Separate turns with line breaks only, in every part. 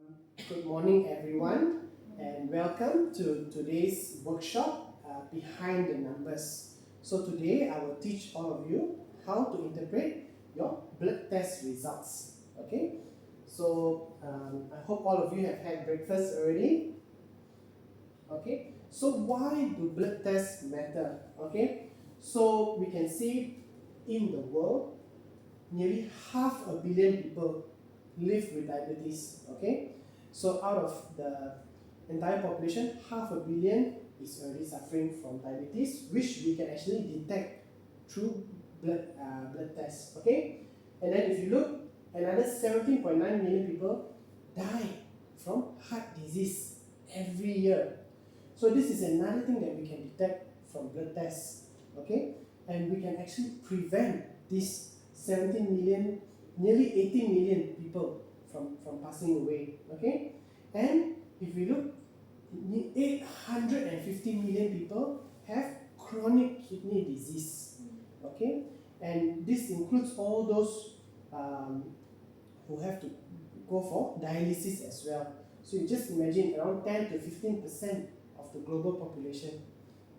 Good morning, everyone, and welcome to today's workshop, Behind the Numbers. So today I will teach all of you how to interpret your blood test results. Okay, so I hope all of you have had breakfast already. Okay, so why do blood tests matter? Okay, so we can see in the world nearly 500 million people live with diabetes. Okay, so out of the entire population, 500 million is already suffering from diabetes, which we can actually detect through blood tests. Okay, and then if you look, another 17.9 million people die from heart disease every year. So this is another thing that we can detect from blood tests. Okay, and we can actually prevent this 17 million, nearly 18 million people from passing away. Okay, and if we look, 850 million people have chronic kidney disease. Okay, and this includes all those who have to go for dialysis as well. So you just imagine around 10 to 15% of the global population,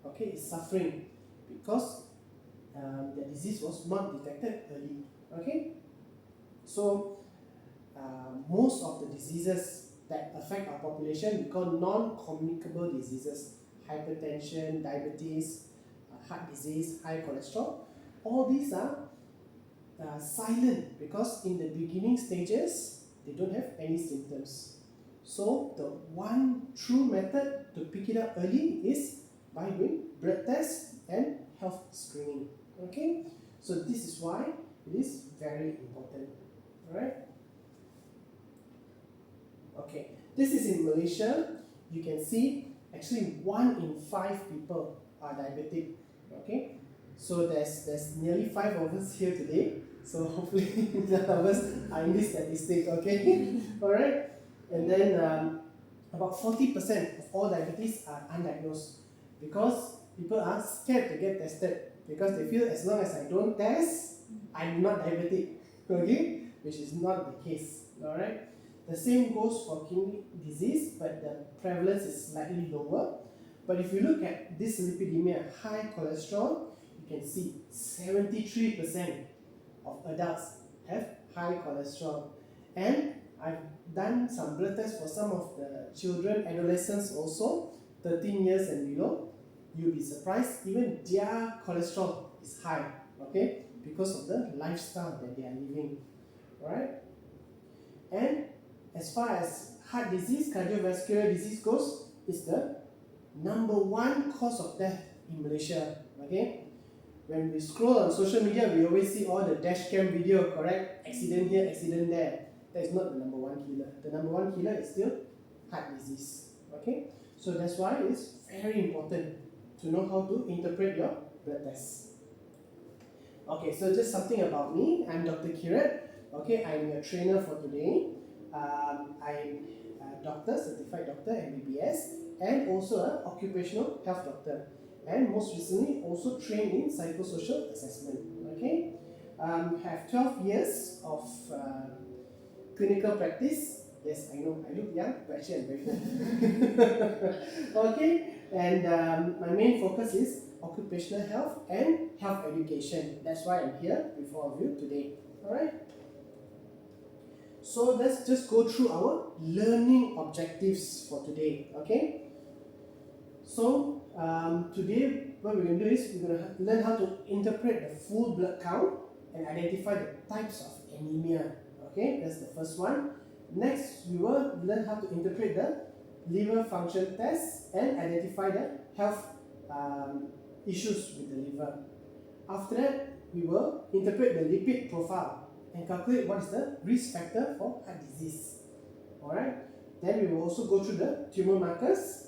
okay, is suffering because the disease was not detected early. Okay, so most of the diseases that affect our population we call non-communicable diseases: hypertension, diabetes, heart disease, high cholesterol. All these are silent because in the beginning stages they don't have any symptoms. So the one true method to pick it up early is by doing blood tests and health screening. Okay, so this is why it is very important. Alright. Okay, this is in Malaysia. You can see actually 1 in 5 people are diabetic. Okay, so there's nearly 5 of us here today. So hopefully none of us are in this statistic. Okay, all right. And then about 40% of all diabetes are undiagnosed because people are scared to get tested because they feel as long as I don't test, I'm not diabetic. Okay, which is not the case. All right. The same goes for kidney disease, but the prevalence is slightly lower. But if you look at dyslipidemia, high cholesterol, you can see 73% of adults have high cholesterol. And I've done some blood tests for some of the children, adolescents also, 13 years and below. You'll be surprised, even their cholesterol is high, okay, because of the lifestyle that they are living. Alright? And as far as heart disease, cardiovascular disease goes, it's the number 1 cause of death in Malaysia. Okay, when we scroll on social media, we always see all the dash cam video, correct? Accident here, accident there. That is not the number 1 killer. The number 1 killer is still heart disease. Okay, so that's why it's very important to know how to interpret your blood tests. Okay, so just something about me. I'm Dr. Kirat. Okay, I'm your trainer for today. I'm a doctor, certified doctor, MBBS, and also an occupational health doctor. And most recently, also trained in psychosocial assessment. Okay, have 12 years of clinical practice. Yes, I know I look young, but actually I'm very old. Okay, and my main focus is occupational health and health education. That's why I'm here with all of you today. Alright. So let's just go through our learning objectives for today. Okay. So today what we're going to do is we're going to learn how to interpret the full blood count and identify the types of anemia. Okay, that's the first one. Next, we will learn how to interpret the liver function test and identify the health issues with the liver. After that, we will interpret the lipid profile and calculate what is the risk factor for heart disease. Alright. Then we will also go through the tumor markers,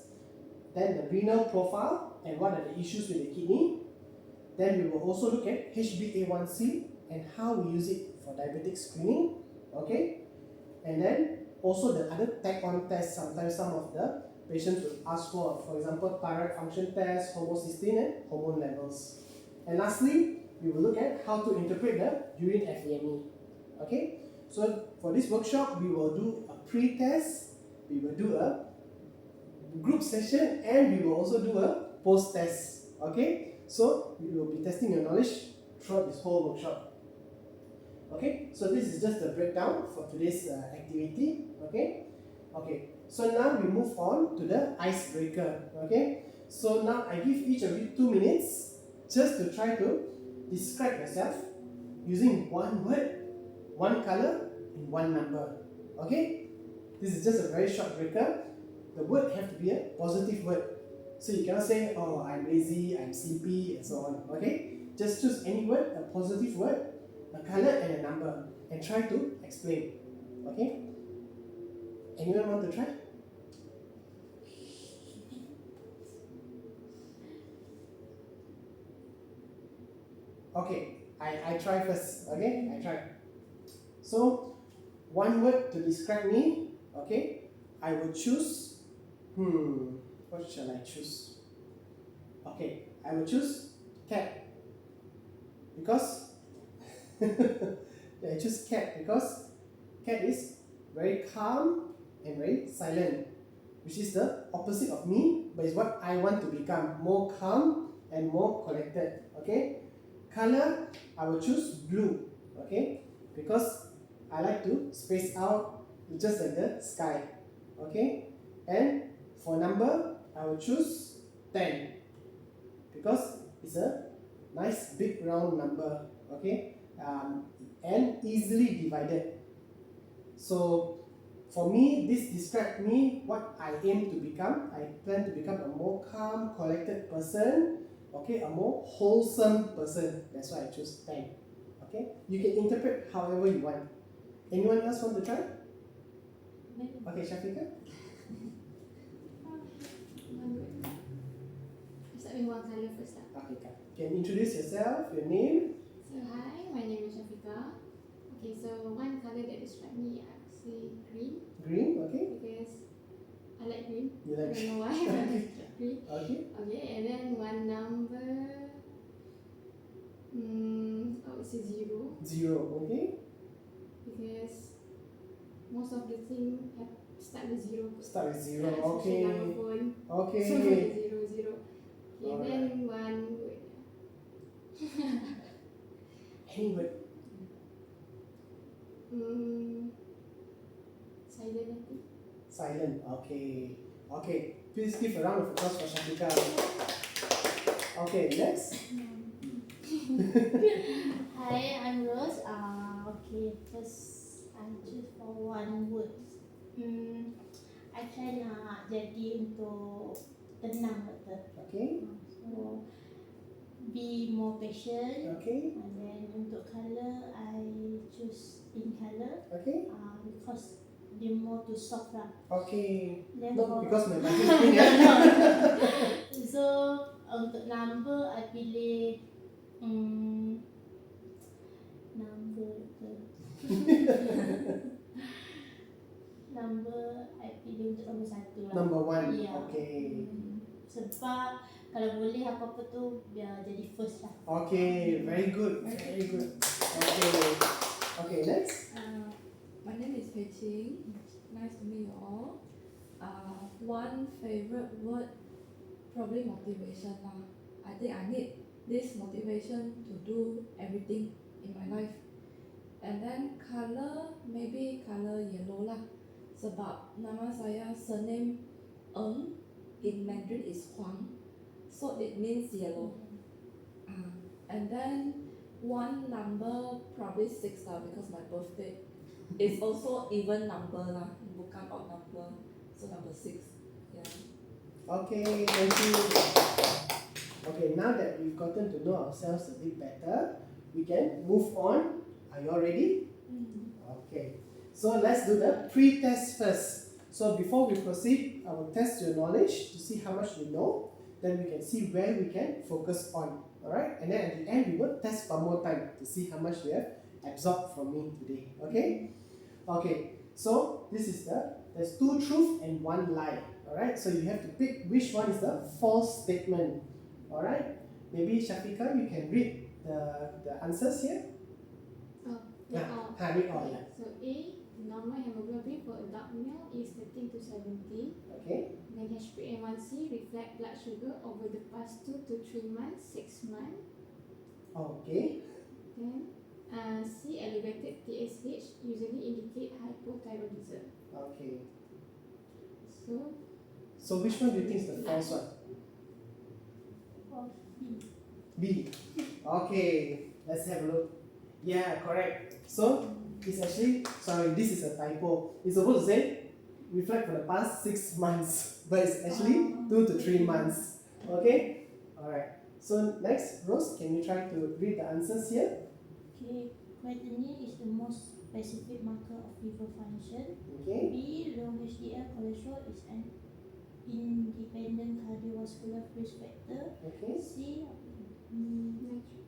then the renal profile and what are the issues with the kidney. Then we will also look at HbA1c and how we use it for diabetic screening. Okay. And then also the other tag-on tests. Sometimes some of the patients will ask for example, thyroid function test, homocysteine and hormone levels. And lastly, we will look at how to interpret the urine FEME. Okay, so for this workshop, we will do a pre-test we will do a group session and we will also do a post test. Okay, so we will be testing your knowledge throughout this whole workshop. Okay, so this is just the breakdown for today's activity. Okay, so now we move on to the icebreaker. Okay, so now I give each of you 2 minutes just to try to describe yourself using one word, one color, and one number. Okay, this is just a very short breaker. The word have to be a positive word. So you cannot say, oh, I'm lazy, I'm sleepy, and so on. Okay, just choose any word, a positive word, a color, and a number, and try to explain. Okay, anyone want to try? Okay, I try first. Okay, I try. So, one word to describe me. Okay, I will choose. What shall I choose? Okay, I will choose cat. Because I choose cat because cat is very calm and very silent, which is the opposite of me, but it's what I want to become, more calm and more collected. Okay, color, I will choose blue. Okay, because I like to space out just like the sky. Okay, and for number, I will choose 10 because it's a nice big round number. Okay, and easily divided. So for me, this describes me what I aim to become. I plan to become a more calm, collected person. Okay, a more wholesome person. That's why I choose 10. Okay, you can interpret however you want. Anyone else want to try? Okay, Shafiqah.
Start with one color first.
Okay, can you introduce yourself, your name?
So hi, my name is Shafiqah. Okay, so one color that describes me, I would say green.
Green, okay.
Because I like green.
You like
I don't know why, but I like green.
Okay.
Okay, and then one number, I would say 0.
0, okay.
Because most of the things have start with 0.
Start with 0,
Especially
okay.
number phone.
Okay.
So 0, 0. Okay,
Alright.
then one word.
Any word.
Silent, I think.
Silent, okay. Okay, please give a round of applause for Shafiqah. Okay, next.
Hi, I'm Rose. Okay, first I choose for one word. I try nak jadi untuk tenang betul.
Okay.
So be more patient.
Okay.
And then untuk colour I choose pink colour.
Okay.
Because dia more to soft lah.
Okay.
Then
Not
for
because my baju is pink.
so untuk number I pilih number number I pilih untuk nombor 1 lah.
Number 1.
Yeah.
Okay.
Sebab kalau boleh apa-apa tu biar jadi first lah.
Okay, very good. Very good. Okay. Okay, next.
My name is Pei Qing. Nice to meet you all. One favorite word, probably motivation lah. I think I need this motivation to do everything in my life. And then color, maybe color yellow lah. Sebab nama saya surname Ng in Mandarin is Huang, so it means yellow. And then one number, probably 6 lah, because my birthday is also even number lah, bukan odd number, so number 6. Yeah.
Okay, thank you. Okay, now that we've gotten to know ourselves a bit better, we can move on. Are you all ready? Okay. So let's do the pre-test first. So before we proceed, I will test your knowledge to see how much you know. Then we can see where we can focus on. Alright? And then at the end, we will test one more time to see how much you have absorbed from me today. Okay? Okay. So this is there's 2 truth and 1 lie. Alright? So you have to pick which one is the false statement. Alright? Maybe Shafiqah, you can read the answers here.
Oh, yeah.
Read all, yeah.
So A, normal hemoglobin for adult male is 13 to 17.
Okay.
Then HbA1c reflect blood sugar over the past 2 to 3 months, 6 months.
Okay.
Then C, elevated TSH usually indicate hypothyroidism.
Okay.
So
So which one do you think is the false one?
Of
B. Okay. Let's have a look. Yeah, correct. So it's actually, sorry, this is a typo. It's supposed to say reflect for the past 6 months, but it's actually 2 to 3 months. Okay? Alright. So next, Rose, can you try to read the answers here?
Okay, creatinine is the most specific marker of liver function.
Okay.
B, low HDL cholesterol is an independent cardiovascular risk factor.
Okay.
C,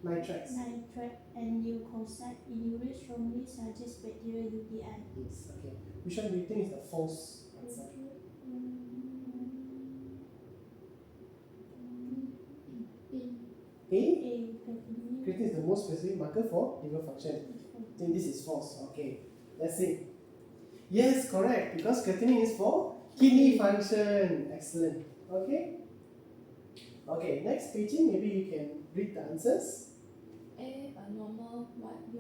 Nitrates.
nitrate and leukocyte in urine strongly suggest bacterial UTI.
Yes. Okay. Which one do you think is the false answer? A.
A, creatinine.
Creatine is the most specific marker for liver function. I think this is false. Okay. Let's see. Yes, correct. Because creatinine is for kidney function. Excellent. Okay. Okay. Next, Beijing, maybe you can read the answers.
A normal white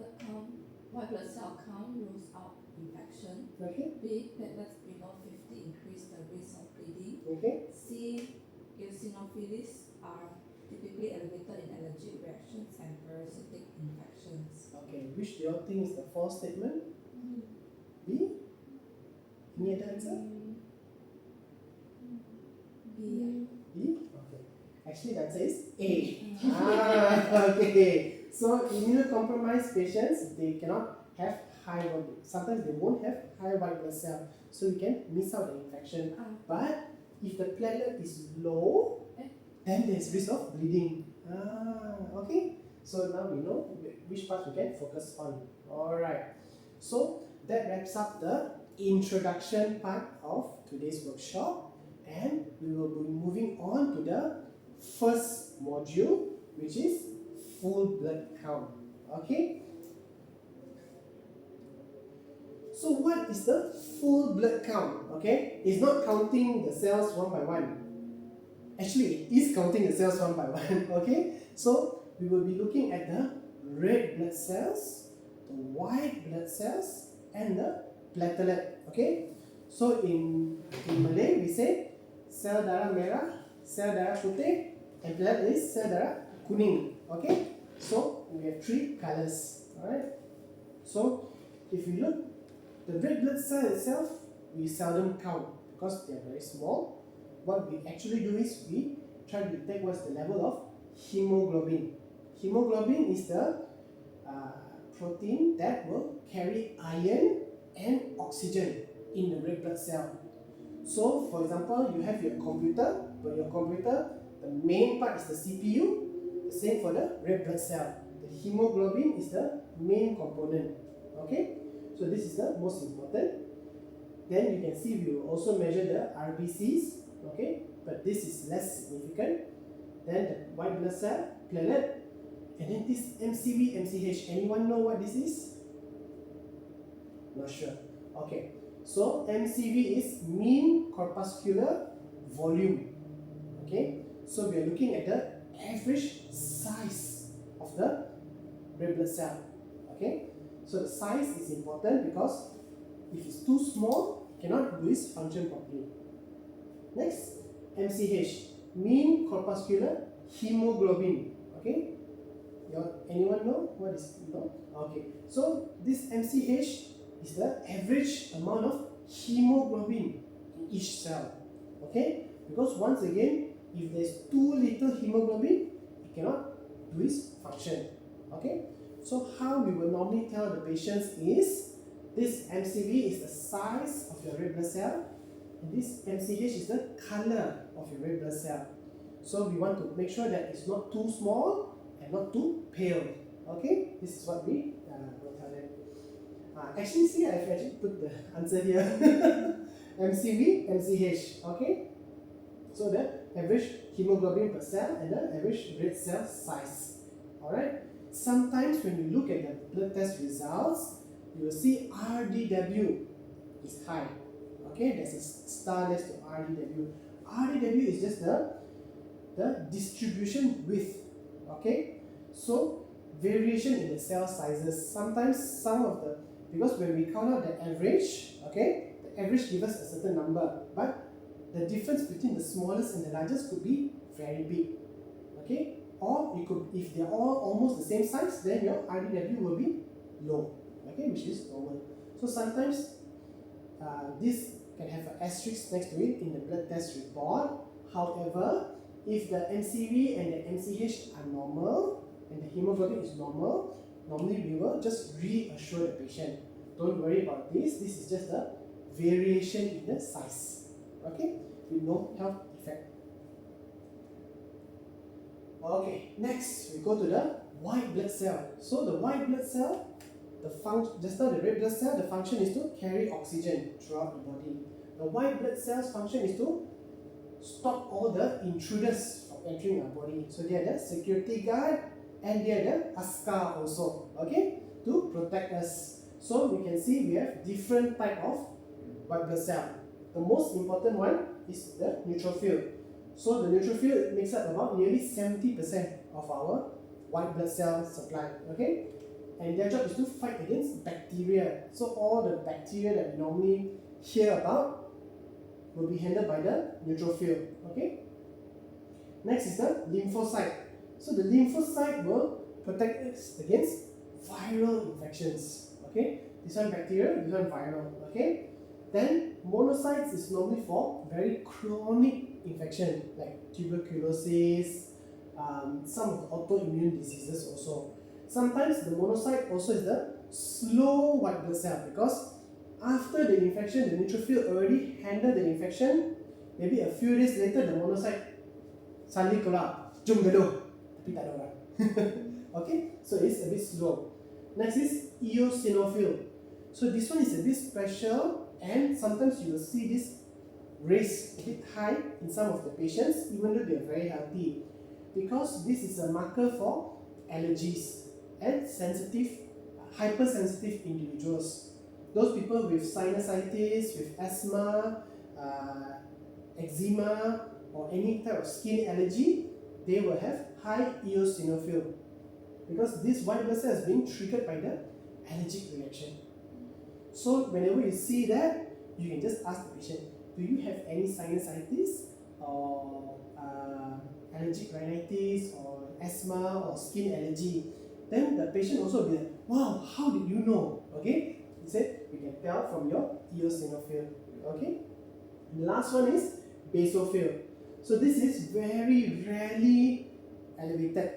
blood cell count rules out infection.
Okay.
B, platelets below 50 increase the risk of bleeding.
Okay.
C, eosinophils are typically elevated in allergic reactions and parasitic infections.
Okay. Which do you think is the false statement? B. Any other answer?
B.
B. Okay. Actually, the answer is A. Okay. So immunocompromised patients, they cannot have high blood. Sometimes they won't have high white blood cell, so you can miss out the infection. But if the platelet is low, then there's risk of bleeding. Okay. So now we know which part we can focus on. All right. So that wraps up the introduction part of today's workshop, and we will be moving on to the first module, which is full blood count. Okay. So what is the full blood count? Okay, it's not counting the cells one by one. Actually, it is counting the cells one by one. Okay, so we will be looking at the red blood cells, the white blood cells, and the platelet. Okay, so in Malay we say sel darah merah, sel darah putih, and platelet is sel darah kuning. Okay, so we have 3 colors. Alright, so if you look, the red blood cell itself, we seldom count because they are very small. What we actually do is we try to detect what's the level of hemoglobin. Hemoglobin is the protein that will carry iron and oxygen in the red blood cell. So, for example, you have your computer, but your computer, the main part is the CPU. The same for the red blood cell. The hemoglobin is the main component. Okay, so this is the most important. Then you can see we will also measure the RBCs. Okay, but this is less significant. Then the white blood cell, platelet, and then this MCV, MCH. Anyone know what this is? Not sure. Okay, so MCV is mean corpuscular volume. Okay, so we are looking at the average size of the red blood cell. Okay, so the size is important because if it's too small, it cannot do its function properly. Next, MCH, mean corpuscular hemoglobin. Okay, anyone know what is no? Okay, so this MCH is the average amount of hemoglobin in each cell. Okay, because once again, if there's too little hemoglobin, it cannot do its function. Okay, so how we will normally tell the patients is this MCV is the size of your red blood cell, and this MCH is the color of your red blood cell. So we want to make sure that it's not too small and not too pale. Okay, this is what we will tell them. Actually, see, I've actually put the answer here. MCV, MCH. Okay, so the average hemoglobin per cell and the average red cell size. Alright. Sometimes when you look at the blood test results, you will see RDW, is high. Okay, there's a star next to RDW. RDW is just the distribution width. Okay, so variation in the cell sizes. Sometimes because when we count out the average, okay, the average gives us a certain number, but the difference between the smallest and the largest could be very big. Okay, or it could, if they're all almost the same size, then your RDW will be low. Okay, which is normal. So sometimes this can have an asterisk next to it in the blood test report. However, if the MCV and the MCH are normal and the hemoglobin is normal, normally we will just reassure the patient. Don't worry about this. This is just a variation in the size. Okay, with no health effect. Okay, next we go to the white blood cell. So the white blood cell, just now the red blood cell, the function is to carry oxygen throughout the body. The white blood cell's function is to stop all the intruders from entering our body. So they are the security guard and they are the askar also, okay, to protect us. So we can see we have different type of white blood cell. The most important one is the neutrophil. So the neutrophil makes up about nearly 70% of our white blood cell supply, okay? And their job is to fight against bacteria. So all the bacteria that we normally hear about will be handled by the neutrophil, okay? Next is the lymphocyte. So the lymphocyte will protect us against viral infections, okay? This one bacterial, this one viral, okay? Then monocytes is normally for very chronic infection like tuberculosis, some of the autoimmune diseases also. Sometimes the monocyte also is the slow white blood cell because after the infection, the neutrophil already handled the infection. Maybe a few days later, the monocyte suddenly keluar, jom gaduh, tapi tak ada orang. Okay, so it's a bit slow. Next is eosinophil. So this one is a bit special, and sometimes you will see this raised a bit high in some of the patients, even though they are very healthy, because this is a marker for allergies and hypersensitive individuals. Those people with sinusitis, with asthma, eczema, or any type of skin allergy, they will have high eosinophil because this white blood cell is being triggered by the allergic reaction. So whenever you see that, you can just ask the patient, do you have any sinusitis or allergic rhinitis or asthma or skin allergy? Then the patient also will be like, wow, how did you know? Okay, he said, we can tell from your eosinophil. Okay, and the last one is basophil. So this is very rarely elevated.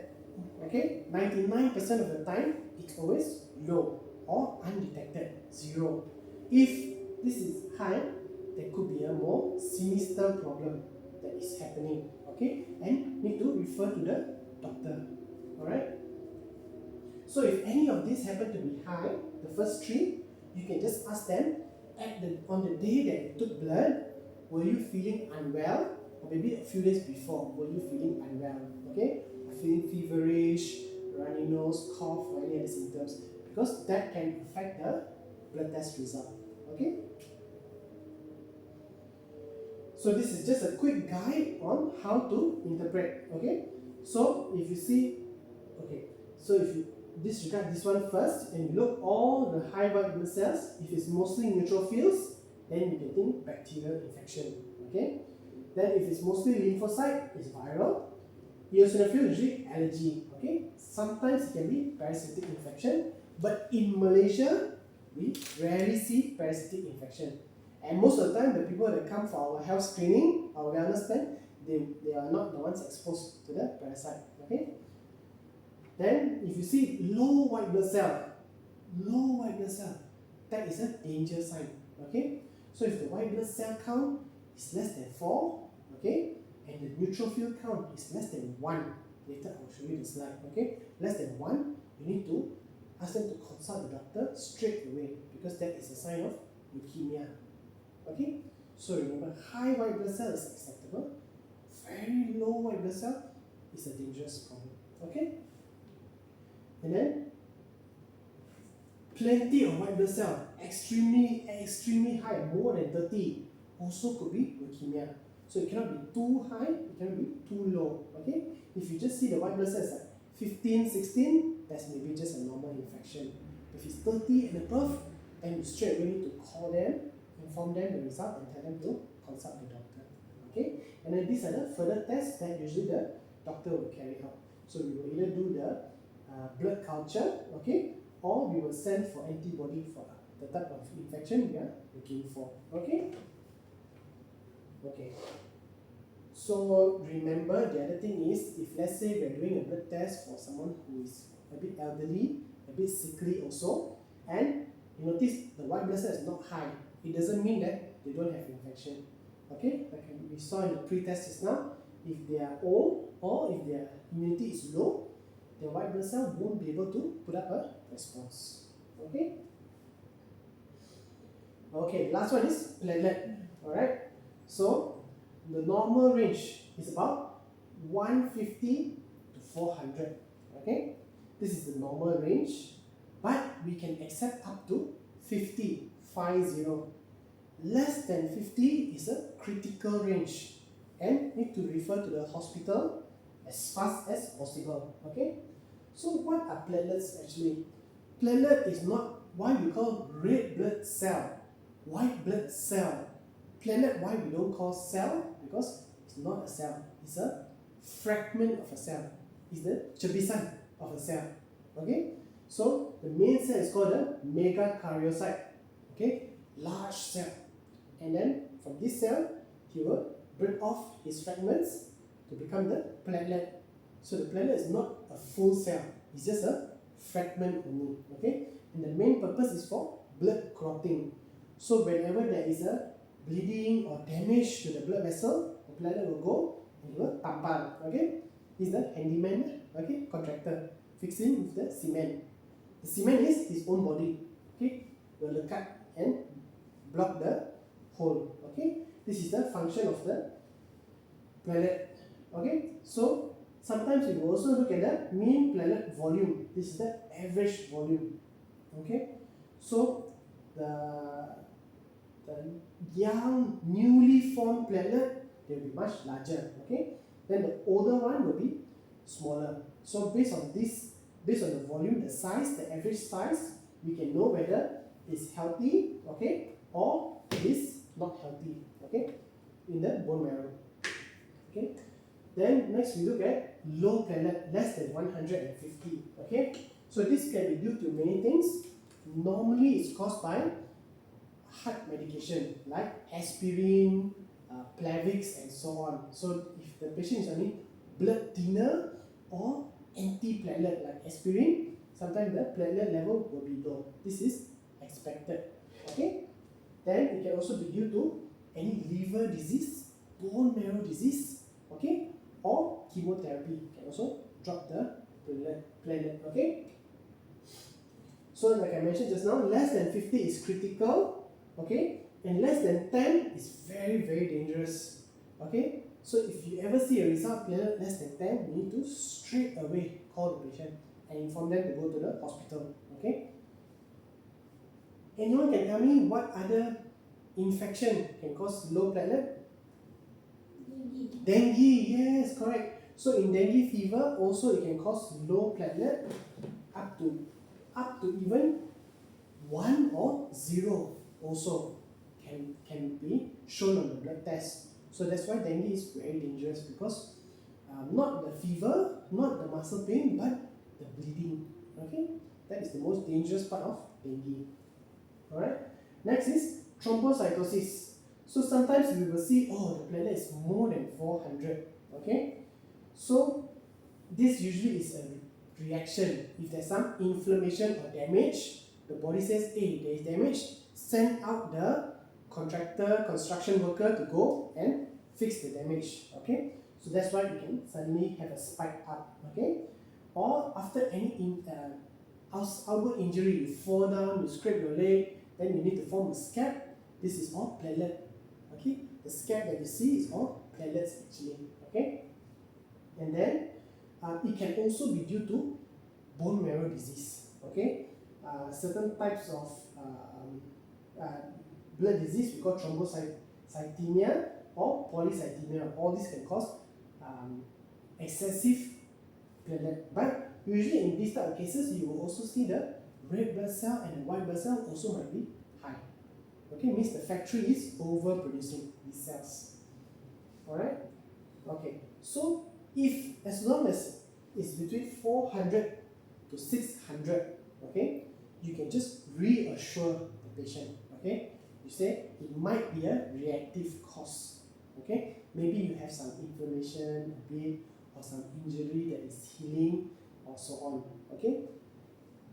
Okay, 99% of the time it's always low or undetected, 0. If this is high, there could be a more sinister problem that is happening, okay, and need to refer to the doctor. Alright, so if any of these happen to be high, the first 3, you can just ask them on the day that you took blood, were you feeling unwell? Or maybe a few days before, were you feeling unwell? Okay, feeling feverish, runny nose, cough, or any other symptoms, because that can affect the blood test result. Okay, so this is just a quick guide on how to interpret. Okay, so if you see, okay, so if you disregard this one first and you look all the high white blood cells, if it's mostly neutrophils, then you can think bacterial infection. Okay, then if it's mostly lymphocyte, it's viral. Eosinophil usually allergy. Okay, sometimes it can be parasitic infection, but in Malaysia we rarely see parasitic infection, and most of the time the people that come for our health screening, our wellness plan, they are not the ones exposed to the parasite. Okay, then if you see low white blood cell, that is a danger sign. Okay, so if the white blood cell count is less than 4, okay, and the neutrophil count is less than 1, later I will show you the slide. Okay, less than 1, you need to ask them to consult the doctor straight away, because that is a sign of leukemia. Okay, so remember, high white blood cell is acceptable, very low white blood cell is a dangerous problem. Okay, and then plenty of white blood cell, extremely high, more than 30, also could be leukemia. So it cannot be too high, it cannot be too low. Okay? If you just see the white blood cells like 15, 16, that's maybe just a normal infection. If it's 30 and above, then you straight away need to call them, inform them the result, and tell them to consult the doctor. Okay? And then these are the further tests that usually the doctor will carry out. So we will either do the blood culture, okay, or we will send for antibody for the type of infection we are looking for. Okay? Okay. So remember, the other thing is, if let's say we're doing a blood test for someone who is a bit elderly, a bit sickly also, and you notice the white blood cell is not high, it doesn't mean that they don't have infection. Okay, like we saw in the pre-test just now, if they are old or if their immunity is low, their white blood cell won't be able to put up a response. Okay? Okay, last one is platelet. Alright, so the normal range is about 150 to 400. Okay, this is the normal range, but we can accept up to 50, 50. Less than 50 is a critical range and need to refer to the hospital as fast as possible. Okay, so what are platelets actually? Platelet is not why we call red blood cell, white blood cell. Platelet, why we don't call cell? Because it's not a cell, it's a fragment of a cell. It's the cebisan of a cell. Okay, so the main cell is called a megakaryocyte. Okay, large cell. And then from this cell, he will break off his fragments to become the platelet. So the platelet is not a full cell, it's just a fragment only. Okay, and the main purpose is for blood clotting. So whenever there is a bleeding or damage to the blood vessel, the platelet will go and he will tampal. Okay, he's the handyman, okay, contractor, fixing with the cement. The cement is his own body. Okay, will lekat and block the hole. Okay, this is the function of the platelet. Okay, so sometimes we will also look at the mean platelet volume. This is the average volume. Okay, so the young newly formed platelet, they will be much larger. Okay, then the older one will be smaller. So based on this, based on the volume, the size, the average size, we can know whether it's healthy, okay, or it is not healthy, okay, in the bone marrow. Okay, then next we look at low platelet, less than 150. Okay, so this can be due to many things. Normally it's caused by heart medication like aspirin, Plavix, and so on. So if the patient is on blood thinner or antiplatelet like aspirin, sometimes the platelet level will be low. This is expected. Okay, then it can also be due to any liver disease, bone marrow disease, okay, or chemotherapy can also drop the platelet. Okay, so like I mentioned just now, less than 50 is critical, okay, and less than 10 is very dangerous. Okay, so if you ever see a result platelet less than 10, you need to straight away call the patient and inform them to go to the hospital. Okay, anyone can tell me what other infection can cause low platelet? Dengue, yes, correct. So in dengue fever also it can cause low platelet up to even 1 or 0 also can be shown on the blood test. So that's why dengue is very dangerous, because not the fever, not the muscle pain, but the bleeding. Okay, that is the most dangerous part of dengue. Alright, next is thrombocytosis. So sometimes we will see, oh, the platelet is more than 400. Okay, so this usually is a reaction. If there's some inflammation or damage, the body says, hey, there is damage, send out the construction worker to go and fix the damage. Okay, so that's why you can suddenly have a spike up. Okay, or after any outward injury, you fall down, you scrape your leg, then you need to form a scab. This is all platelet. Okay, the scab that you see is all platelets actually. Okay, and then it can also be due to bone marrow disease. Okay, certain types of blood disease we call thrombocythemia or polycythemia. All these can cause excessive platelet. But usually in these type of cases, you will also see the red blood cell and the white blood cell also might be high. Okay, means the factory is overproducing these cells. Alright? Okay, so if as long as it's between 400 to 600, okay, you can just reassure the patient. Okay, you say it might be a reactive cause. Okay, maybe you have some inflammation a bit or some injury that is healing or so on. Okay,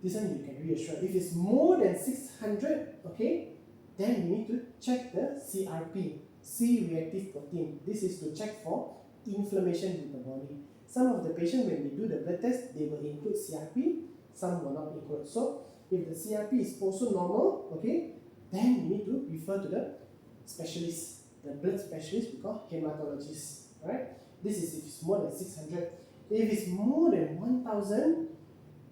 this one you can reassure. If it's more than 600, okay, then you need to check the CRP, C-reactive protein. This is to check for inflammation in the body. Some of the patients, when they do the blood test, they will include CRP, some will not include. So if the CRP is also normal, okay, then you need to refer to the specialist, the blood specialist we call hematologist. Right? This is if it's more than 600. If it's more than 1000,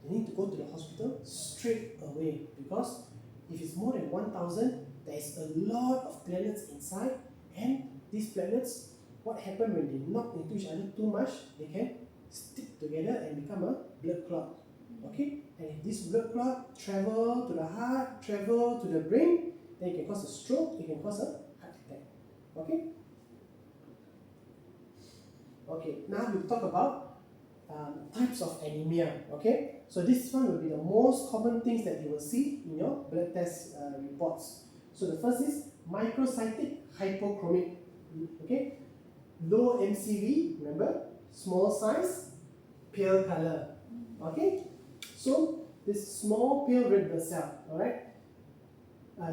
you need to go to the hospital straight away, because if it's more than 1000, there is a lot of platelets inside, and these platelets, what happens when they knock into each other too much, they can stick together and become a blood clot. Okay, and if this blood clot travel to the heart, travel to the brain, then it can cause a stroke, it can cause a heart attack. Okay. Okay, now we talk about types of anemia. Okay, so this one will be the most common things that you will see in your blood test reports. So the first is microcytic hypochromic. Okay, low MCV, remember, small size, pale color. Okay, so this small pale red blood cell. All right,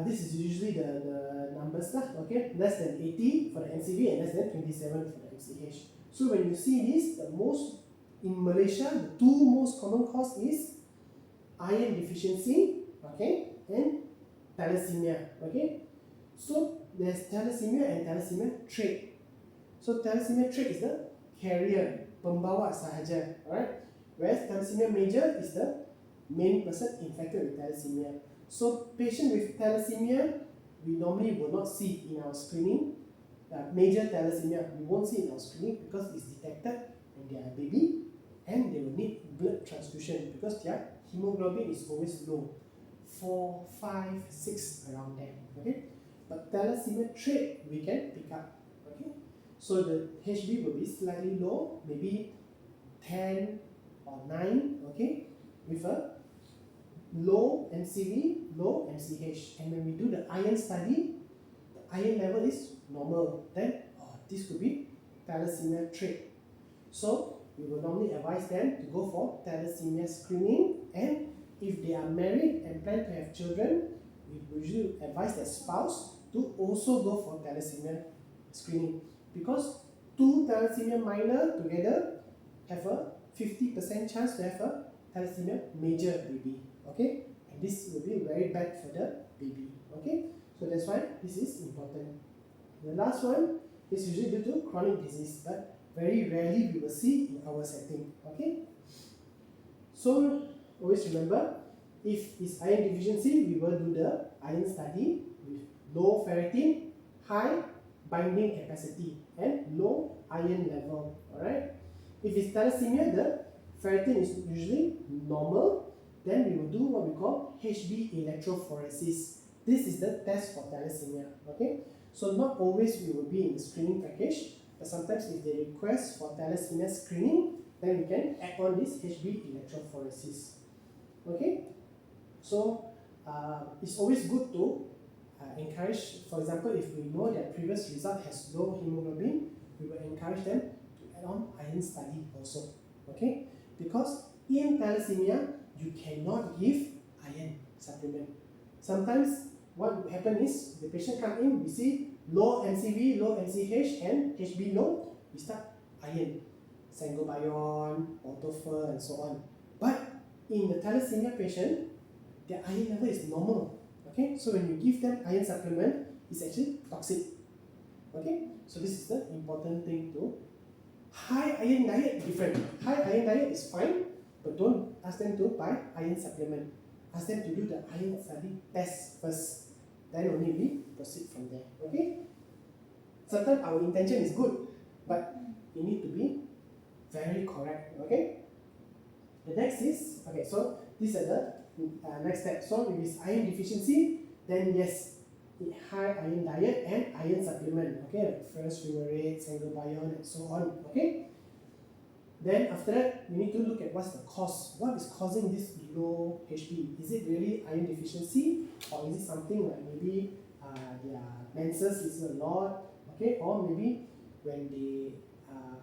this is usually the numbers lah. Okay, less than 80 for the MCV and less than 27 for the MCH. So when you see this, the most in Malaysia, the two most common cause is iron deficiency, okay, and thalassemia. Okay, so there's thalassemia and thalassemia trait. So thalassemia trait is the carrier, pembawa sahaja, alright. Whereas thalassemia major is the main person infected with thalassemia. So patient with thalassemia, we normally will not see in our screening. Major thalassemia, we won't see in our screening because it's detected when they are a baby, and they will need blood transfusion because their hemoglobin is always low, 4, 5, 6 around there. Okay, but thalassemia trait we can pick up. Okay, so the HB will be slightly low, maybe 10 or 9. Okay, with a low MCV, low MCH, and when we do the iron study, the iron level is normal, then this could be thalassemia trait. So we will normally advise them to go for thalassemia screening, and if they are married and plan to have children, we usually advise their spouse to also go for thalassemia screening, because two thalassemia minor together have a 50% chance to have a thalassemia major baby. Okay, and this will be very bad for the baby. Okay, so that's why this is important. The last one is usually due to chronic disease, but very rarely we will see in our setting. Okay, so always remember, if it's iron deficiency, we will do the iron study with low ferritin, high binding capacity, and low iron level. Alright, if it's thalassemia, the ferritin is usually normal, then we will do what we call HB electrophoresis. This is the test for thalassemia. Okay, so not always we will be in the screening package, but sometimes if they request for thalassemia screening, then we can add on this HB electrophoresis. Okay, so it's always good to encourage, for example, if we know their previous result has low hemoglobin, we will encourage them to add on iron study also. Okay, because in thalassemia, you cannot give iron supplement. Sometimes what will happen is the patient come in, we see low MCV, low MCH, and HB low, we start iron, sangobion, autofer, and so on. But in the thalassemia patient, their iron level is normal. Okay, so when you give them iron supplement, it's actually toxic. Okay, so this is the important thing to. High iron diet different. High iron diet is fine, but don't ask them to buy iron supplement. ask them to do the iron study test first. Then only we proceed from there. Okay? Sometimes our intention is good, but it need to be very correct. Okay? The next is, okay, so these are the next step. So if it's iron deficiency, then yes, eat high iron diet and iron supplement. Okay, like ferrous fumarate, sangobion, and so on. Okay? Then after that, we need to look at what's the cause. What is causing this low HB? Is it really iron deficiency, or is it something like maybe their menses is a lot, okay, or maybe when they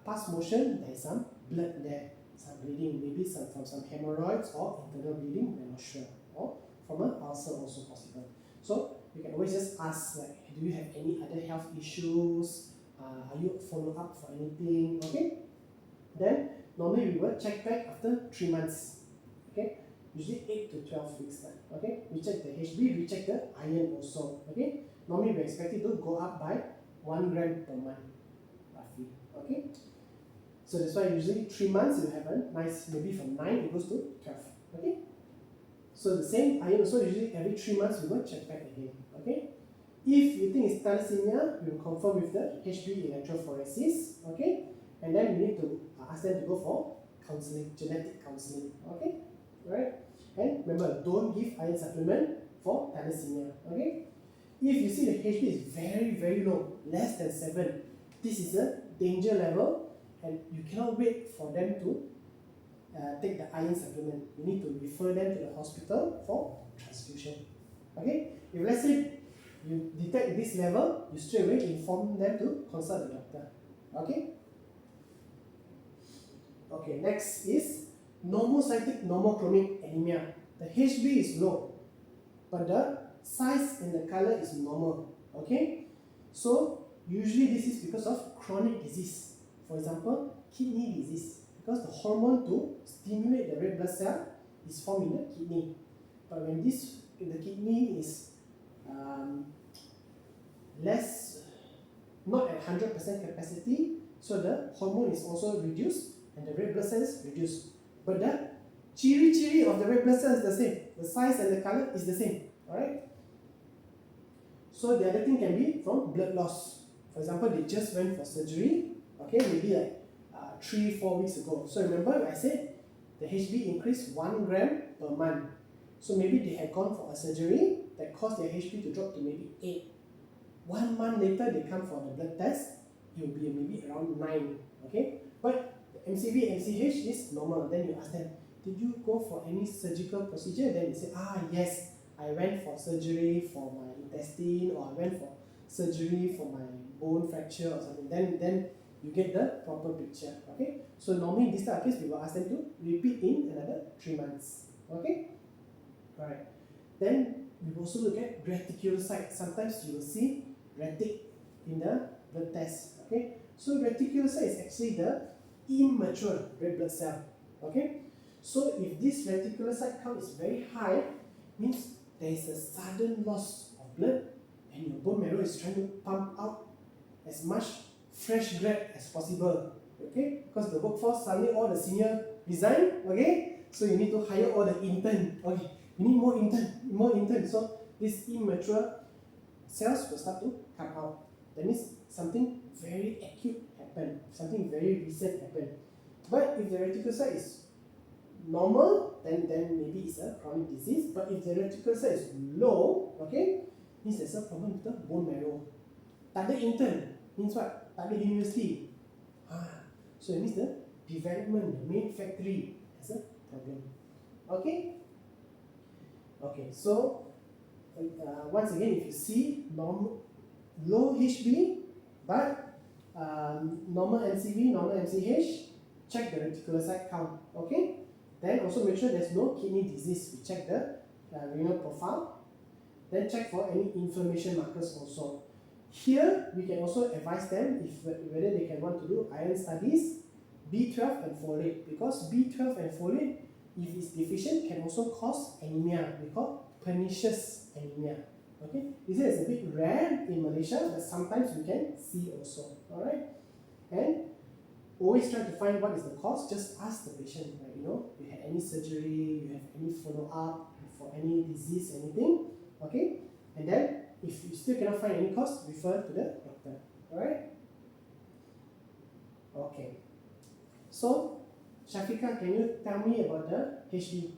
pass motion, there is some blood there, some bleeding, maybe from some hemorrhoids or internal bleeding, we're not sure, or from an ulcer also possible. So you can always just ask, like, do you have any other health issues? Are you follow up for anything? Okay. Then normally we will check back after 3 months. Okay, usually 8 to 12 weeks time. Okay, we check the HB, we check the iron also. Okay, normally we expect it to go up by 1 gram per month, roughly. Okay, so that's why usually 3 months you have a nice, maybe from 9 it goes to 12. Okay, so the same iron also usually every 3 months we will check back again. Okay, if you think it's thalassemia, we will confirm with the HB electrophoresis. Okay. And then we need to ask them to go for counseling, genetic counseling. Okay, right? And remember, don't give iron supplement for thalassemia. Okay, if you see the HB is very low, less than 7, this is a danger level, and you cannot wait for them to take the iron supplement. You need to refer them to the hospital for transfusion. Okay, if let's say you detect this level, you straight away inform them to consult the doctor. Okay. Okay, next is normocytic normochromic anemia. The HB is low, but the size and the color is normal. Okay, so usually this is because of chronic disease. For example, kidney disease, because the hormone to stimulate the red blood cell is formed in the kidney. But when this in the kidney is less, not at 100% capacity, so the hormone is also reduced and the red blood cells reduced. But the chiri of the red blood cell is the same. The size and the color is the same. Alright? So the other thing can be from blood loss. For example, they just went for surgery, okay, maybe like 3-4 weeks ago. So remember I said the HB increased 1 gram per month. So maybe they had gone for a surgery that caused their HB to drop to maybe 8. 1 month later they come for the blood test, it will be maybe around 9. Okay? But the MCV, MCH is normal. Then you ask them, did you go for any surgical procedure? Then they say, yes, I went for surgery for my intestine, or I went for surgery for my bone fracture or something. Then you get the proper picture. Okay? So normally in this type of case, we will ask them to repeat in another 3 months. Okay? Alright. Then we will also look at reticulocyte. Sometimes you will see retic in the blood test. Okay? So reticulocyte is actually the immature red blood cell. Okay? So if this reticulocyte count is very high, means there is a sudden loss of blood and your bone marrow is trying to pump out as much fresh blood as possible. Okay? Because the workforce, suddenly all the senior resign. Okay? So you need to hire all the intern. Okay? You need more intern. So this immature cells will start to come out. That means something very acute happened, something very recent happened. But if the reticulocyte is normal, then maybe it's a chronic disease. But if the reticulocyte is low, okay, means there's a problem with the bone marrow. Tak ada intern means what? Tak ada university. So it means the development, the main factory has a problem. Okay? Okay, so once again, if you see low HB but normal MCV, normal MCH, check the reticulocyte count. Okay? Then also make sure there's no kidney disease. We check the renal profile. Then check for any inflammation markers also. Here we can also advise them if whether they can want to do iron studies, B12 and folate, because B12 and folate, if it's deficient, can also cause anemia. We call pernicious anemia. Okay, this is a bit rare in Malaysia, but sometimes we can see also. Alright, and always try to find what is the cause. Just ask the patient, right? You had any surgery, you have any follow up, for any disease, anything. Okay, and then if you still cannot find any cause, refer to the doctor. Alright? Okay. So, Shafiqah, can you tell me about the HB?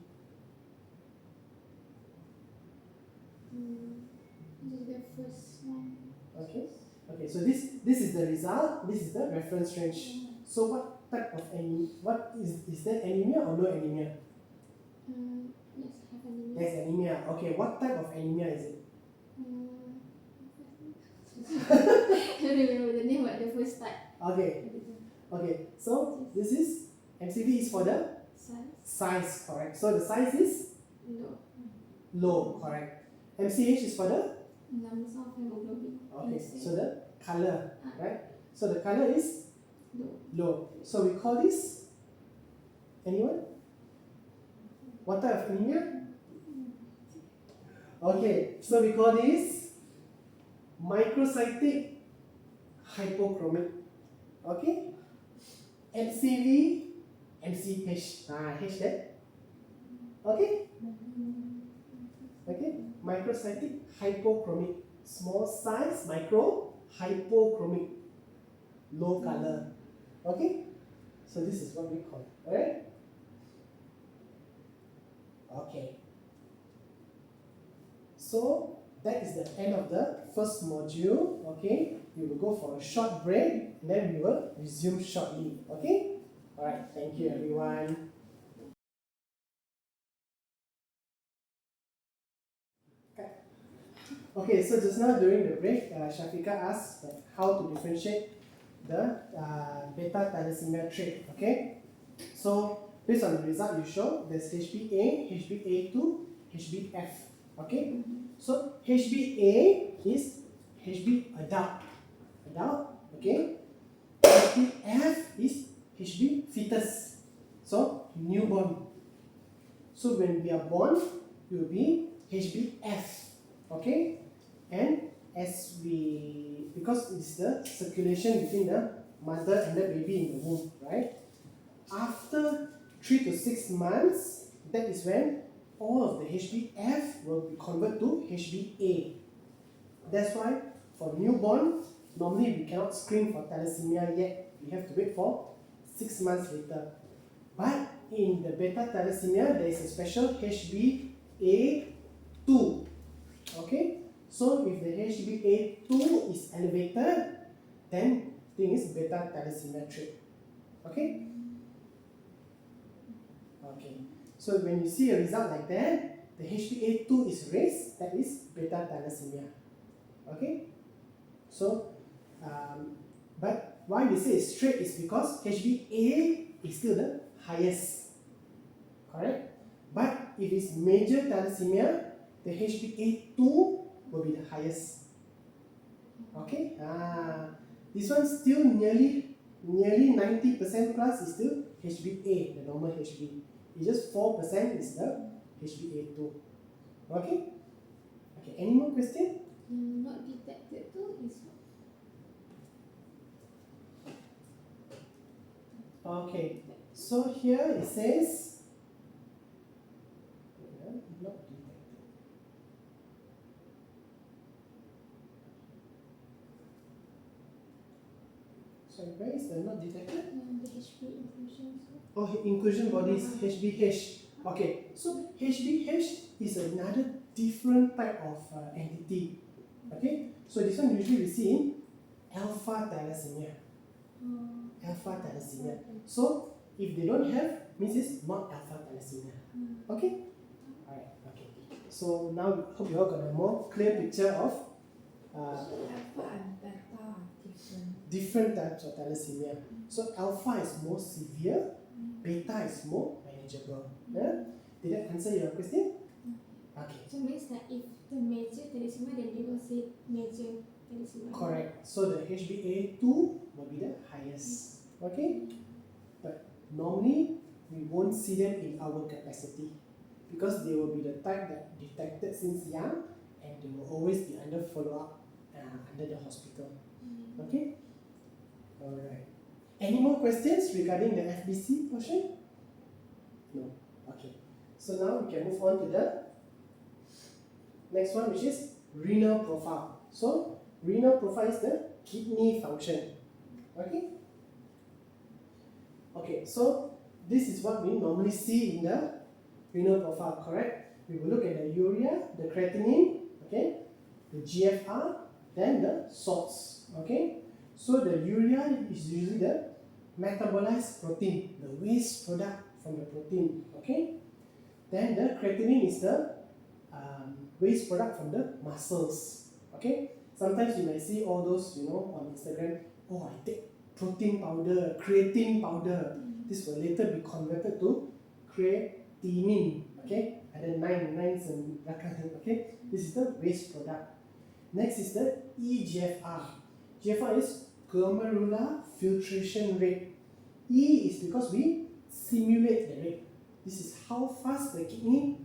This is the first one.
Okay. Okay, so this is the result, this is the reference range. So what type of what is there anemia or no anemia?
Yes, I have anemia.
There's anemia. Okay, what type of anemia is it?
I don't remember the name, but the first type.
Okay. Okay, so this is MCV is for the
Size?
size, correct. So the size is
No.
low, correct. MCH is for the
Numbers of hemoglobin.
okay, so the color,
Ah.
right? So the color is
No.
low. So we call this anyone? What type of anemia? Okay, so we call this microcytic hypochromic. Okay? MCV, MCH. H there. Okay? Okay? Microcytic hypochromic. Small size, micro, hypochromic. Low color. Okay? So this is what we call it. Alright? Okay. So that is the end of the first module. Okay? We will go for a short break and then we will resume shortly. Okay? Alright, thank you everyone. Okay, so just now during the break, Shafiqah asked how to differentiate the beta thalassemia trait. Okay? So based on the result you show, there's HbA, HbA2, HbF. Okay? So HbA is HB adult. Okay? HbF is HB fetus. So newborn. So when we are born, it will be HbF. Okay? And because it's the circulation between the mother and the baby in the womb, right? After 3 to 6 months, that is when all of the HbF will be converted to HbA. That's why for newborn, normally we cannot screen for thalassemia yet. We have to wait for 6 months later. But in the beta thalassemia, there is a special HbA2. Okay? So if the HbA2 is elevated, then thing is beta thalassemia trait. Okay? Okay. So when you see a result like that, the HbA2 is raised, that is beta thalassemia. Okay? So, but why we say it's straight is because HbA is still the highest. Correct? But if it's major thalassemia, the HbA2 will be the highest. Okay? This one still nearly 90% plus is still HbA, the normal Hb. It's just 4% is the HbA2. Okay? Okay, any more question?
Not detected too is
Okay, so here it says not detected. Sorry, where is the not detected?
the HB inclusion.
Oh, inclusion bodies, HbH. Okay, so HbH is another different type of entity. Okay, so this one usually we see in alpha thalassemia. Alpha thalassemia. So if they don't have, means it's not alpha thalassemia. Okay? Alright, okay. So now we hope you all got a more clear picture of
So alpha and beta are different.
different types of thalassemia. So alpha is more severe, beta is more manageable. Yeah? Did that answer your question? Okay.
So means that if the major thalassemia, then they will say major thalassemia.
Correct. So the HbA2 will be the highest. Okay? But normally we won't see them in our capacity because they will be the type that detected since young and they will always be under follow-up under the hospital. Okay? Alright. Any more questions regarding the FBC portion? No. Okay. So now we can move on to the Next one, which is renal profile. So renal profile is the kidney function. Okay. Okay, so this is what we normally see in the renal profile, correct? We will look at the urea, the creatinine, okay, the GFR, then the salts, okay? So the urea is usually the metabolized protein, the waste product from the protein, okay? Then the creatinine is the waste product from the muscles, okay? Sometimes you may see all those, on Instagram, oh, I take protein powder, creatine powder. This will later be converted to creatinine, okay? And then nines and belakang, okay? This is the waste product. Next is the eGFR. GFR is glomerular filtration rate. E is because we simulate the rate. This is how fast the kidney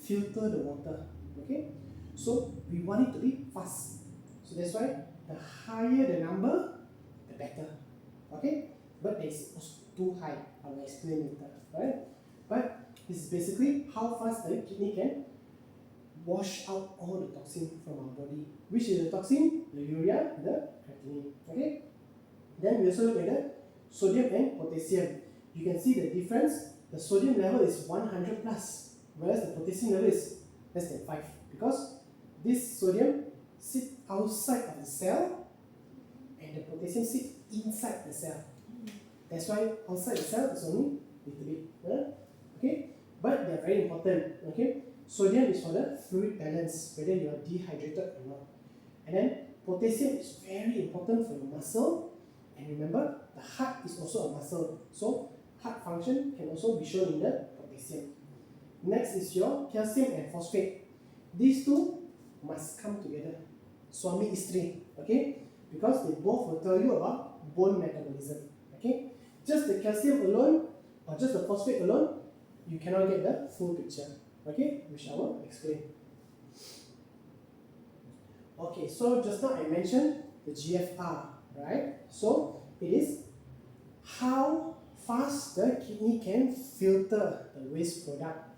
filter the water, okay? So we want it to be fast. So that's why the higher the number, the better, okay? But it's too high. I will explain later, right? But this is basically how fast the kidney can wash out all the toxin from our body. Which is the toxin? The urea, the creatinine. Okay? Then we also look at the sodium and potassium. You can see the difference. The sodium level is 100 plus, whereas the potassium level is less than 5. Because this sodium sits outside of the cell and the potassium sits inside the cell. That's why outside the cell is only a little bit. Okay? But they are very important. Okay? Sodium is for the fluid balance, whether you are dehydrated or not. And then potassium is very important for your muscle. And remember, the heart is also a muscle. So heart function can also be shown in the potassium. Next is your calcium and phosphate. These two must come together. Swami istri. Okay? Because they both will tell you about bone metabolism. Okay? Just the calcium alone or just the phosphate alone, you cannot get the full picture. Okay, which I will explain. Okay, so just now I mentioned the GFR, right? So it is how fast the kidney can filter the waste product.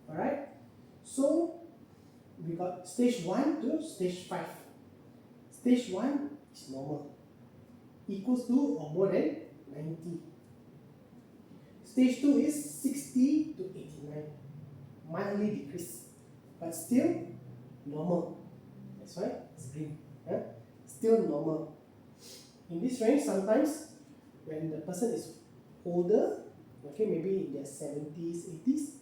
Alright? So we got stage 1 to stage 5. Stage 1 is normal, equals to or more than 90. Stage 2 is 60 to 89. Mildly decreased, but still normal. That's why it's green. Still normal. In this range, sometimes when the person is older, okay, maybe in their 70s, 80s,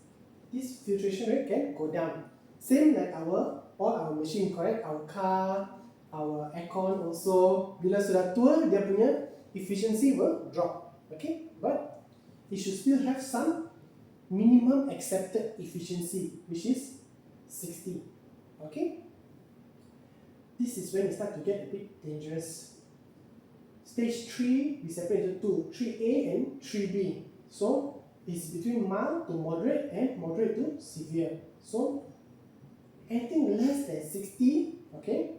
this filtration rate can go down. Same like all our machine, correct? Our car, our aircon also. Bila sudah tua, dia punya efficiency will drop. Okay, but it should still have some minimum accepted efficiency, which is 60. Okay? This is when it starts to get a bit dangerous. Stage 3, we separate into two, 3A and 3B. So, it's between mild to moderate and moderate to severe. So, anything less than 60, okay?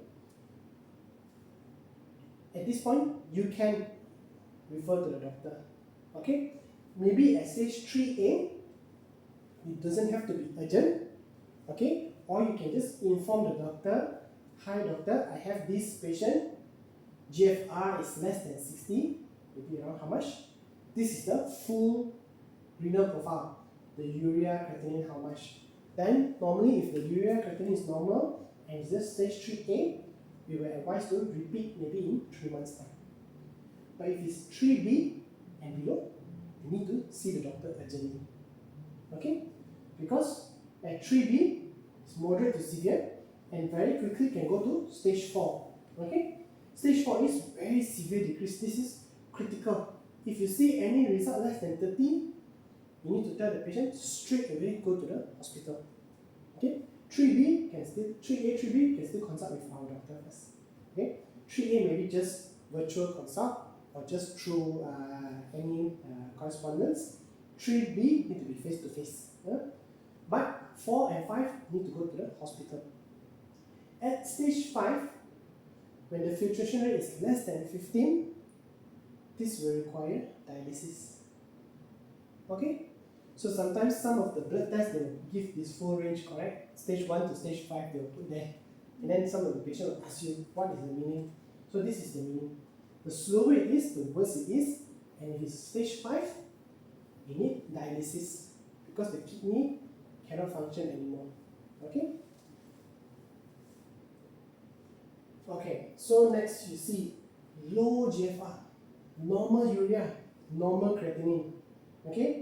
At this point, you can refer to the doctor. Okay? Maybe at stage 3A, it doesn't have to be urgent, okay? Or you can just inform the doctor, hi doctor, I have this patient, GFR is less than 60, maybe around how much? This is the full renal profile, the urea, creatinine, how much? Then normally if the urea, creatinine is normal and it's just stage 3A, we will advise to repeat maybe in 3 months time. But if it's 3B and below, you need to see the doctor urgently. Okay? Because at 3B, it's moderate to severe and very quickly can go to stage 4. Okay? Stage 4 is very severe decrease. This is critical. If you see any result less than 30, you need to tell the patient straight away go to the hospital. Okay? 3B can still, 3A, 3B can still consult with our doctor first. Okay? 3A maybe just virtual consult or just through any correspondence. 3B need to be face to face. But 4 and 5 need to go to the hospital. At stage 5, when the filtration rate is less than 15, this will require dialysis. Okay? So sometimes some of the blood tests they will give this full range, correct? Stage 1 to stage 5 they will put there. And then some of the patient will ask you what is the meaning. So this is the meaning. The slower it is, the worse it is. And if it's stage 5, you need dialysis because the kidney cannot function anymore. Okay? Okay, so next you see low GFR, normal urea, normal creatinine. Okay?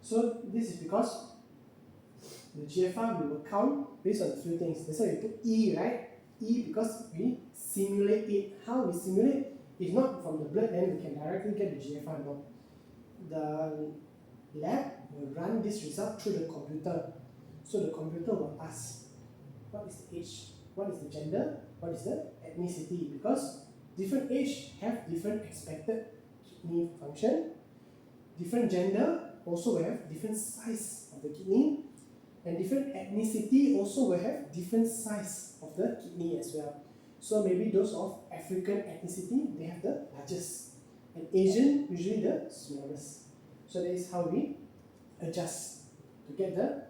So this is because the GFR we will count based on a few things. That's why we put E, right? E because we simulate it. How we simulate? If not from the blood, then we can directly get the GFR. No. The lab will run this result through the computer. So the computer will ask, what is the age? What is the gender? What is the ethnicity? Because different age have different expected kidney function. Different gender also will have different size of the kidney. And different ethnicity also will have different size of the kidney as well. So maybe those of African ethnicity, they have the largest. And Asian, usually the smallest. So that is how we adjust to get the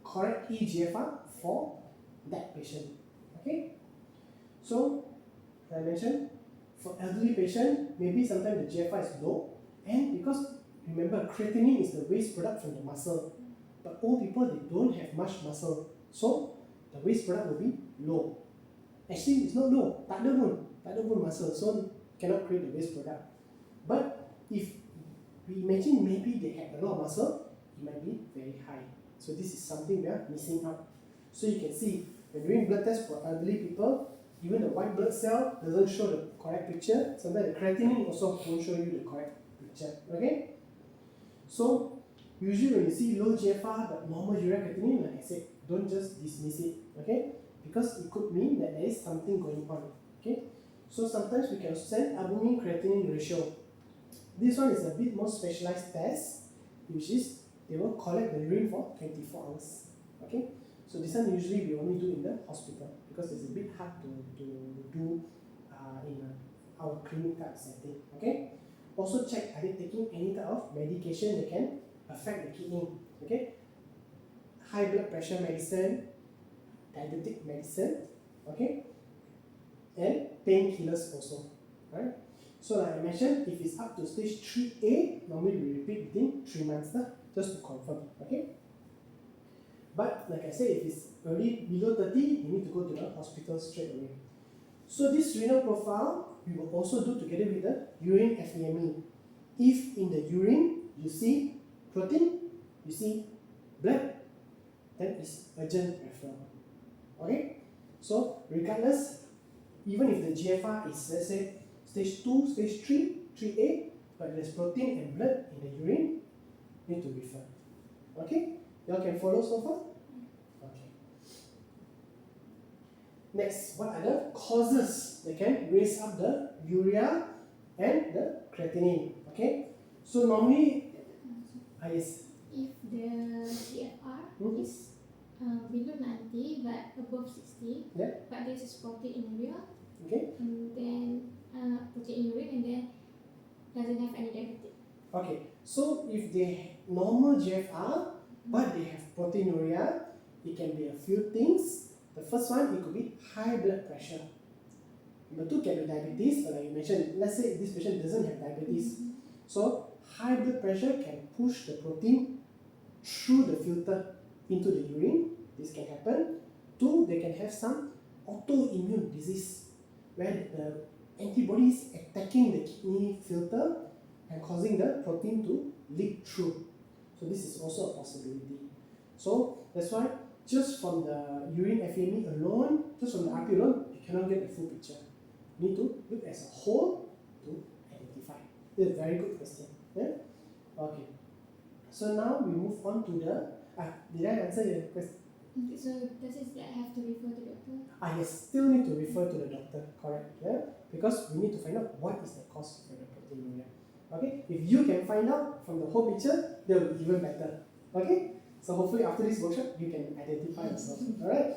correct eGFR for that patient. Okay? So, as I mentioned, for elderly patient, maybe sometimes the GFR is low. And because, remember, creatinine is the waste product from the muscle. But old people, they don't have much muscle. So, the waste product will be low. Actually, it's not low. Tak ada pun muscle. So, cannot create the waste product. But, if we imagine maybe they had a lot of muscle, it might be very high. So, this is something we are missing out. So, you can see, when doing blood tests for elderly people, even the white blood cell doesn't show the correct picture. Sometimes the creatinine also won't show you the correct picture. Okay? So, usually when you see low GFR but normal urea creatinine, like I said, don't just dismiss it. Okay? Because it could mean that there is something going on. Okay? So, sometimes we can also send albumin creatinine ratio. This one is a bit more specialized test, which is they will collect the urine for 24 hours. Okay? So this one usually we only do in the hospital because it's a bit hard to do in our clinic type setting. Okay. Also check, are they taking any type of medication that can affect the kidney. Okay. High blood pressure medicine, diabetic medicine. Okay. And painkillers also. Right. So like I mentioned, if it's up to stage 3A, normally we repeat within 3 months just to confirm. Okay. But like I said, if it's already below 30, you need to go to the hospital straight away. So this renal profile, we will also do together with the urine FEME. If in the urine you see protein, you see blood, then it's urgent referral. Okay? So regardless, even if the GFR is, let's say, stage 2, stage 3, 3A, but there's protein and blood in the urine, you need to refer. Okay? Y'all can follow so far? Okay. Next, what are the causes that can raise up the urea and the creatinine? Okay. So normally, yes.
If the GFR is below 90 but above 60,
yeah.
but this is protein in urea,
okay.
and then protein in urine, and then doesn't have any diabetes.
Okay. So if they normal GFR, but they have proteinuria, it can be a few things. The first one, it could be high blood pressure. Number 2 can be diabetes, like you mentioned. Let's say this patient doesn't have diabetes. So high blood pressure can push the protein through the filter into the urine. This can happen. 2, they can have some autoimmune disease where the antibodies attacking the kidney filter and causing the protein to leak through. So this is also a possibility. So that's why just from the urine FEME alone, just from the RP alone, you cannot get the full picture. You need to look as a whole to identify. This is a very good question. Yeah? Okay. So now we move on to the did I answer your question?
Okay, so does it have to refer to doctor?
Yes, still need to refer to the doctor, correct? Yeah? Because we need to find out what is the cause for the proteinuria. Okay, if you can find out from the whole picture, that will be even better. Okay, so hopefully after this workshop, you can identify yourself. Alright?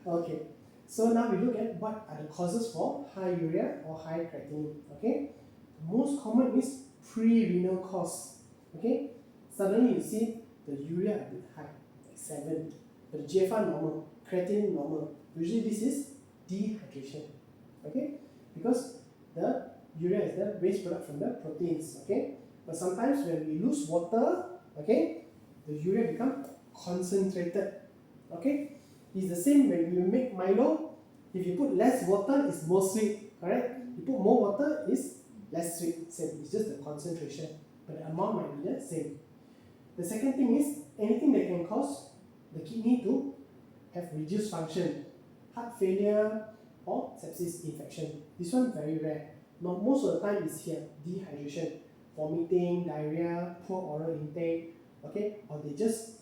Okay, so now we look at what are the causes for high urea or high creatinine. Okay, the most common is pre-renal cause. Okay, suddenly you see the urea a bit high, like 7, but the GFR normal, creatinine normal. Usually this is dehydration, okay? Because the urea is the waste product from the proteins, okay? But sometimes when we lose water, okay, the urea become concentrated, okay? It's the same when we make Milo. If you put less water, it's more sweet, correct? You put more water, it's less sweet. Same, it's just the concentration, but the amount might be the same. The second thing is anything that can cause the kidney to have reduced function, heart failure or sepsis infection. This one very rare. Now, most of the time is here, dehydration, vomiting, diarrhea, poor oral intake, okay, or they just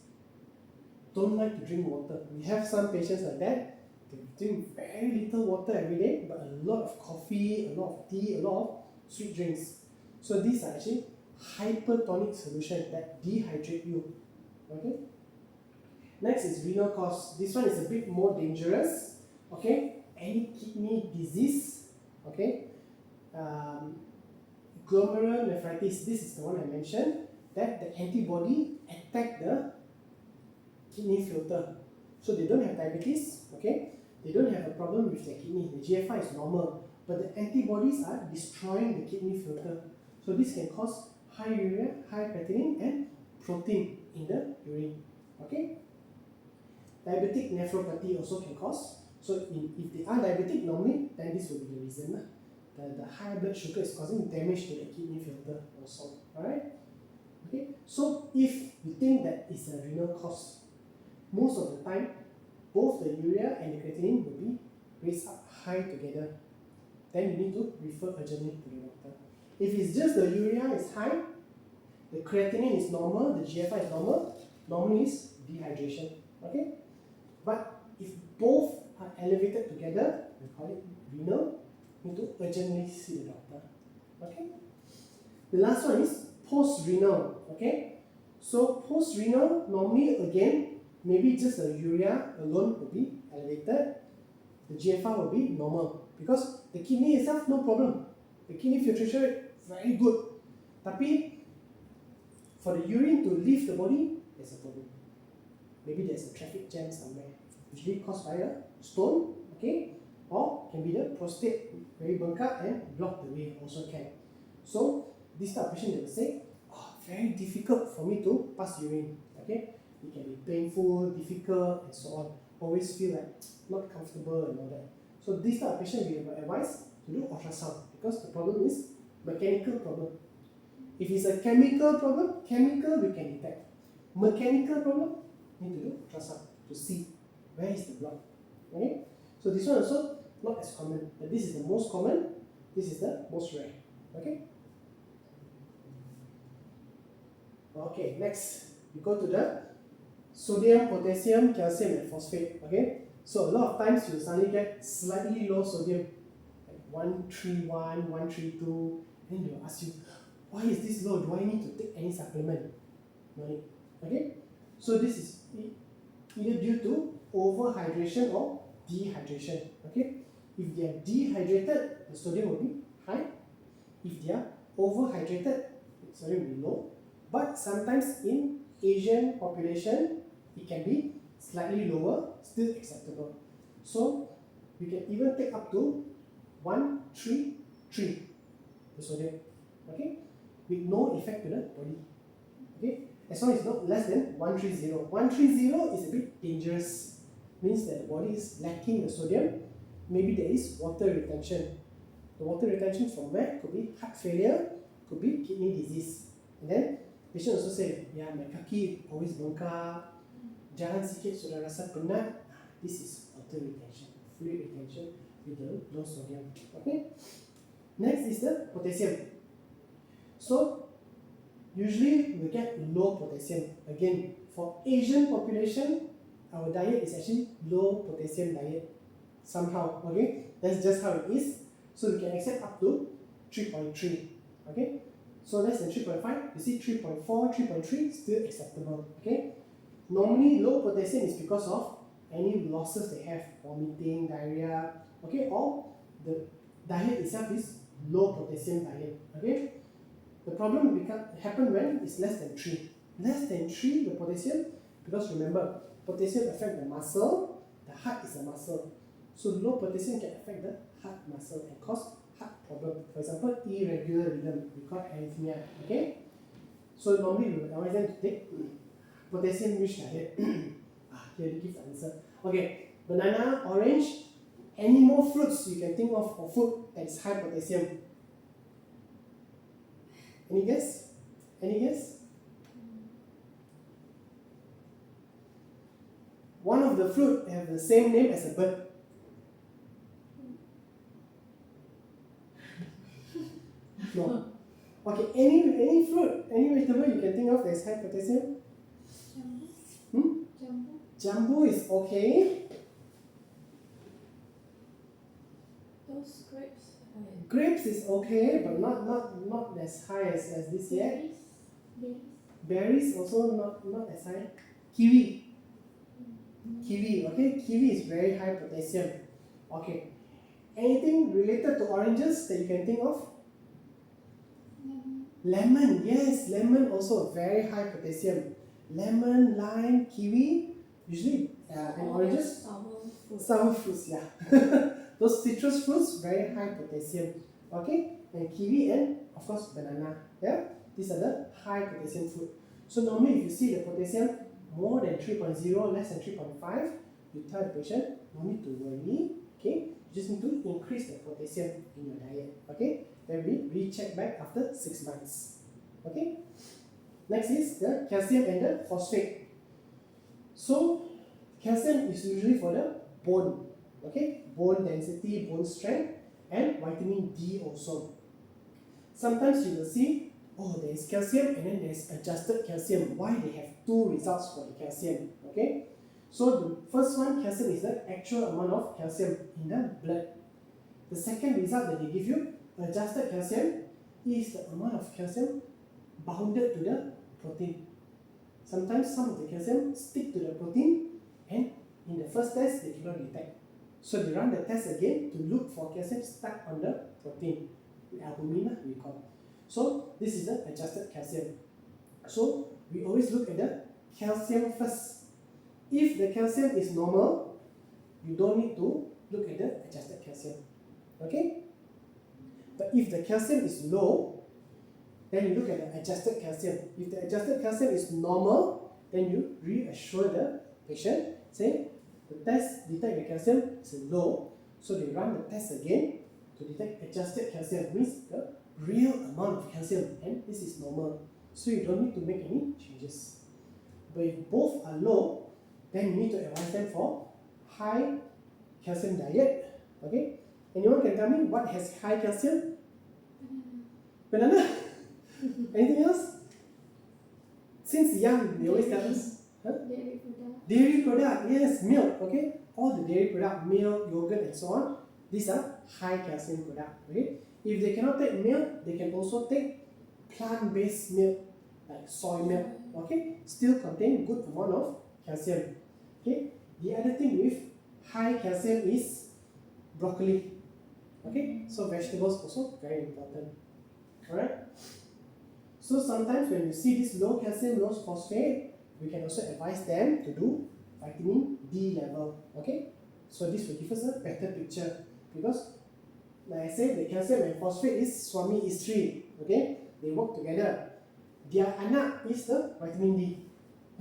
don't like to drink water. We have some patients like that. They drink very little water every day, but a lot of coffee, a lot of tea, a lot of sweet drinks. So these are actually hypertonic solution that dehydrate you. Okay. Next is renal cause. This one is a bit more dangerous. Okay. Any kidney disease. Okay. Glomerulonephritis. This is the one I mentioned. That the antibody attack the kidney filter. So they don't have diabetes. Okay. They don't have a problem with their kidney. The GFR is normal, but the antibodies are destroying the kidney filter. So this can cause high urea, high creatinine, and protein in the urine. Okay. Diabetic nephropathy also can cause. So if they are diabetic, normally then this will be the reason. The high blood sugar is causing damage to the kidney filter also. Alright. Okay. So if you think that it's a renal cause, most of the time both the urea and the creatinine will be raised up high together. Then you need to refer urgently to the doctor. If it's just the urea is high, the creatinine is normal, the GFR is normal, normally it's dehydration. Okay? But if both are elevated together, we call it renal, you need to urgently see the doctor. Okay? The last one is post-renal. Okay? So post-renal, normally again, maybe just the urea alone will be elevated, the GFR will be normal because the kidney itself no problem. The kidney filtration rate very good. Tapi for the urine to leave the body, there's a problem. Maybe there's a traffic jam somewhere, usually caused by a stone, okay, or can be the prostate very bengkak and block the way also can. So this type of patient they will say, oh, very difficult for me to pass urine, okay. It can be painful, difficult, and so on. Always feel like not comfortable and all that. So this type of patient we will advise to do ultrasound because the problem is mechanical problem. If it's a chemical problem, chemical we can detect. Mechanical problem, need to do ultrasound to see where is the block. Okay? So this one also not as common, but this is the most common, this is the most rare. Okay? Okay, next we go to the sodium, potassium, calcium, and phosphate. Okay, so a lot of times you suddenly get slightly low sodium, like 131, 132, then they'll ask you, why is this low? Do I need to take any supplement? No need. Okay, so this is either due to overhydration or dehydration. Okay, if they are dehydrated, the sodium will be high. If they are overhydrated, the sodium will be low. But sometimes in Asian population, it can be slightly lower, still acceptable. So we can even take up to 133 the sodium, okay, with no effect to the body. Okay, as long as it's not less than 130. 130 is a bit dangerous, means that the body is lacking the sodium. Maybe there is water retention. The water retention from where? Could be heart failure, could be kidney disease. And then patient also say, yeah, my kaki always bengkak, jalan sikit sudah rasa penat. This is water retention, fluid retention with the low sodium. Okay. Next is the potassium. So usually we get low potassium. Again, for Asian population, our diet is actually low potassium diet. Somehow, okay, that's just how it is. So we can accept up to 3.3. Okay. So less than 3.5, you see 3.4, 3.3, still acceptable. Okay. Normally low potassium is because of any losses they have, vomiting, diarrhea, okay, or the diet itself is low potassium diet. Okay. The problem happen when it's less than 3. less than 3 the potassium, because remember potassium affect the muscle, the heart is a muscle, so low potassium can affect the heart muscle and cause heart problem. For example, irregular rhythm, we call arrhythmia. Okay, so normally we would advise them to take potassium rich diet. Here they give the answer. Okay, banana, orange, any more fruits you can think of or food that is high potassium? Any guess? Any guess? One of the fruit have the same name as a bird. No. Okay, any fruit, any vegetable you can think of that is high potassium?
Jambu. Jambu.
Jambu is okay.
Those grapes.
Grapes is okay, but not as high as this yet.
Berries.
Berries also not as high. Kiwi. Kiwi, okay? Kiwi is very high potassium. Okay. Anything related to oranges that you can think of? Lemon, yes, lemon also very high potassium. Lemon, lime, kiwi, usually and oranges. Sour fruits, yeah. Those citrus fruits, very high potassium. Okay? And kiwi and of course banana. Yeah? These are the high potassium fruit. So normally if you see the potassium more than 3.0, less than 3.5, you tell the patient, no need to worry. Okay? You just need to increase the potassium in your diet. Okay? Then we recheck back after 6 months. Okay? Next is the calcium and the phosphate. So calcium is usually for the bone. Okay? Bone density, bone strength, and vitamin D also. Sometimes you will see, oh, there is calcium and then there is adjusted calcium. Why they have two results for the calcium? Okay? So the first one, calcium, is the actual amount of calcium in the blood. The second result that they give you, adjusted calcium, is the amount of calcium bounded to the protein. Sometimes some of the calcium stick to the protein and in the first test they cannot detect. So they run the test again to look for calcium stuck on the protein. Albumin we call. So this is the adjusted calcium. So we always look at the calcium first. If the calcium is normal, you don't need to look at the adjusted calcium. Okay? But if the calcium is low, then you look at the adjusted calcium. If the adjusted calcium is normal, then you reassure the patient, say the test detect the calcium is low, so they run the test again to detect adjusted calcium, means the real amount of calcium, and this is normal. So you don't need to make any changes. But if both are low, then you need to advise them for high calcium diet. Okay? Anyone can tell me what has high calcium? Banana. Anything else? Since young, they always tell us. Huh?
Dairy product.
Dairy product, yes, milk. Okay, all the dairy product, milk, yogurt, and so on. These are high calcium product. Okay, if they cannot take milk, they can also take plant-based milk like soy milk. Okay, still contain good amount of calcium. Okay, the other thing with high calcium is broccoli. Okay, so vegetables also very important. Alright. So sometimes when you see this low calcium, low phosphate, we can also advise them to do vitamin D level. Okay, so this will give us a better picture because, like I said, the calcium and phosphate is Swami Istri. Okay, they work together. Their anak is the vitamin D.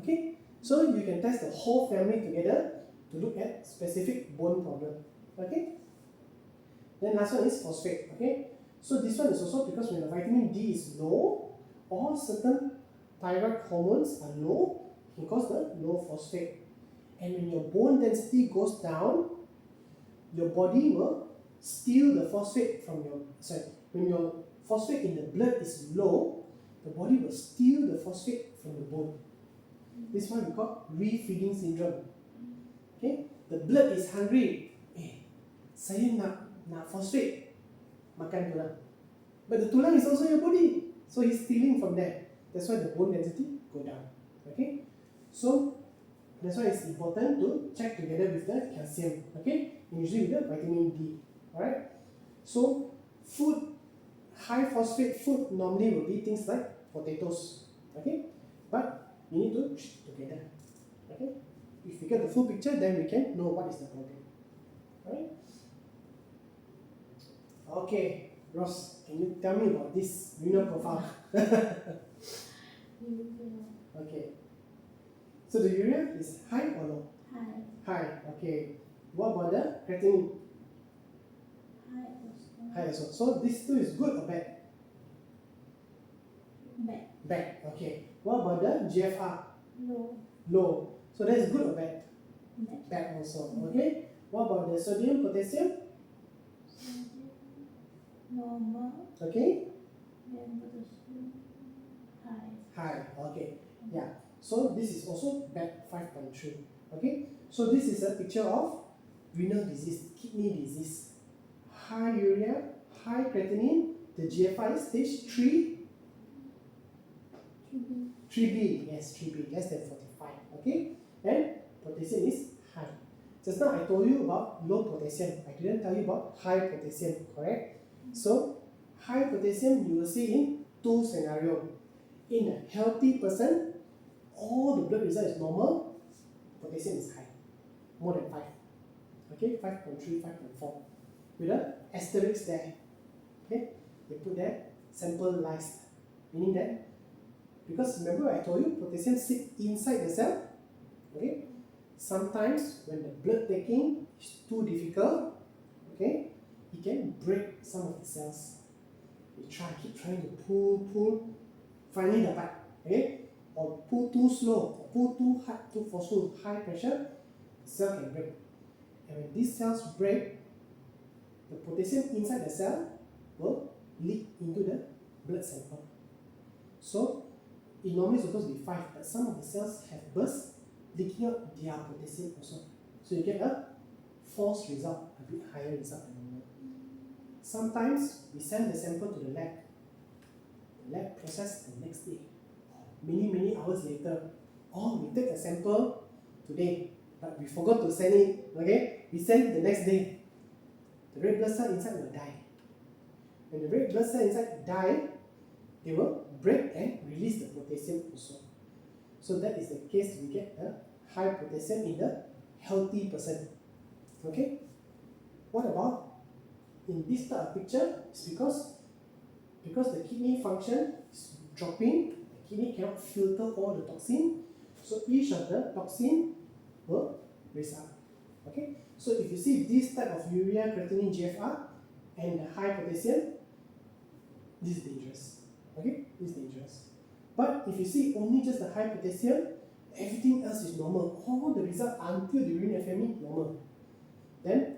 Okay, so you can test the whole family together to look at specific bone problem. Okay. Then last one is phosphate. Okay, so this one is also because when the vitamin D is low, or certain thyroid hormones are low, it can cause the low phosphate. And when your bone density goes down, your body will steal the phosphate from your, when your phosphate in the blood is low, the body will steal the phosphate from the bone. This one we call refeeding syndrome. Okay, the blood is hungry. Saya nak phosphate, makan tulang. But the tulang is also your body. So he's stealing from there. That's why the bone density go down. Okay? So that's why it's important to check together with the calcium. Okay? Usually with the vitamin D. Alright? So food, high phosphate food normally will be things like potatoes. Okay? But we need to together. Okay? If we get the full picture, then we can know what is the problem. Alright? Okay, Ross, can you tell me about this renal profile? Okay. So the urea is high or low?
High.
High. Okay. What about the creatinine?
High also.
High also. So this two is good or bad?
Bad.
Bad. Okay. What about the GFR?
Low.
Low. So that is good or bad?
Bad.
Bad also. Okay. What about the sodium, potassium?
Normal.
Okay.
Then potassium. High.
High. Okay. Yeah. So this is also bad 5.3. Okay. So this is a picture of renal disease, kidney disease. High urea, high creatinine. The GFR is stage 3. 3B, yes, 3B, less than 45, okay? And potassium is high. Just now I told you about low potassium. I didn't tell you about high potassium, correct? So, high potassium you will see in two scenarios. In a healthy person, all the blood result is normal, potassium is high, more than 5. Okay, 5.3, 5.4. With an asterisk there. Okay, they put there sample lysed, meaning that because remember I told you potassium sits inside the cell. Okay, sometimes when the blood taking is too difficult, okay, it can break some of the cells. You keep trying to pull, finally the pipe, okay, or pull too slow, or pull too hard, too forceful, high pressure, the cell can break. And when these cells break, the potassium inside the cell will leak into the blood sample. So it normally is supposed to be 5, but some of the cells have burst, leaking out their potassium also. So you get a false result, a bit higher result than normal. Sometimes we send the sample to the lab. The lab process the next day, many hours later. Or we take a sample today, but we forgot to send it. Okay, we send it the next day. The red blood cell inside will die. When the red blood cell inside die, they will break and release the potassium also. So that is the case we get a high potassium in the healthy person. Okay? What about in this type of picture? It's because the kidney function is dropping, the kidney cannot filter all the toxin, so each of the toxin will raise up. Okay? So if you see this type of urea, creatinine, GFR and the high potassium, this is dangerous. Okay, it's dangerous. But if you see only just the high potassium, everything else is normal. All the results until the urine FME normal. Then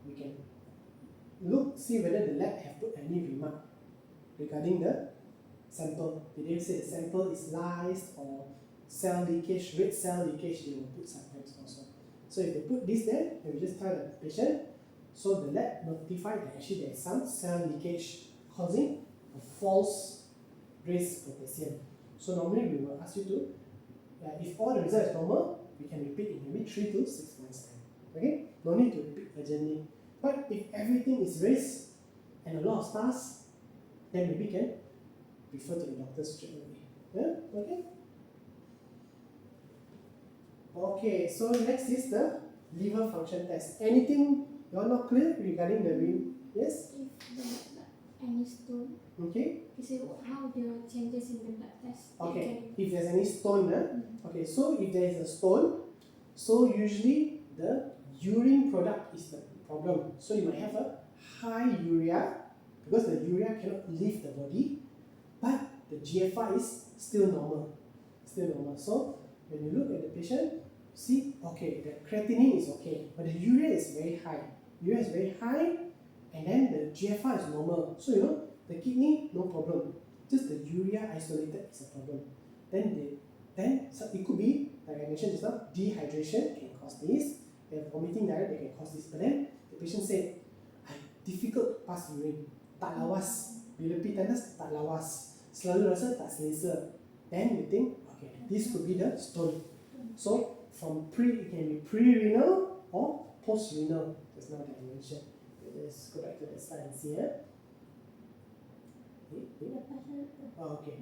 we can see whether the lab have put any remark regarding the sample. Did they say the sample is lysed or cell leakage, red cell leakage? They will put sometimes also. So if they put this there, then we just tell the patient. So the lab notified that actually there is some cell leakage causing a false raised potassium. So normally we will ask you to, if all the result is normal, we can repeat in maybe 3 to 6 months time. Okay? No need to repeat urgently. But if everything is raised and a lot of stars, then maybe we can refer to the doctor straight away. Yeah? Okay? Okay, so next is the liver function test. Anything you are not clear regarding the ring? Yes?
If the any stone,
Okay.
so how the changes in the blood test?
Okay. If there's any stone, okay, so if there is a stone, so usually the urine product is the problem. So you might have a high urea because the urea cannot leave the body, but the GFR is still normal. So when you look at the patient, see, okay, the creatinine is okay, but the urea is very high. And then the GFR is normal. So you know, the kidney, no problem. Just the urea isolated is a problem. Then so it could be, like I mentioned just now, dehydration can cause this. They have vomiting diarrhea, they can cause this. But then the patient said, difficult to pass urine. Tak lawas. Bila pergi tandas, tak lawas. Selalu rasa tak selesa. Then you think, okay, this could be the stone. So from it can be pre-renal or post-renal. Just now that I mentioned. Let's go back to the slide and see here. Oh, okay.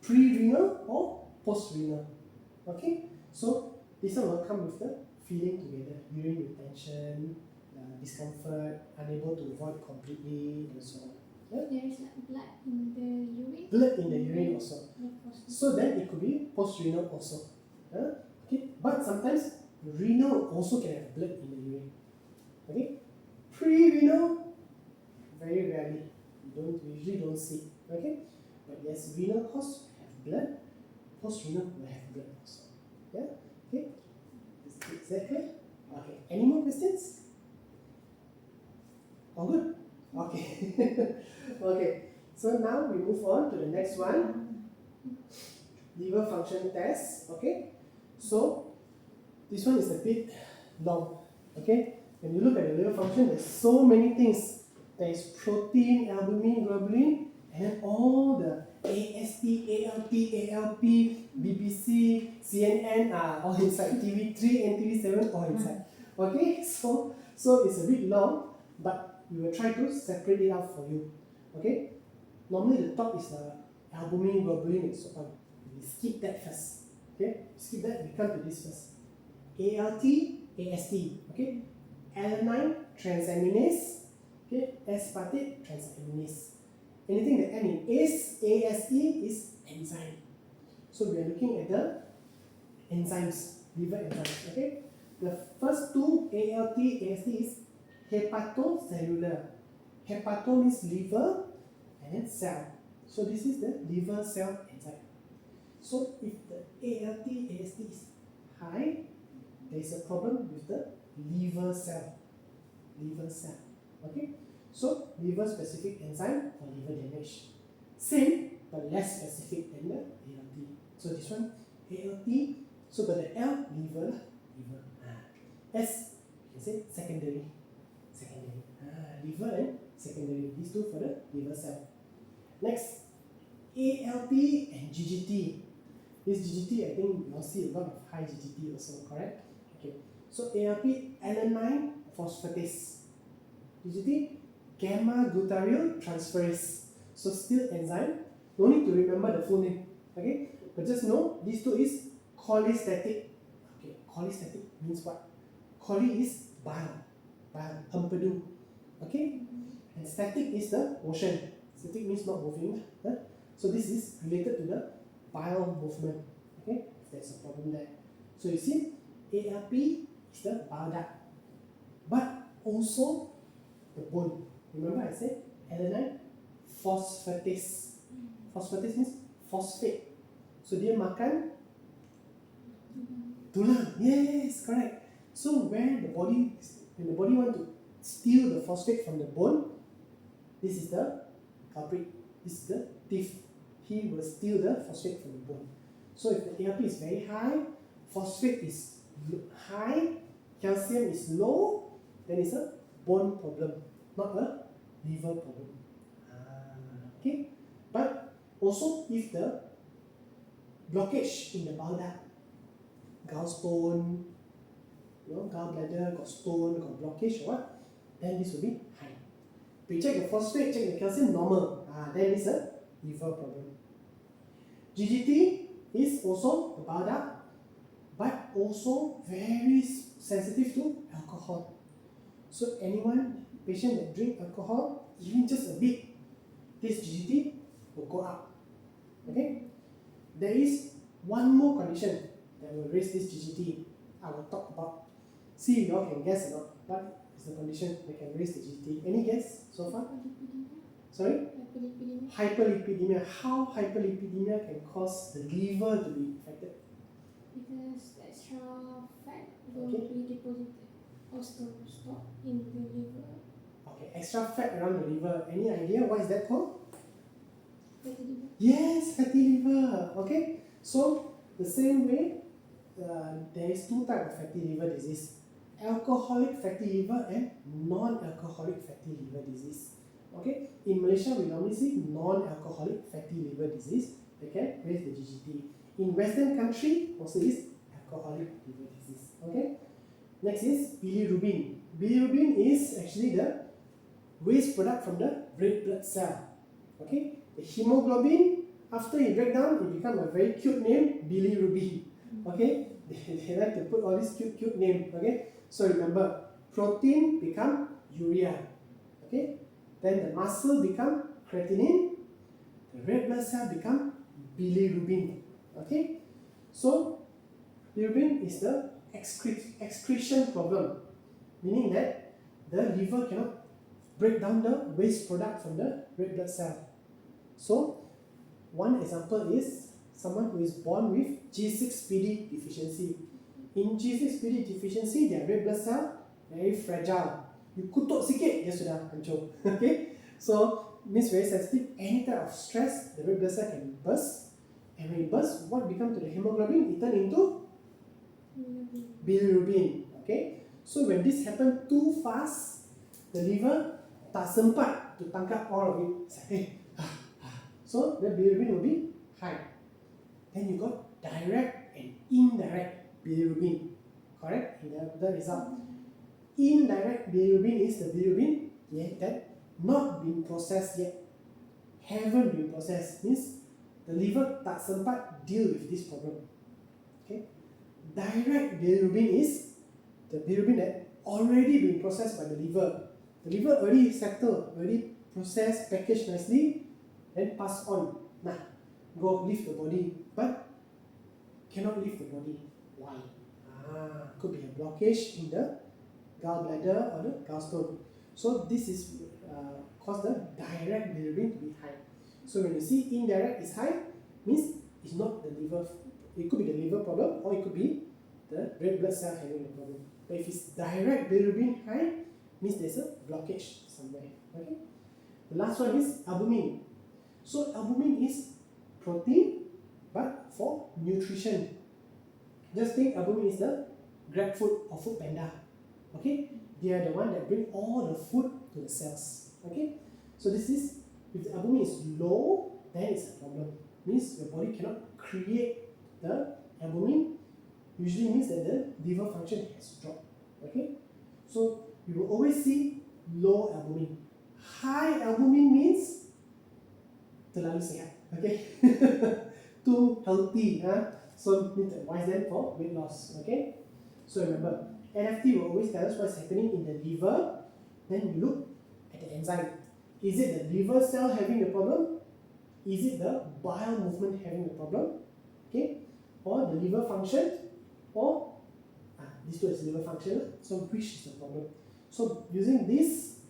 pre-renal or post-renal. Okay, so this one will come with the feeling together, urine retention, discomfort, unable to void completely, and so on.
There is like blood in the urine.
Blood in the urine also.
Yeah, possible.
So then it could be post-renal also. Okay, but sometimes renal also can have blood in the urine. Okay, pre-renal, very rarely. We usually don't see. Okay, but yes, renal cause have blood, post-renal will have blood also. Yeah, okay, is that clear? Okay, any more questions? All good? Okay. Okay, so now we move on to the next one. Liver function test. Okay, so this one is a bit long. Okay, when you look at the liver function, there's so many things. There is protein, albumin, globulin, and all the AST, ALT, ALP, BBC, CNN are all inside. TV3 and TV7 all inside. Okay, so it's a bit long, but we will try to separate it out for you. Okay, normally the top is the albumin, globulin, and so on. We skip that first. Okay, skip that. We come to this first. ALT, AST. Okay, alanine transaminase. Okay, aspartate transaminase. Anything that ends in ASE is enzyme. So we are looking at the enzymes, liver enzymes. Okay, the first two ALT, AST is hepatocellular. Hepato means liver and then cell. So this is the liver cell enzyme. So if the ALT, AST is high, there is a problem with the liver cell. Liver cell. Okay? So liver specific enzyme for liver damage. Same but less specific than the ALT. So this one ALT, so got the L, liver. S, you can say secondary. Liver and secondary. These two for the liver cell. Next, ALT and GGT. This GGT, I think you all see a lot of high GGT also, correct? Okay. So ALT, alanine phosphatase. GGT, gamma glutaryl transferase. So still enzyme. No need to remember the full name. Okay? But just know these two is cholestatic. Okay, cholestatic means what? Choli is bile. Empedu. Okay? And static is the motion. Static means not moving. So this is related to the bile movement. Okay? If there's a problem there. So you see, ALP is the bile duct. But also the bone. Remember I said alanine phosphatase. Phosphatase means phosphate. So dia makan tulang. Yes, correct. So when the body want to steal the phosphate from the bone, this is the culprit. This is the thief. He will steal the phosphate from the bone. So if the ALP is very high, phosphate is high, calcium is low, then it's a bone problem, not a liver problem. Okay, but also if the blockage in the bile duct, gallstone, gallbladder got stone, got blockage or what, then this will be high. We check the phosphate, check the calcium, normal. Then it's a liver problem. GGT is also the bile duct, but also very sensitive to alcohol. So patient that drink alcohol, even just a bit, this GGT will go up. Okay? There is one more condition that will raise this GGT. I will talk about. See if you all can guess or not. What is the condition that can raise the GGT? Any guess so far? Sorry?
Hyperlipidemia.
Hyperlipidemia. How hyperlipidemia can cause the liver to be affected?
Because extra fat will
Okay.
be deposited or stored in the liver.
Okay, extra fat around the liver. Any idea what is that called?
Fatty liver.
Yes, fatty liver. Okay, so the same way, there is two types of fatty liver disease: alcoholic fatty liver and non-alcoholic fatty liver disease. Okay, in Malaysia we normally see non-alcoholic fatty liver disease that can raise the GGT. In Western country also is alcoholic liver disease. Okay, next is bilirubin. Bilirubin is actually the waste product from the red blood cell. Okay, the hemoglobin After it break down, it become a very cute name, bilirubin. Okay, they like to put all these cute name. Okay, so remember, protein become urea. Okay, then the muscle become creatinine, the red blood cell become bilirubin. Okay, so bilirubin is the excretion problem, meaning that the liver cannot break down the waste product from the red blood cell. So one example is someone who is born with G6PD deficiency. In G6PD deficiency, their red blood cell very fragile. You kutuk sikit, dia sudah hancur. Okay, so means very sensitive. Any type of stress, the red blood cell can burst, and when it bursts, what becomes to the hemoglobin? It turn into bilirubin. Okay, so when this happen too fast, the liver tak sempat to tangkap all of it. So the bilirubin will be high. Then you got direct and indirect bilirubin. Correct? In the result. Indirect bilirubin is the bilirubin that not been processed yet. Haven't been processed. Means the liver tak sempat deal with this problem. Okay? Direct bilirubin is the bilirubin that already been processed by the liver. The liver already settled, already processed, packaged nicely, then pass on. Nah, go leave the body, but cannot leave the body. Why? Could be a blockage in the gallbladder or the gallstone. So this is cause the direct bilirubin to be high. So when you see indirect is high, means it's not the liver. It could be the liver problem, or it could be the red blood cell having a problem. But if it's direct bilirubin high, means there's a blockage somewhere. Okay. The last one is albumin. So albumin is protein, but for nutrition. Just think albumin is the Grab food or food panda. Okay, they are the one that bring all the food to the cells. Okay, so this is, if the albumin is low, then it's a problem. Means your body cannot create the albumin. Usually means that the liver function has dropped. Okay, so you will always see low albumin. High albumin means terlalu sehat. Okay, too healthy. So need to advise them for weight loss. Okay, so remember, NFT will always tell us what's happening in the liver. Then we look at the enzyme. Is it the liver cell having the problem? Is it the bile movement having the problem? Okay, or the liver function, or this two is liver function. So which is the problem? So using this,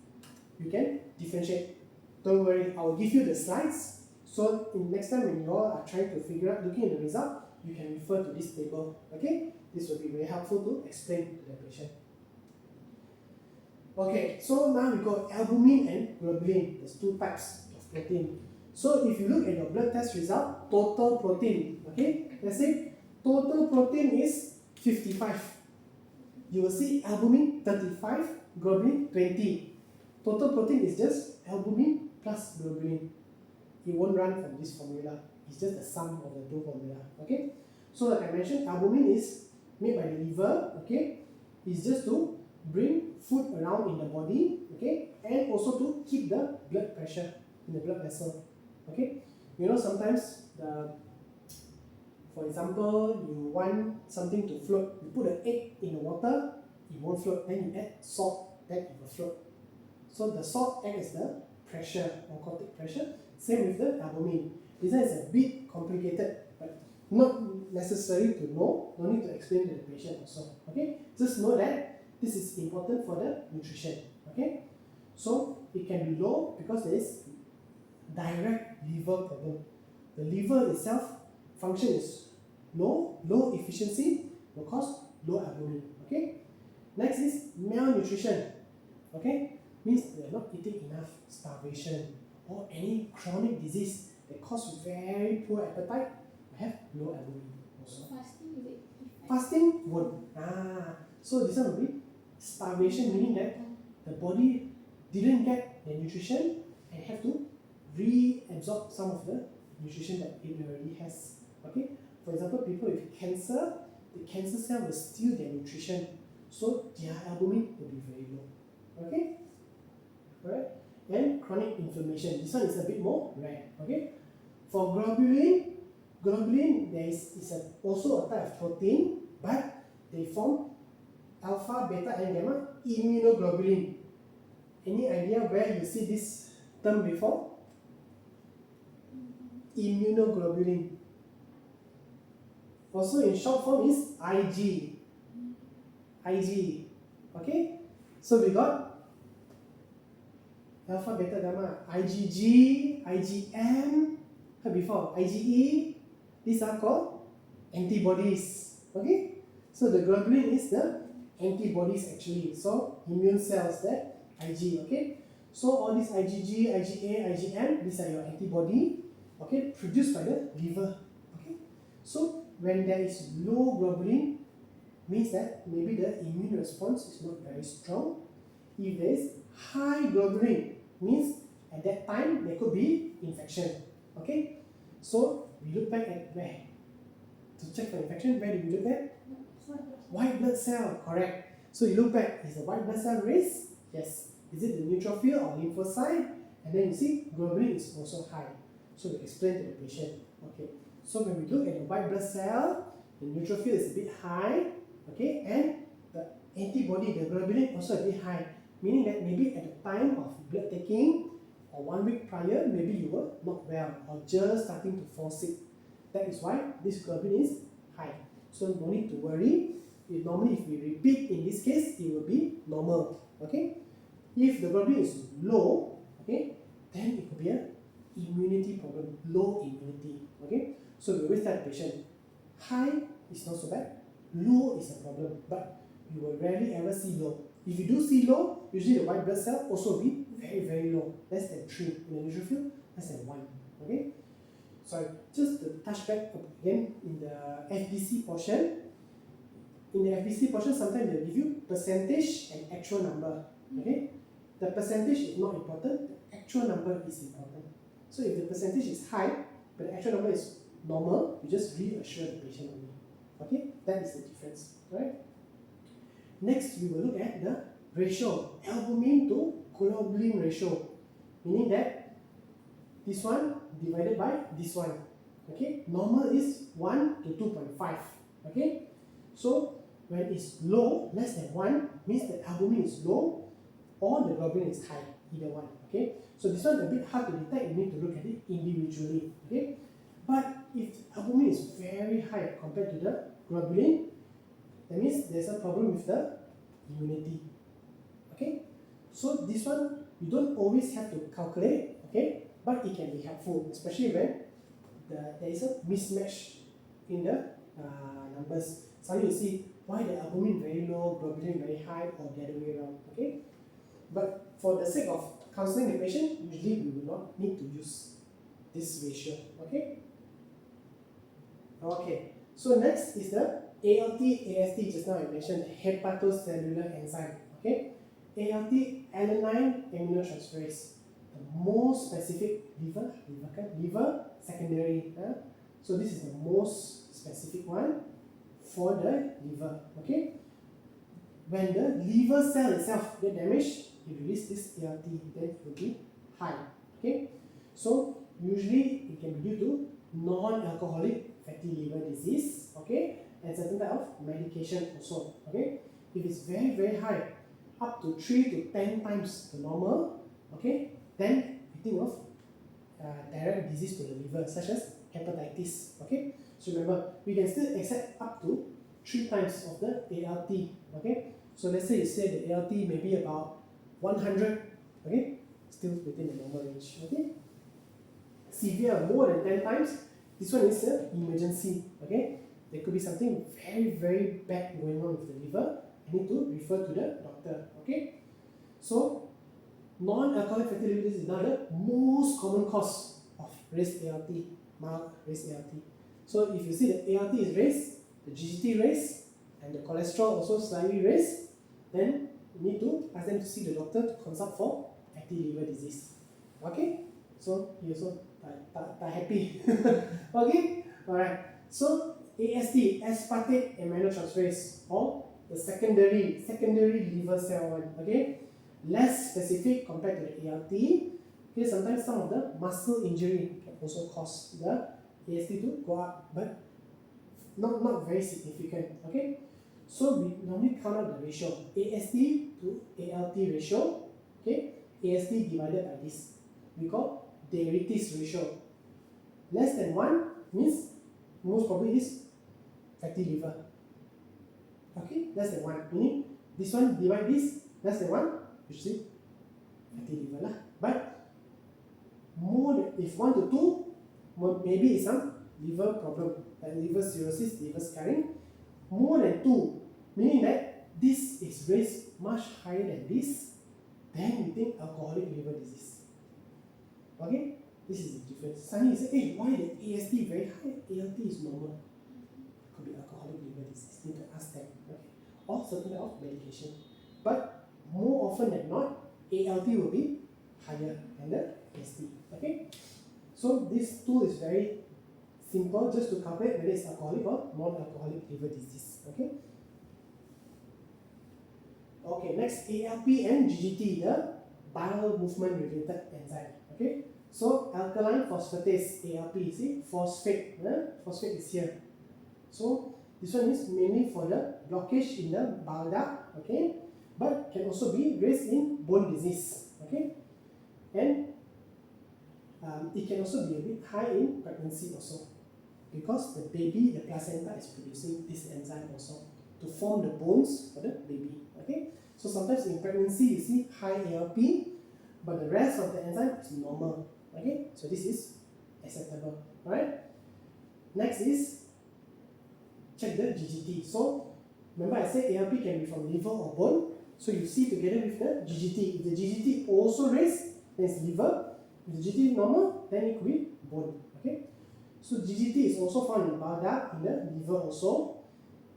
you can differentiate. Don't worry, I will give you the slides. So in next time when you all are trying to figure out, looking at the result, you can refer to this table. Okay, this will be very helpful to explain to the patient. Okay, so now we got albumin and globulin. There's two types of protein. So if you look at your blood test result, total protein, okay, let's say total protein is 55. You will see albumin 35, globulin 20. Total protein is just albumin plus globulin. It won't run from this formula. It's just the sum of the two formula. Okay. So like I mentioned, albumin is made by the liver. Okay. It's just to bring food around in the body. Okay, and also to keep the blood pressure in the blood vessel. Okay. You know, sometimes for example, you want something to float. You put an egg in the water, it won't float. Then you add salt, then it will float. So the salt acts as the pressure, oncotic pressure. Same with the albumin. This one is a bit complicated, but not necessary to know. No need to explain to the patient also. Okay, just know that this is important for the nutrition. Okay, so it can be low because there is direct liver problem. The liver itself function is low efficiency will cause low albumin. Okay, next is malnutrition. Okay, means they are not eating enough, starvation, or any chronic disease that cause very poor appetite, have low albumin also.
Fasting, is it?
Fasting won't. So this one will be starvation, meaning that the body didn't get the nutrition and have to reabsorb some of the nutrition that it already has. Okay. For example, people with cancer, the cancer cell will steal their nutrition, so their albumin will be very low. Okay. Alright. And chronic inflammation. This one is a bit more rare. Okay. For globulin there is also a type of protein, but they form alpha, beta, and gamma immunoglobulin. Any idea where you see this term before? Immunoglobulin. Also in short form is Ig. Ig. Okay? So we got alpha, beta, gamma, IgG, IgM, heard before, IgE. These are called antibodies. Okay? So the globulin is the antibodies actually. So immune cells, that Ig. Okay? So all these IgG, IgA, IgM, these are your antibody. Okay? Produced by the liver. Okay? So when there is low globulin, means that maybe the immune response is not very strong. If there is high globulin, means at that time there could be infection. Okay? So we look back at where? To check for infection, where do we look at? White blood cell, correct. So you look back, is the white blood cell raised? Yes. Is it the neutrophil or lymphocyte? And then you see globulin is also high. So we explain to the patient. Okay. So when we look at the white blood cell, the neutrophil is a bit high, okay, and the antibody, the globulin, also a bit high, meaning that maybe at the time of blood taking or 1 week prior, maybe you were not well or just starting to fall sick. That is why this globulin is high. So no need to worry. Normally, if we repeat in this case, it will be normal. Okay. If the globulin is low, okay, then it could be a immunity problem, low immunity. Okay. So we always tell the patient, high is not so bad, low is a problem, but you will rarely ever see low. If you do see low, usually the white blood cell also will be very, very low, less than 3. In the neutrophil, less than 1. Okay? So just to touch back again in the FBC portion. In the FBC portion, sometimes they'll give you percentage and actual number. Okay? The percentage is not important, the actual number is important. So if the percentage is high, but the actual number is normal, you just reassure the patient only. Okay, that is the difference. Right? Next, we will look at the ratio, albumin to globulin ratio, meaning that this one divided by this one. Okay, normal is 1 to 2.5. Okay, so when it's low, less than 1, means that albumin is low or the globulin is high, either one. Okay, so this one is a bit hard to detect, you need to look at it individually. Okay. But if albumin is very high compared to the globulin, that means there's a problem with the immunity. Okay? So this one, you don't always have to calculate, okay? But it can be helpful, especially when there is a mismatch in the numbers. Suddenly you see why the albumin very low, globulin very high, or the other way around. Okay? But for the sake of counseling the patient, usually we will not need to use this ratio. Okay? Okay, so next is the ALT, AST, just now I mentioned hepatocellular enzyme. Okay, ALT, alanine aminotransferase, the most specific liver secondary. So this is the most specific one for the liver. Okay, when the liver cell itself get damaged, it release this ALT, then it will be high. Okay, so usually it can be due to non-alcoholic fatty liver disease, okay, and certain type of medication also. Okay, if it's very, very high, up to 3 to 10 times the normal, okay, then you think of direct disease to the liver, such as hepatitis. Okay, so remember, we can still accept up to 3 times of the ALT. Okay, so let's say you say the ALT may be about 100, okay, still within the normal range. Okay, severe, more than 10 times, this one is an emergency. Okay, there could be something very, very bad going on with the liver. I need to refer to the doctor. Okay, so non-alcoholic fatty liver disease is now the most common cause of raised ALT, mild raised ALT. So if you see the ALT is raised, the GGT raised, and the cholesterol also slightly raised, then you need to ask them to see the doctor to consult for fatty liver disease. Okay, so you also happy. Okay, alright. So AST, aspartate aminotransferase, or the secondary liver cell one. Okay, less specific compared to the ALT, Okay, sometimes some of the muscle injury can also cause the AST to go up, but not very significant. Okay, so we normally count out the ratio AST to ALT ratio. Okay, AST divided by this we call Hrdc ratio. Less than 1 means most probably is fatty liver. Okay, less than 1 meaning this one divide this, less than 1 usually fatty liver lah. But more than, if 1 to 2, maybe it's some liver problem, like liver cirrhosis, liver scarring. More than 2, meaning that this is raised much higher than this, then we think alcoholic liver disease. Okay, this is the difference. Suddenly you say, hey, why the AST very high, ALT is normal? Could be alcoholic liver disease. Need to ask them. Okay, or certain type of medication. But more often than not, ALT will be higher than the AST. Okay, so this tool is very simple, just to calculate whether it's alcoholic or non-alcoholic liver disease. Okay. Okay, next ALP and GGT, the bile movement related enzyme. Okay, so alkaline phosphatase ALP, see phosphate, phosphate is here. So this one is mainly for the blockage in the bile duct. Okay, but can also be raised in bone disease. Okay, and it can also be a bit high in pregnancy also, because the baby, the placenta is producing this enzyme also to form the bones for the baby. Okay, so sometimes in pregnancy you see high ALP, but the rest of the enzyme is normal. Okay, so this is acceptable. Alright, next is check the GGT. So remember I said ALP can be from liver or bone, so you see together with the GGT. If the GGT also raised, then it's liver. If the GGT is normal, then it could be bone. Okay, so GGT is also found in the bile duct, in the liver also.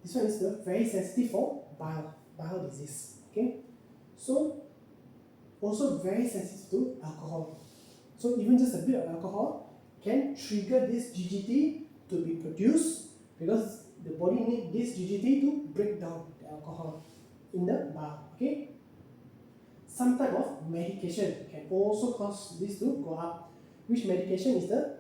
This one is very sensitive for bile disease. Okay, so also very sensitive to alcohol. So even just a bit of alcohol can trigger this GGT to be produced, because the body needs this GGT to break down the alcohol in the bile. Okay, some type of medication can also cause this to go up. Which medication is the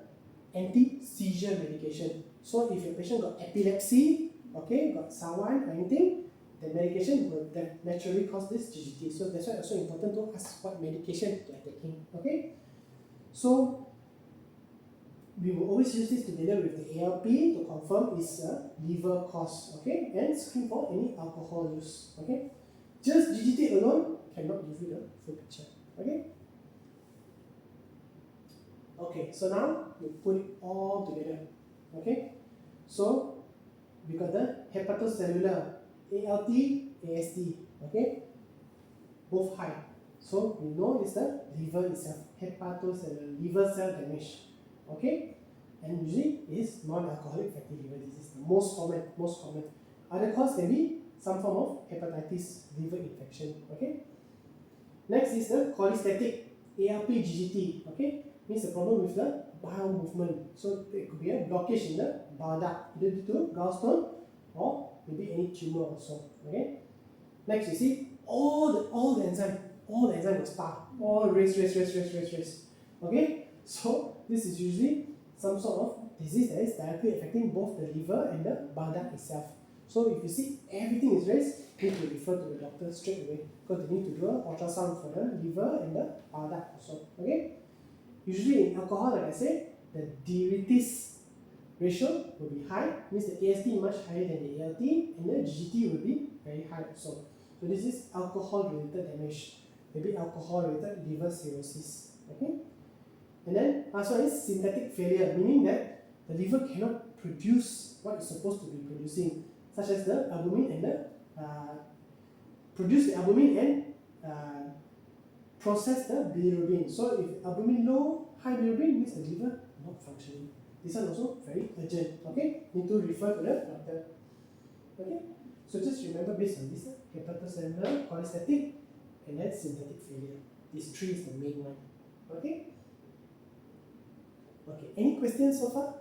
anti-seizure medication? So if your patient got epilepsy, okay, got sawan or anything, the medication will naturally cause this GGT. So that's why it's also important to ask what medication they are taking. Okay, so we will always use this together with the ALP to confirm is a liver cause. Okay, and screen for any alcohol use. Okay, just GGT alone cannot give you the full picture. Okay. Okay, so now we put it all together. Okay, so we got the hepatocellular ALT, AST. Okay, both high. So we know it's the liver itself, hepatocellular, liver cell damage. Okay, and usually it is non-alcoholic fatty liver disease, the most common. Other cause can be some form of hepatitis, liver infection. Okay. Next is the cholestatic ALP GGT. Okay, means a problem with the bile movement. So there could be a blockage in the bile duct, either due to gallstone or maybe any tumor also. Okay. Next you see all the enzyme will start, all raise. Okay, so this is usually some sort of disease that is directly affecting both the liver and the bile duct itself. So if you see everything is raised, you need to refer to the doctor straight away, because they need to do an ultrasound for the liver and the bile duct also. Okay, usually in alcohol, like I said, the Hrdc ratio will be high, means the AST much higher than the ALT, and the GGT will be very high also. So this is alcohol related damage, maybe alcohol related liver cirrhosis. Okay, and then last one is synthetic failure, meaning that the liver cannot produce what it's supposed to be producing, such as the albumin and the produce the albumin and process the bilirubin. So if albumin low, high bilirubin means the liver not functioning. This one also very urgent. Okay, need to refer to the doctor. Okay, so just remember based on this: hepatocellular, cholestatic, and then synthetic failure. These three is the main one. Okay. Okay. Any questions so far?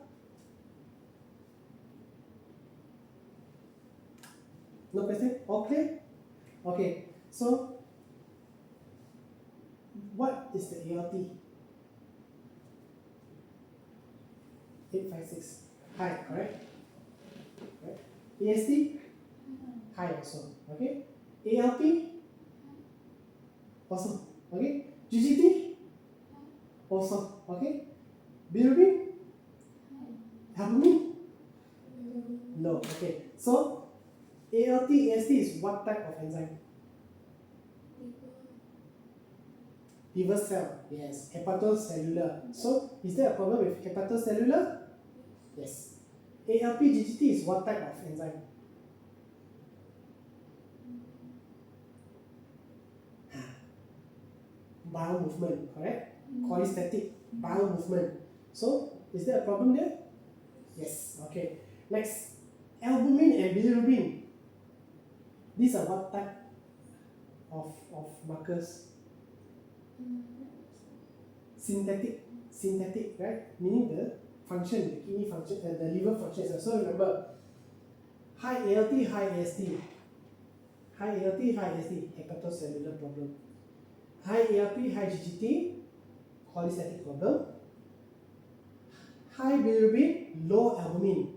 No question? All clear? Okay. So what is the ALT? 856. High, correct? Right. AST? High also. Okay. ALP? Also. Okay. GGT? Also. Okay. Bilirubin? Albumin? No. Okay. So ALT, AST is what type of enzyme? Liver cell. Yes. Hepatocellular. So is there a problem with hepatocellular? Yes. ALP, GGT is what type of enzyme? Bowel movement, correct? Cholestatic bowel movement. So is there a problem there? Yes. Okay. Next, albumin and bilirubin. These are what type of markers? Synthetic, right? Meaning the function, the kidney function, the liver function. So remember, high ALT, high AST. High ALT, high AST, hepatocellular problem. High ALP, high GGT, cholestatic problem. High bilirubin, low albumin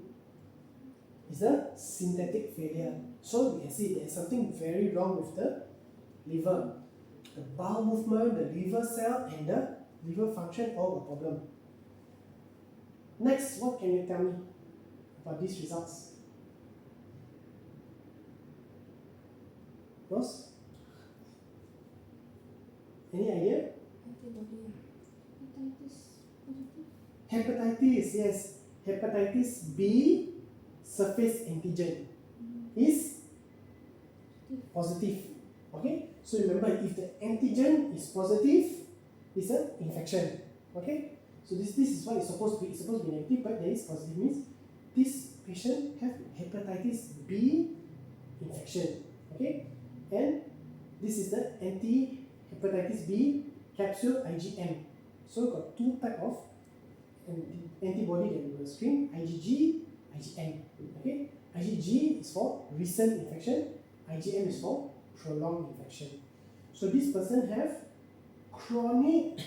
is a synthetic failure. So you can see there's something very wrong with the liver. The bowel movement, the liver cell, and the liver function all a problem. Next, what can you tell me about these results? Ross? Any idea?
Antibody.
Hepatitis, yes. Hepatitis B surface antigen is positive. Okay? So remember, if the antigen is positive, it's an infection. Okay? So this is what it's supposed to be. It's supposed to be negative, but there is positive, means this patient have hepatitis B infection. Okay? And this is the anti-hepatitis B capsule IgM. So we've got two type of antibody that we will screen, IgG, IgM. Okay? IgG is for recent infection, IgM is for prolonged infection. So this person have chronic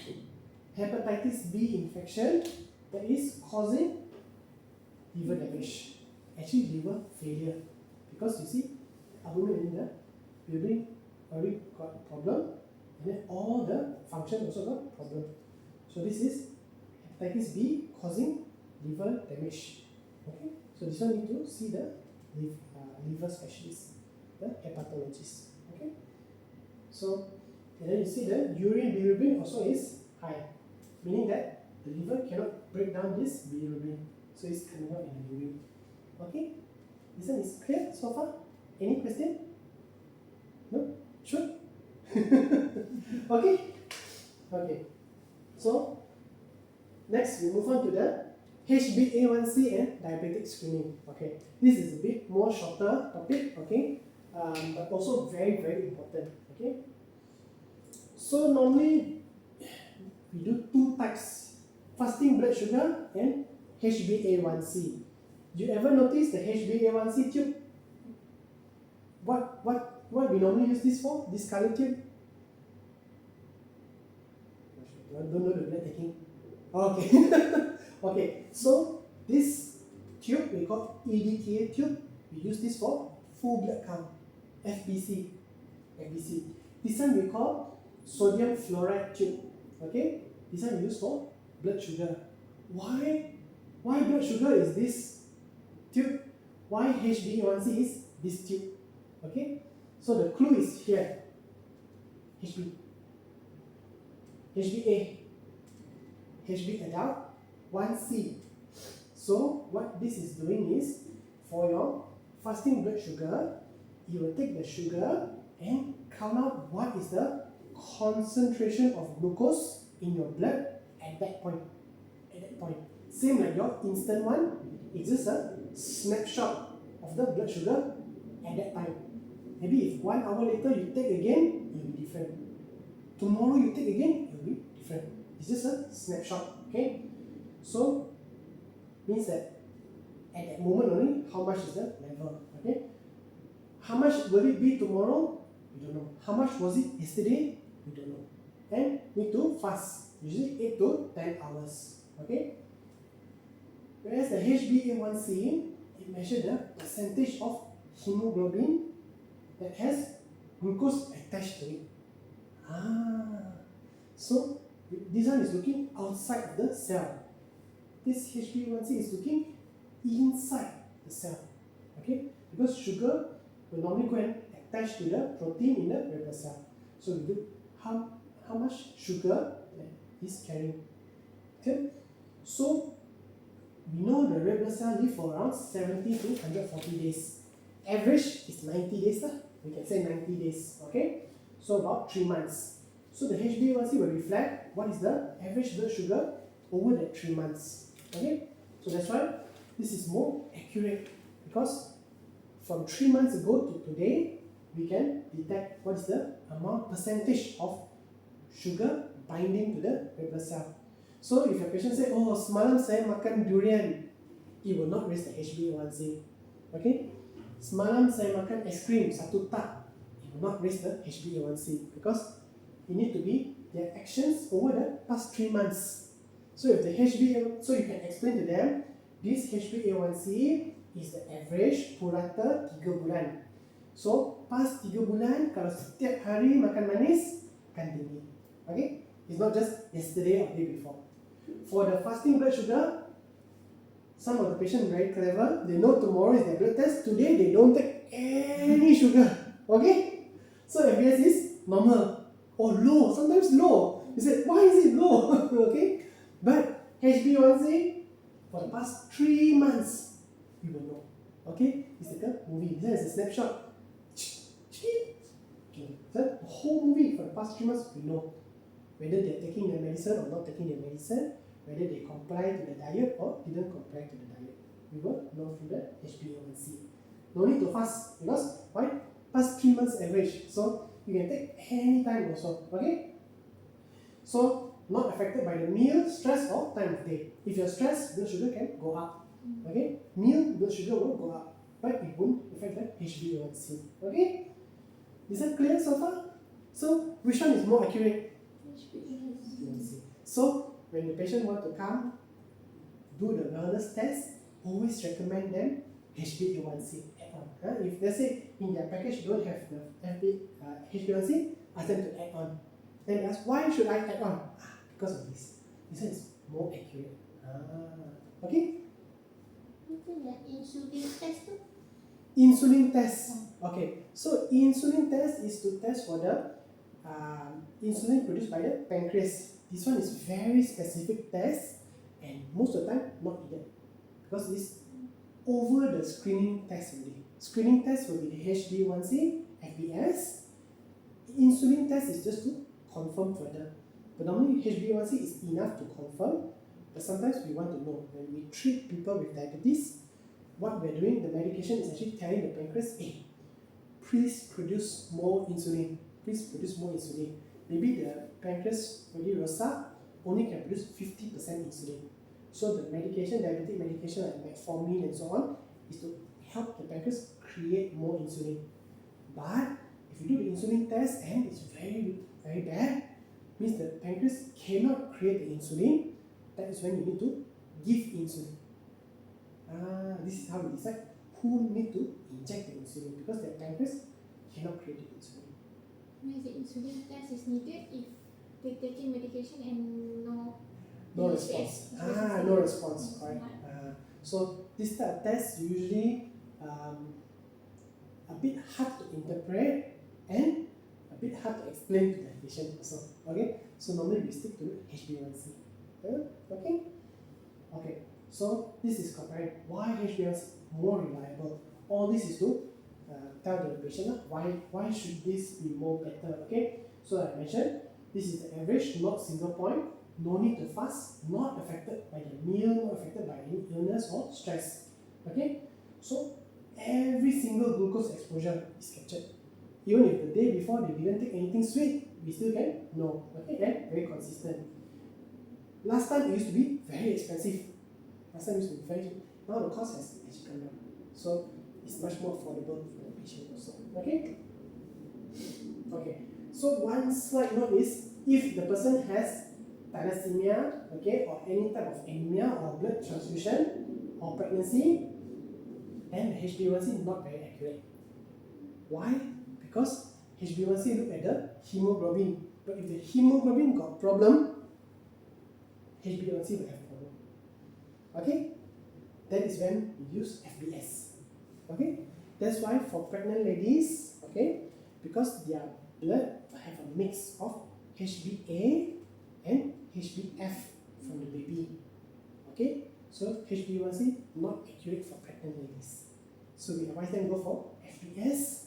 hepatitis B infection that is causing liver damage, actually liver failure, because you see albumin in the bilirubin already got problem, and then all the function also got problem. So this is hepatitis B causing liver damage. Okay, so this one need to see the liver specialist, the hepatologist. Okay, so and then you see the urine bilirubin also is high, meaning that the liver cannot break down this bilirubin, so it's coming out in the urine. Okay, this one is clear so far? Any question? No? Sure? Okay? Okay. So, next we move on to the HbA1c and diabetic screening. Okay, this is a bit more shorter topic, okay, but also very, very important. Okay, so normally we do two types: fasting blood sugar and HbA1c. You ever notice the HbA1c tube? What we normally use this for? This color tube? Don't know the blood taking. Okay. Okay, so this tube we call EDTA tube. We use this for full blood count, FBC. This one we call sodium fluoride tube. Okay, this one we use for blood sugar. Why blood sugar is this tube? Why HbA1c is this tube? Okay, so the clue is here. HbA adult, 1C. So what this is doing is, for your fasting blood sugar, you will take the sugar and count out what is the concentration of glucose in your blood at that point. Same like your instant one, it's just a snapshot of the blood sugar at that time. Maybe if 1 hour later you take again, it will be different. Tomorrow you take again, it will be different. It's just a snapshot. Okay, so means that at that moment only, how much is the level? Okay, how much will it be tomorrow? We don't know. How much was it yesterday? We don't know. And need to fast, usually 8 to 10 hours. Okay, Whereas the HbA1c, it measures the percentage of hemoglobin that has glucose attached to it. So this one is looking outside of the cell. This HbA1c is looking inside the cell. Okay? Because sugar will normally go and attach to the protein in the red blood cell. So we look how much sugar is carrying. Okay? So we know the red blood cell live for around 70 to 140 days. Average is 90 days. We can say 90 days. Okay? So about 3 months. So the HbA1c will reflect what is the average blood sugar over the 3 months. Okay? So that's why this is more accurate, because from 3 months ago to today, we can detect what is the percentage of sugar binding to the red blood cell. So if your patient say, oh, semalam saya makan durian, it will not raise the HbA1c. Okay? Semalam saya makan es krim satu tak, it will not raise the HbA1c, because it need to be their actions over the past 3 months. So if the so you can explain to them, this HbA1c is the average purata 3 bulan. So pas 3 bulan, kalau setiap hari makan manis, akan tinggi. Okay? It's not just yesterday or the day before. For the fasting blood sugar, some of the patients very clever. They know tomorrow is their blood test. Today they don't take any sugar. Okay? So FBS is normal or low. Sometimes low. You say, why is it low? Okay? But HbA1c for the past 3 months, you will know. Okay? It's like a movie. This is a snapshot. Okay. So the whole movie for the past 3 months, we know whether they're taking their medicine or not taking their medicine, whether they comply to the diet or didn't comply to the diet. We will know through the HbA1c. No need to fast, because why? Past 3 months average. So you can take any time also. Okay? So not affected by the meal, stress or time of day. If you're stressed, blood sugar can go up. Okay? Meal, blood sugar will go up. But it won't affect the HbA1c. Okay? Is that clear so far? So which one is more accurate? HbA1c. So when the patient want to come do the wellness test, always recommend them HbA1c add on. If they say in their package don't have the HbA1c, ask them to add on. Then they ask, why should I add on? Because of this. This one is more accurate. Okay?
Insulin test tu?
Insulin test. Okay. So insulin test is to test for the insulin produced by the pancreas. This one is very specific test, and most of the time not needed, because it's over the screening test already. Screening test will be the HbA1c, FBS. Insulin test is just to confirm further. But normally HbA1c is enough to confirm, but sometimes we want to know when we treat people with diabetes, what we're doing, the medication is actually telling the pancreas, hey, please produce more insulin. Please produce more insulin. Maybe the pancreas already rosa only can produce 50% insulin. So the medication, diabetic medication like metformin and so on, is to help the pancreas create more insulin. But if you do the insulin test and it's very, very bad, means the pancreas cannot create the insulin, that is when you need to give insulin. This is how we decide who need to inject the insulin, because the pancreas cannot create the insulin.
Means the insulin test is needed if they're taking medication and no
response. No response. Right. So this type of test usually a bit hard to interpret and a bit hard to explain to the patient also. Okay. So normally we stick to HbA1c. Okay. Okay. So this is comparing why HbA1c is more reliable. All this is to tell the patient why should this be more better. Okay. So I mentioned this is the average, not single point. No need to fast, not affected by the meal, not affected by any illness or stress. Okay. So every single glucose exposure is captured. Even if the day before they didn't take anything sweet, we still can know. Okay, and very consistent. Last time it used to be very expensive. Now the cost has actually come down. So it's much more affordable for the patient also. Okay? Okay. So one slight note is, if the person has thalassemia, okay, or any type of anemia or blood transfusion or pregnancy, then the HbA1c is not very accurate. Why? Because HbA1c look at the hemoglobin. But if the hemoglobin got problem, HbA1c will have problem. Okay? That is when we use FBS. Okay? That's why for pregnant ladies, okay, because their blood have a mix of HbA and HbF from the baby. Okay? So HbA1c not accurate for pregnant ladies. So we advise them go for FBS,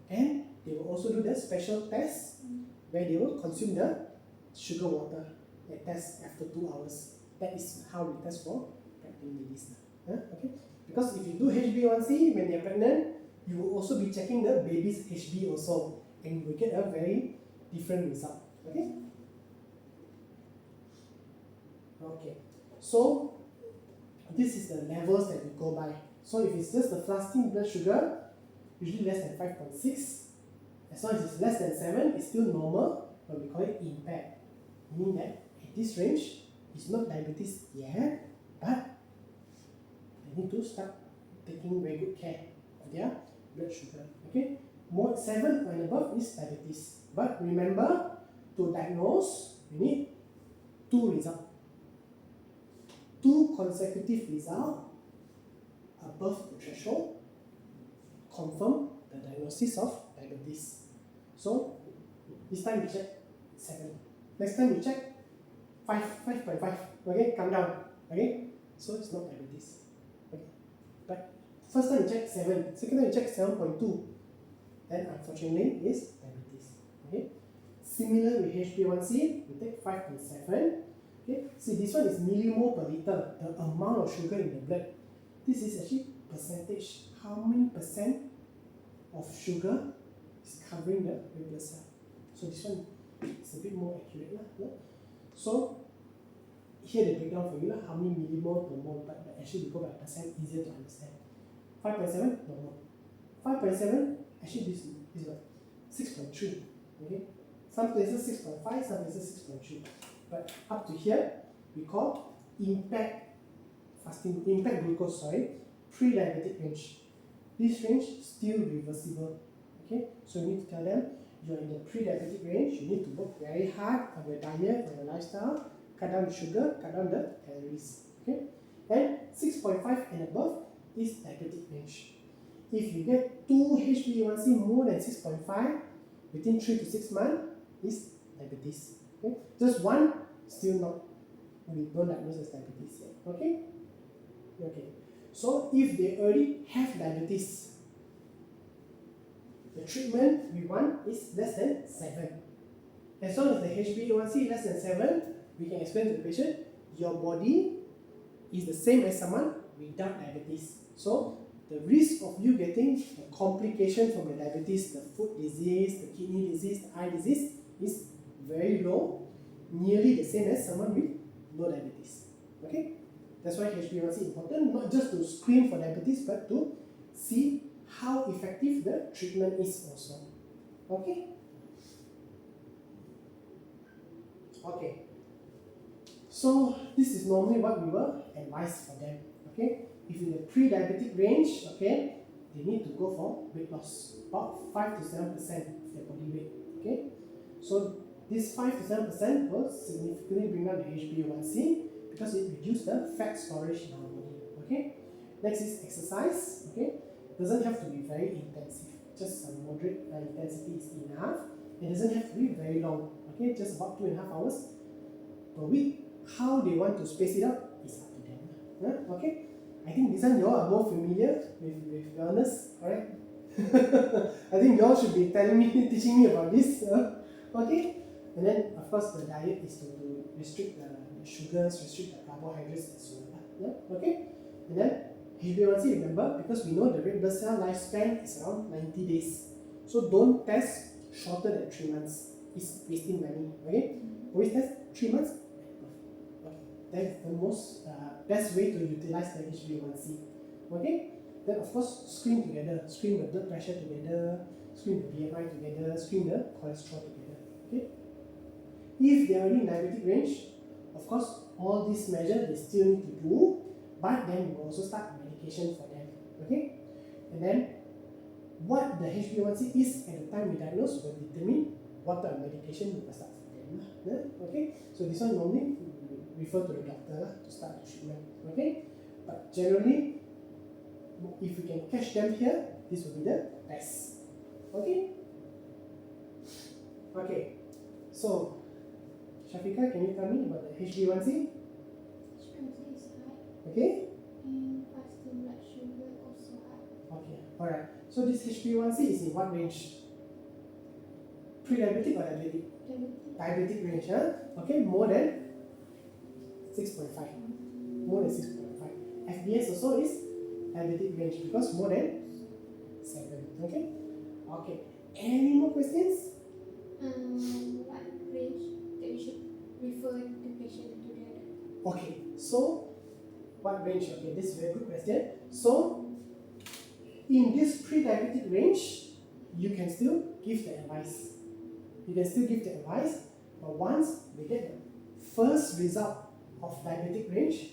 and they will also do the special test where they will consume the sugar water. They test after 2 hours. That is how we test for pregnant ladies. Okay? Because if you do HbA1c when they are pregnant, you will also be checking the baby's HB also, and you will get a very different result. Okay? Okay. So this is the levels that we go by. So if it's just the fasting blood sugar, usually less than 5.6. As long as it's less than 7, it's still normal, but we call it impaired. Meaning that at this range, it's not diabetes yet, but they need to start taking very good care of their blood sugar. Okay? More 7 and above is diabetes. But remember, to diagnose, you need 2 results. 2 consecutive results above the threshold confirm the diagnosis of diabetes. So this time we check 7. Next time we check 5.5. Okay, come down. Okay, so it's not diabetes. Okay, but first time we check 7. Second time we check 7.2. Then unfortunately is diabetes. Okay, similar with HbA1c, we take 5.7. Okay, see this one is millimole per liter, the amount of sugar in the blood. This is actually percentage. How many percent of sugar is covering the red blood cell? So this one is a bit more accurate. So here they break down for you how many millimole per mole, but actually we go by percent, easier to understand. 5.7 normal. 5.7 actually this is what? 6.3. Okay, some places 6.5, some places 6.3. But up to here, we call impaired fasting, impaired glucose, pre-diabetic range. This range is still reversible. Okay, so you need to tell them you're in the pre-diabetic range. You need to work very hard on your diet and your lifestyle. Cut down the sugar, cut down the calories. Okay, and 6.5 and above is diabetic range. If you get 2 HbA1c more than 6.5 within 3 to 6 months, is diabetes. Okay, just 1 still not. We don't diagnose as diabetes yet. Okay. Okay. So if they already have diabetes, the treatment we want is less than 7. As long as the HbA1c is less than 7, we can explain to the patient, your body is the same as someone without diabetes. So the risk of you getting a complication from the diabetes, the foot disease, the kidney disease, the eye disease, is very low, nearly the same as someone with no diabetes. Okay? That's why HbA1c is important, not just to screen for diabetes, but to see how effective the treatment is also. Okay? Okay. So this is normally what we will advise for them. Okay? If in the pre-diabetic range, okay, they need to go for weight loss, about 5 to 7% of their body weight. Okay? So this 5 to 7% will significantly bring down the HbA1c because it reduces the fat storage in our body. Okay? Next is exercise. Okay? Doesn't have to be very intensive. Just some moderate intensity is enough. It doesn't have to be very long. Okay? Just about 2.5 hours per week. How they want to space it out is up to them. Okay? I think this one you all are more familiar with wellness, correct? I think you all should be teaching me about this. Okay? And then, of course, the diet is to restrict the sugars, restrict the carbohydrates as well. Okay? And then, HbA1c, remember, because we know the red blood cell lifespan is around 90 days. So don't test shorter than 3 months. It's wasting money. Okay? Always test 3 months. Okay. That's the most best way to utilize the HbA1c. Okay? Then, of course, screen together. Screen the blood pressure together. Screen the BMI together. Screen the cholesterol together. Okay? If they are already in diabetic range, course, all these measures they still need to do, but then we will also start medication for them. Okay? And then what the HbA1c is at the time we diagnose will determine what type of medication we will start for them. Okay? So this one normally we refer to the doctor to start the treatment. Okay? But generally, if we can catch them here, this will be the best. Okay? Okay. So Shafiqah, can you tell me about the HbA1c?
HbA1c is high,
Okay?
and fasting blood sugar also high.
Okay. Alright. So this HbA1c is in what range? Pre-diabetic or diabetic?
Diabetic.
Diabetic range, huh? Okay, more than 6.5. More than 6.5. FBS also is diabetic range because more than 7. Okay? Okay. Any more questions?
What range that we should refer the patient to the
Okay, so what range? Okay, this is a very good question. So, in this pre-diabetic range, you can still give the advice. You can still give the advice, but once we get the first result of diabetic range,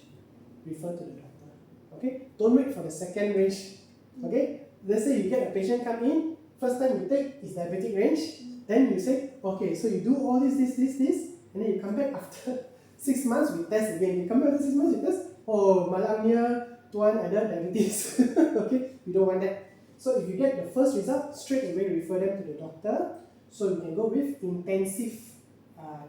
refer to the doctor. Okay, don't wait for the second range. Okay, let's say you get a patient come in, first time you take is diabetic range, then you say, okay, so you do all this, and then you come back after 6 months, we test again. You come back after 6 months, we test, oh, malangnya, tuan ada diabetes. Okay, we don't want that. So if you get the first result, straight away refer them to the doctor. So you can go with intensive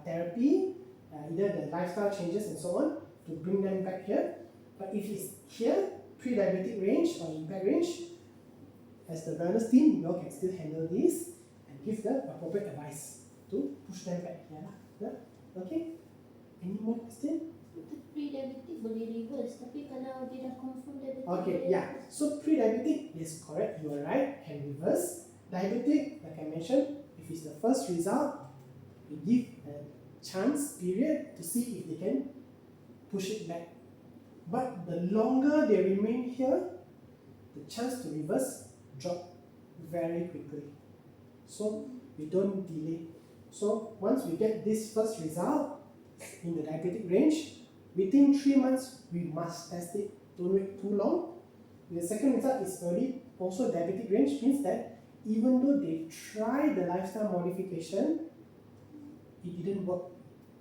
therapy, either the lifestyle changes and so on, to bring them back here. But if it's here, pre-diabetic range or impact range, as the wellness team, you all can still handle this and give the appropriate advice to push them back here. Okay? Any more question?
Pre-diabetic boleh reverse, tapi kalau dia dah confirm diabetic.
Okay, yeah. So pre-diabetic, yes, correct, you are right, can reverse. Diabetic, like I mentioned, if it's the first result, we give a chance period to see if they can push it back. But the longer they remain here, the chance to reverse drop very quickly. So we don't delay. So once we get this first result in the diabetic range, within 3 months we must test it. Don't wait too long. The second result is already also diabetic range, means that even though they try the lifestyle modification, it didn't work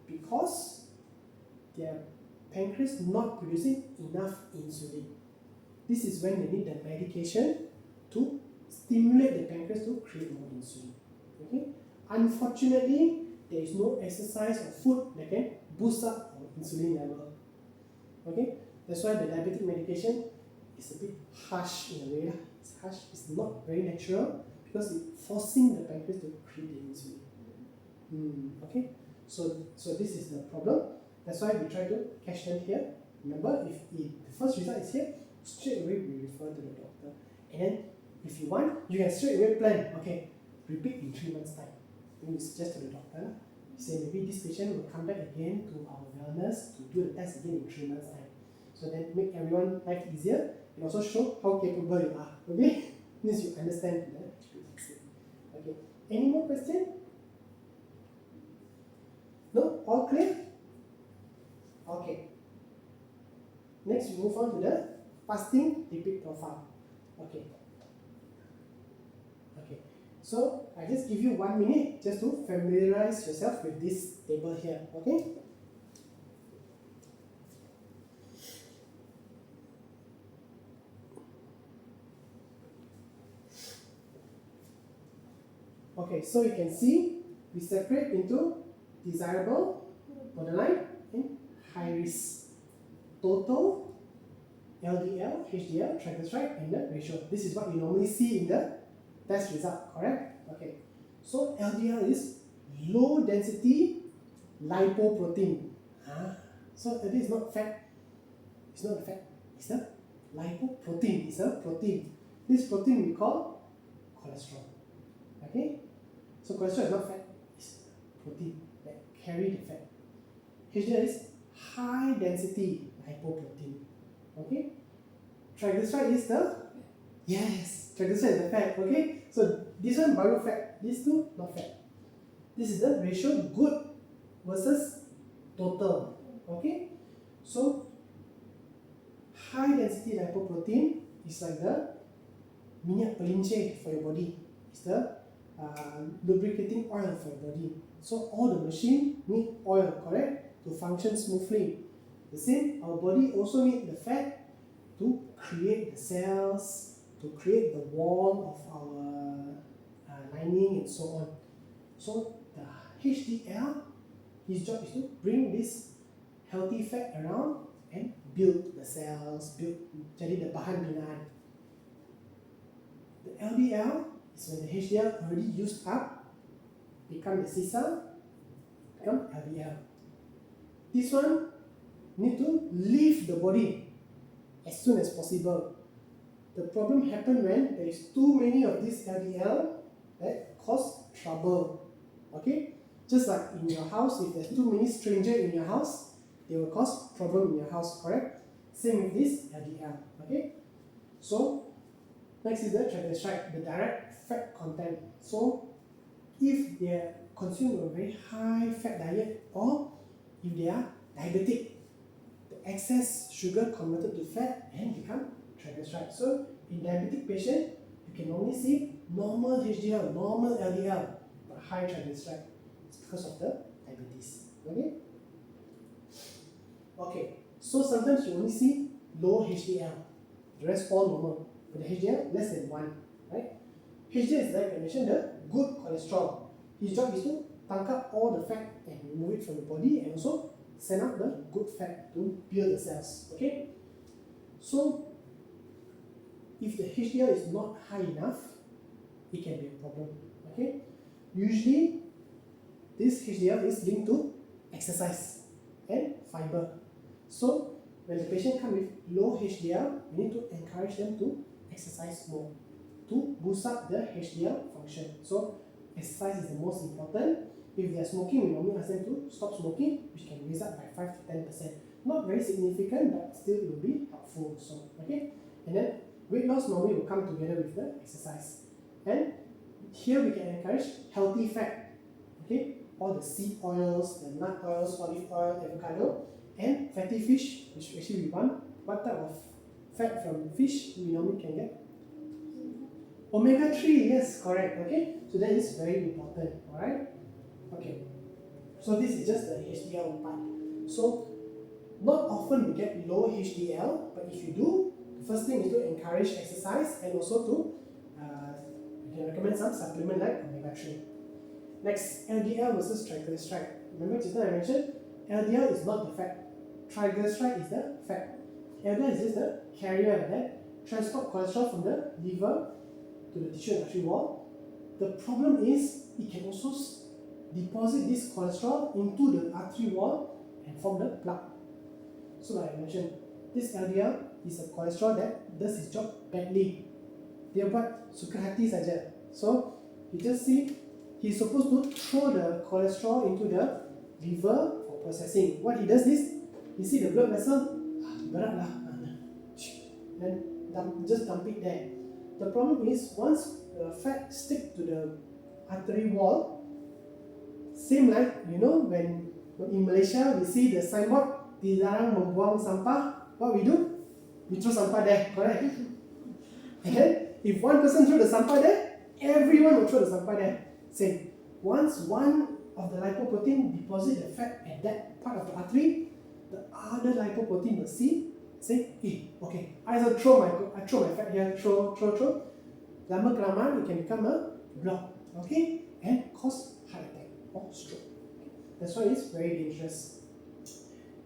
because their pancreas not producing enough insulin. This is when they need the medication to stimulate the pancreas to create more insulin. Okay? Unfortunately, there is no exercise or food that can boost up our insulin level. Okay? That's why the diabetic medication is a bit harsh in a way. It's harsh, it's not very natural because it's forcing the pancreas to create the insulin. Okay? So this is the problem. That's why we try to catch them here. Remember, if the first result is here, straight away we refer to the doctor. And then, if you want, you can straight away plan. Okay, repeat in 3 months' time. Then you suggest to the doctor. You say maybe this patient will come back again to our wellness to do the test again in 3 months' time. So then make everyone life easier and also show how capable you are. Okay, means you understand the HbA1c. Okay. Any more question? No? All clear? Okay. Next, we move on to the fasting lipid profile. Okay. Okay. So I just give you 1 minute just to familiarize yourself with this table here. Okay. Okay. So you can see we separate into desirable, borderline, and high risk. Total, LDL, HDL, triglyceride, and the ratio. This is what you normally see in the test result, correct? Okay. So LDL is low density lipoprotein. So that is not fat. It's not a fat. It's a lipoprotein. It's a protein. This protein we call cholesterol. Okay. So cholesterol is not fat. It's protein that carry the fat. HDL is high density lipoprotein. Okay? Triglyceride is the? Yes, triglyceride is the fat. Okay? So this one biofat, these two not fat. This is the ratio good versus total. Okay, so high density lipoprotein is like the minyak pelinci for your body. It's the lubricating oil for your body. So all the machine need oil, correct, to function smoothly. The same, our body also need the fat to create the cells, to create the wall of our lining and so on. So the HDL, his job is to bring this healthy fat around and build the cells, jadi the bahan binaan. The LDL is when the HDL already used up, become the sisa, become LDL. This one need to leave the body as soon as possible. The problem happens when there is too many of this LDL that cause trouble. Okay? Just like in your house, if there's too many strangers in your house, they will cause problem in your house, correct? Same with this LDL. Okay? So next is the triglyceride, the direct fat content. So if they are consumed a very high fat diet, or if they are diabetic, the excess sugar converted to fat and become triglyceride. So in diabetic patient, you can only see normal HDL, normal LDL, but high triglyceride. It's because of the diabetes. Okay? Okay, so sometimes you only see low HDL, the rest all normal, but the HDL less than 1, right? HDL is, like I mentioned, the good cholesterol. His job is to tangkap all the fat and remove it from the body, and also send out the good fat to build the cells. Okay? So if the HDL is not high enough, it can be a problem. Okay? Usually this HDL is linked to exercise and fiber. So when the patient comes with low HDL, we need to encourage them to exercise more to boost up the HDL function. So exercise is the most important. If they are smoking, we normally ask them to stop smoking, which can raise up by 5 to 10%. Not very significant, but still it will be helpful. So, okay? And then weight loss normally will come together with the exercise. And here we can encourage healthy fat. Okay? All the seed oils, the nut oils, olive oil, avocado, and fatty fish, which actually we want. What type of fat from fish we normally can get? Omega-3, yes, correct. Okay? So that is very important. Alright? Okay, so this is just the HDL part. So not often we get low HDL, but if you do, the first thing is to encourage exercise, and also to you can recommend some supplement like omega-3. Next, LDL versus triglyceride. Remember just now I mentioned LDL is not the fat, triglyceride is the fat. LDL is just the carrier that transport cholesterol from the liver to the tissue and artery wall. The problem is it can also deposit this cholesterol into the artery wall and form the plaque. So like I mentioned, this LDL is a cholesterol that does its job badly. Dia buat suka hati saja. So you just see he's supposed to throw the cholesterol into the liver for processing. What he does is, you see the blood vessel, berat lah, then just dump it there. The problem is once the fat stick to the artery wall, same like, you know, when in Malaysia we see the signboard, dilarang membuang sampah, what we do? We throw sampah there, correct? And then, if one person throw the sampah there, everyone will throw the sampah there. Same. Once one of the lipoprotein deposit the fat at that part of the artery, the other lipoprotein will see, say, okay, I throw my fat here, throw. Lama kelamaan, it can become a block, okay, and cause heart attack or stroke. That's why it's very dangerous.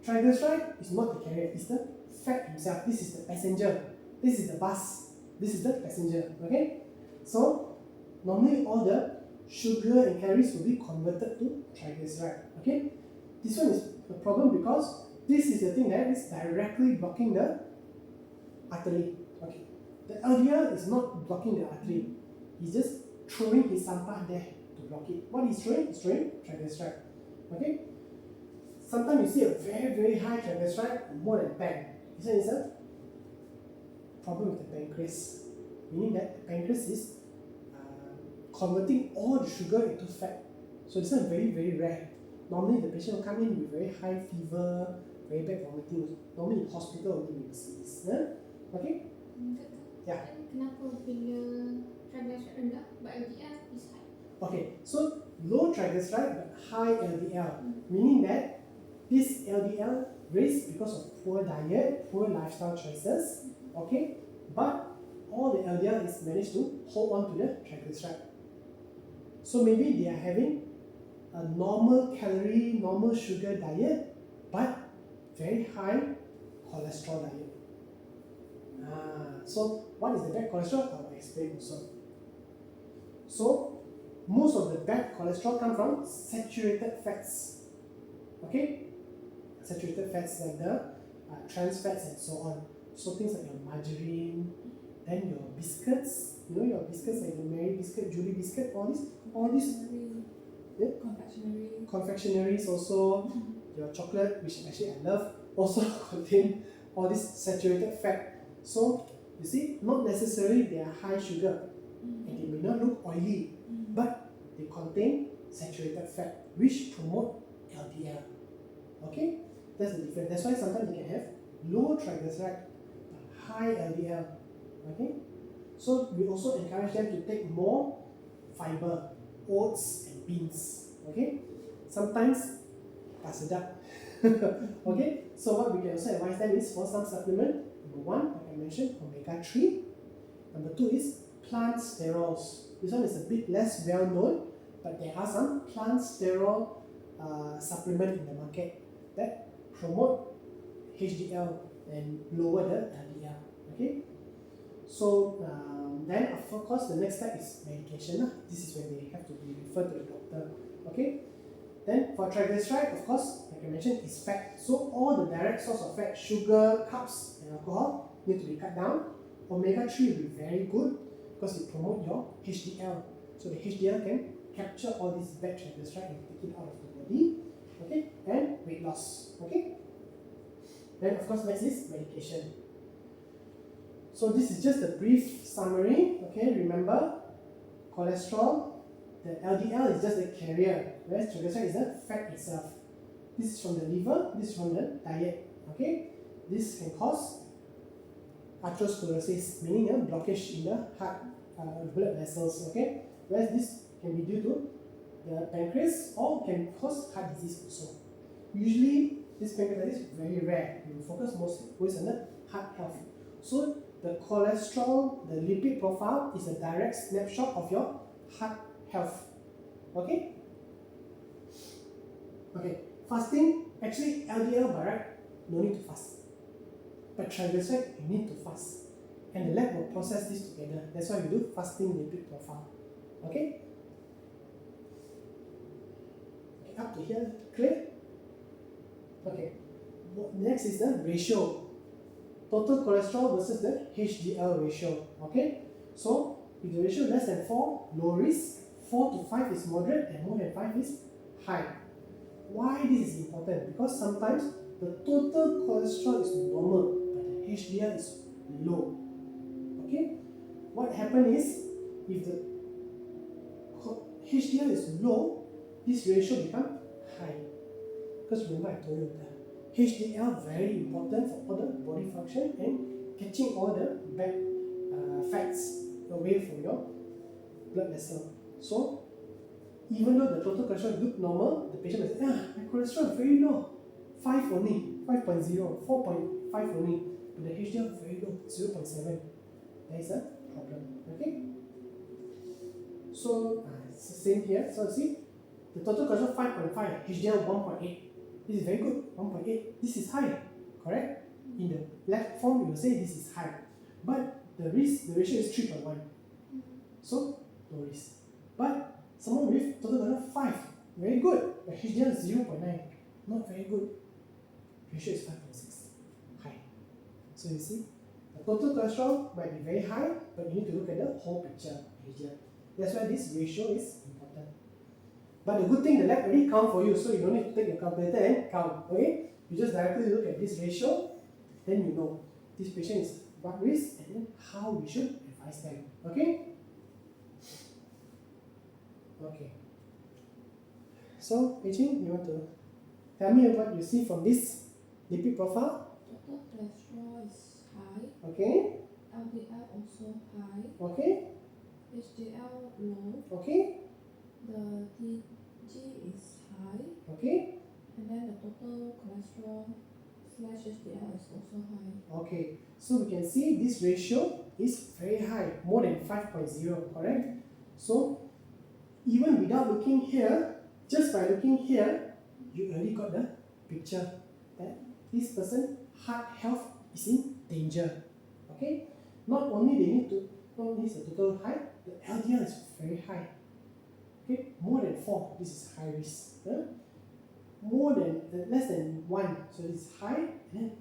Triglyceride is not the carrier, it's the fat himself. This is the passenger. This is the bus. This is the passenger. Okay? So normally all the sugar and calories will be converted to triglyceride. Okay? This one is a problem because this is the thing that is directly blocking the artery. Okay. The LDL is not blocking the artery. He's just throwing his sampah there to block it. What he's throwing? He's throwing triglyceride. Okay? Sometimes you see a very, very high triglyceride, more than 10. This one is a problem with the pancreas. Meaning that the pancreas is converting all the sugar into fat. So this one is very, very rare. Normally the patient will come in with very high fever, very bad vomiting. Normally in hospital only we will see this. Okay?
Doktor,
Ya.
kan kenapa bila triglyceride rendah but LDL is high?
Okay, so low triglyceride but high LDL, meaning that this LDL raised because of poor diet, poor lifestyle choices, okay? But all the LDL is managed to hold on to the triglyceride. So maybe they are having a normal calorie, normal sugar diet, but very high cholesterol diet. So what is the bad cholesterol? I will explain also. So most of the bad cholesterol come from saturated fats. Okay? Saturated fats like the trans fats and so on. So things like your margarine, then your biscuits, you know your biscuits like the Mary biscuit, Julie biscuit, all these
Confectionery.
Yeah.
Confectionery.
confectionaries also, your chocolate, which actually I love, also contain all this saturated fat. So you see, not necessarily they are high sugar and they may not look oily, but they contain saturated fat which promote LDL. Okay, that's the difference. That's why sometimes you can have low triglyceride but high LDL. Okay, so we also encourage them to take more fiber, oats and beans. Okay, sometimes tak sedap. Okay, so what we can also advise them is for some supplement. Number one, like I mentioned, omega-3. Number two is plant sterols. This one is a bit less well known, but there are some plant sterol supplement in the market that promote HDL and lower the LDL. Okay, so then of course the next step is medication. This is when they have to be referred to the doctor. Okay, then for triglyceride, of course, like I mentioned, is fat. So all the direct source of fat, sugar, carbs, and alcohol need to be cut down. Omega-3 will be very good because it promotes your HDL. So the HDL can capture all these bad triglyceride and take it out of the body. Okay, and weight loss. Okay. Then of course next is medication. So this is just a brief summary. Okay, remember cholesterol, the LDL is just the carrier, whereas triglyceride is the fat itself. This is from the liver, this is from the diet. Okay, this can cause atherosclerosis, meaning a blockage in the heart blood vessels. Okay, whereas this can be due to the pancreas or can cause heart disease also. Usually, this pancreatitis is very rare. We will focus mostly on the heart health. So the cholesterol, the lipid profile is a direct snapshot of your heart health. Okay? Okay. Fasting, actually LDL by right, no need to fast. But triglyceride, you need to fast. And the lab will process this together. That's why we do fasting lipid profile. Okay? Okay, up to here, clear? Okay. Next is the ratio. Total cholesterol versus the HDL ratio. Okay? So, if the ratio less than 4, low risk, 4 to 5 is moderate, and more than 5 is high. Why this is important? Because sometimes the total cholesterol is normal, but the HDL is low. Okay? What happens is, if the HDL is low, this ratio becomes high. Because remember I told you that HDL very important for all the body function and catching all the bad fats away from your blood vessel. So even though the total cholesterol look normal, the patient will say, my cholesterol is very low, 5 only, 5.0, 4.5 only, but the HDL is very low, 0.7. That is a problem. Okay? So it's the same here. So see, the total cholesterol 5.5, HDL 1.8. This is very good, 1.8. This is high, correct? In the left form, you will say this is high. But the ratio is 3.1. So, no risk. But someone with total cholesterol 5, very good. But HDL is 0.9, not very good. Ratio is 5.6, high. So you see, the total cholesterol might be very high, but you need to look at the whole picture, HDL. That's why this ratio is important. But the good thing, the lab already count for you, so you don't need to take your calculator and count. Okay? You just directly look at this ratio, then you know this patient is what risk and then how we should advise them. Okay? Okay. So, Beijing, you want to tell me what you see from this Lipid profile,
Total cholesterol is high.
okay,
LDL also high.
okay,
HDL low.
okay,
The TG is high.
okay,
And then the total cholesterol slash HDL is also high.
okay. So we can see this ratio is very high, more than 5.0, correct? So even without looking here, just by looking here, you already got the picture that this person heart health is in danger. Okay, not only not only is the total high, the LDL is very high. Okay, more than 4, this is high risk. More than less than 1, so this is high, and then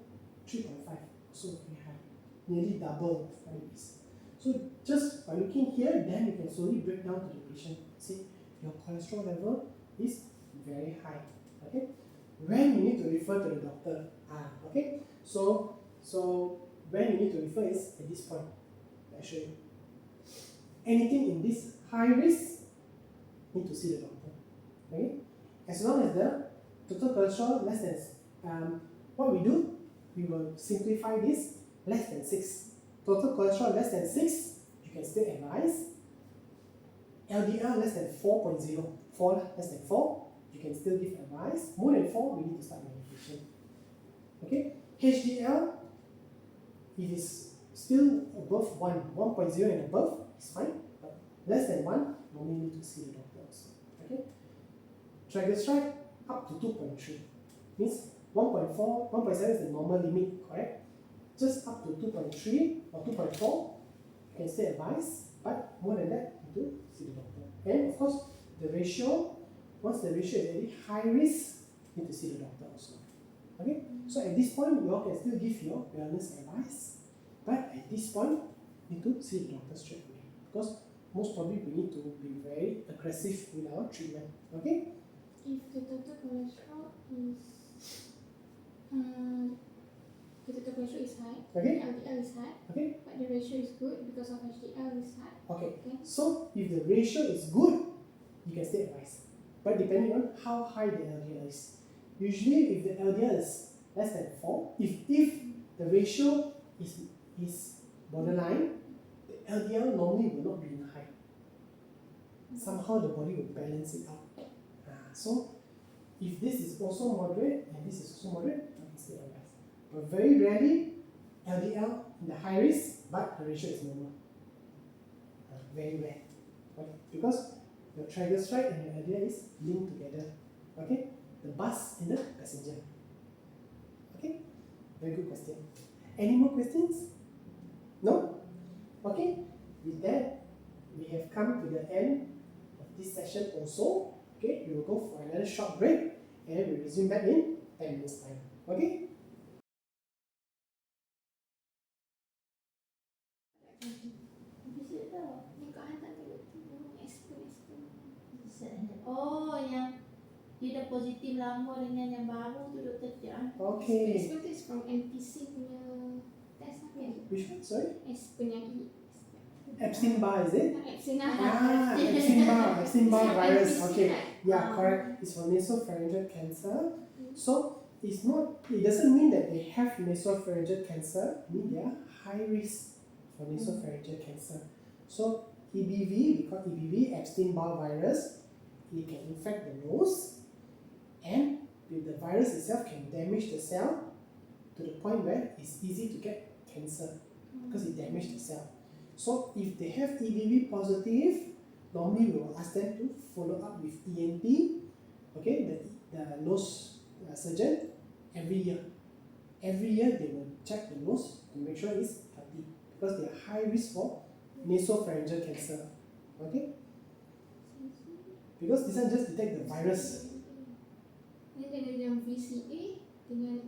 3.5, also very high, nearly double high risk. So just by looking here, then you can slowly break down to the patient. See, your cholesterol level is very high. Okay, when you need to refer to the doctor. Okay, so when you need to refer is at this point. I show you. Anything in this high risk, need to see the doctor. Okay, as long as the total cholesterol less than what we do, we will simplify this less than 6. Total cholesterol less than 6, you can still advise. LDL less than 4.0, 4 less than 4, you can still give advice. More than 4, we need to start medication. Okay, HDL, if it's still above 1.0 and above, it's fine. But less than 1, normally need to see the doctor also. Okay, triglyceride up to 2.3, means 1.4, 1.7 is the normal limit, correct? Just up to 2.3 or 2.4, you can still advise, but more than that, you need to see the doctor. And of course, the ratio, once the ratio is very high risk, you need to see the doctor also. Okay, so at this point, you all can still give your wellness advice, but at this point, you need to see the doctor straight away, because most probably we need to be very aggressive with our treatment. Okay?
If the total cholesterol is high,
Okay?
LDL is high,
Okay?
but the ratio is good because of HDL is high.
Okay.
Okay.
So if the ratio is good, you can still advise. But depending on how high the LDL is. Usually if the LDL is less than 4, if the ratio is borderline, the LDL normally will not be in high. Somehow the body will balance it out. So if this is also moderate and this is also moderate, you can still advise. But very rarely LDL in the high risk, but the ratio is normal. Very rare. Okay? Because your triglyceride and your LDL is linked together. Okay? The bus and the passenger. Okay? Very good question. Any more questions? No? Okay? With that, we have come to the end of this session also. Okay? We will go for another short break and we'll resume back in 10 minutes time. Okay?
Visit tau.
Ni kau hantar tu expert.
Oh, yang dia dah positif lama dengan yang baru tu doktor cakap.
Okay.
Expert tu is from NPC punya test lah kan?
Which one? Sorry?
Penyakit.
Epstein-Barr, is it?
Epstein-Barr.
Epstein-Barr virus.
NPC
Okay.
kan?
Yeah, correct. It's for nasopharyngeal cancer. So it doesn't mean that they have nasopharyngeal cancer. It means they are high risk for nasopharyngeal cancer. So EBV, we call EBV, Epstein-Barr virus. It can infect the nose, and the virus itself can damage the cell to the point where it's easy to get cancer because it damaged the cell. So if they have EBV positive, normally we will ask them to follow up with ENT, okay, the nose surgeon every year. Every year they will check the nose to make sure it's healthy because they are high risk for nasopharyngeal cancer. Okay? Because this one just detect the virus.
Ni ada yang VCA dengan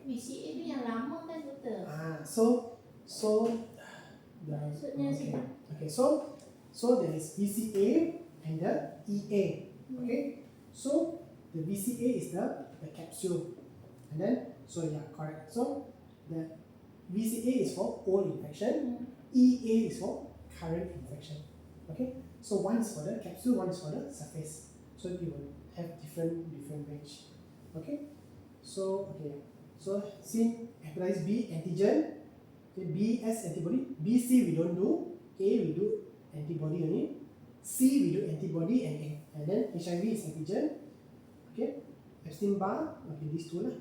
VCA tu yang lama kan doktor? Maksudnya
Okay, so there is VCA and the EA. Okay, so the VCA is the capsule, and then correct. So the VCA is for old infection, EA is for current infection. Okay, so one is for the capsule, one is for the surface. So you will have different range. Okay, So okay, so sin hepatitis B antigen, okay, B as antibody, BC we don't do, A we do antibody only, C we do antibody, and then HIV is antigen, okay, Epstein Barr, okay, these two lah.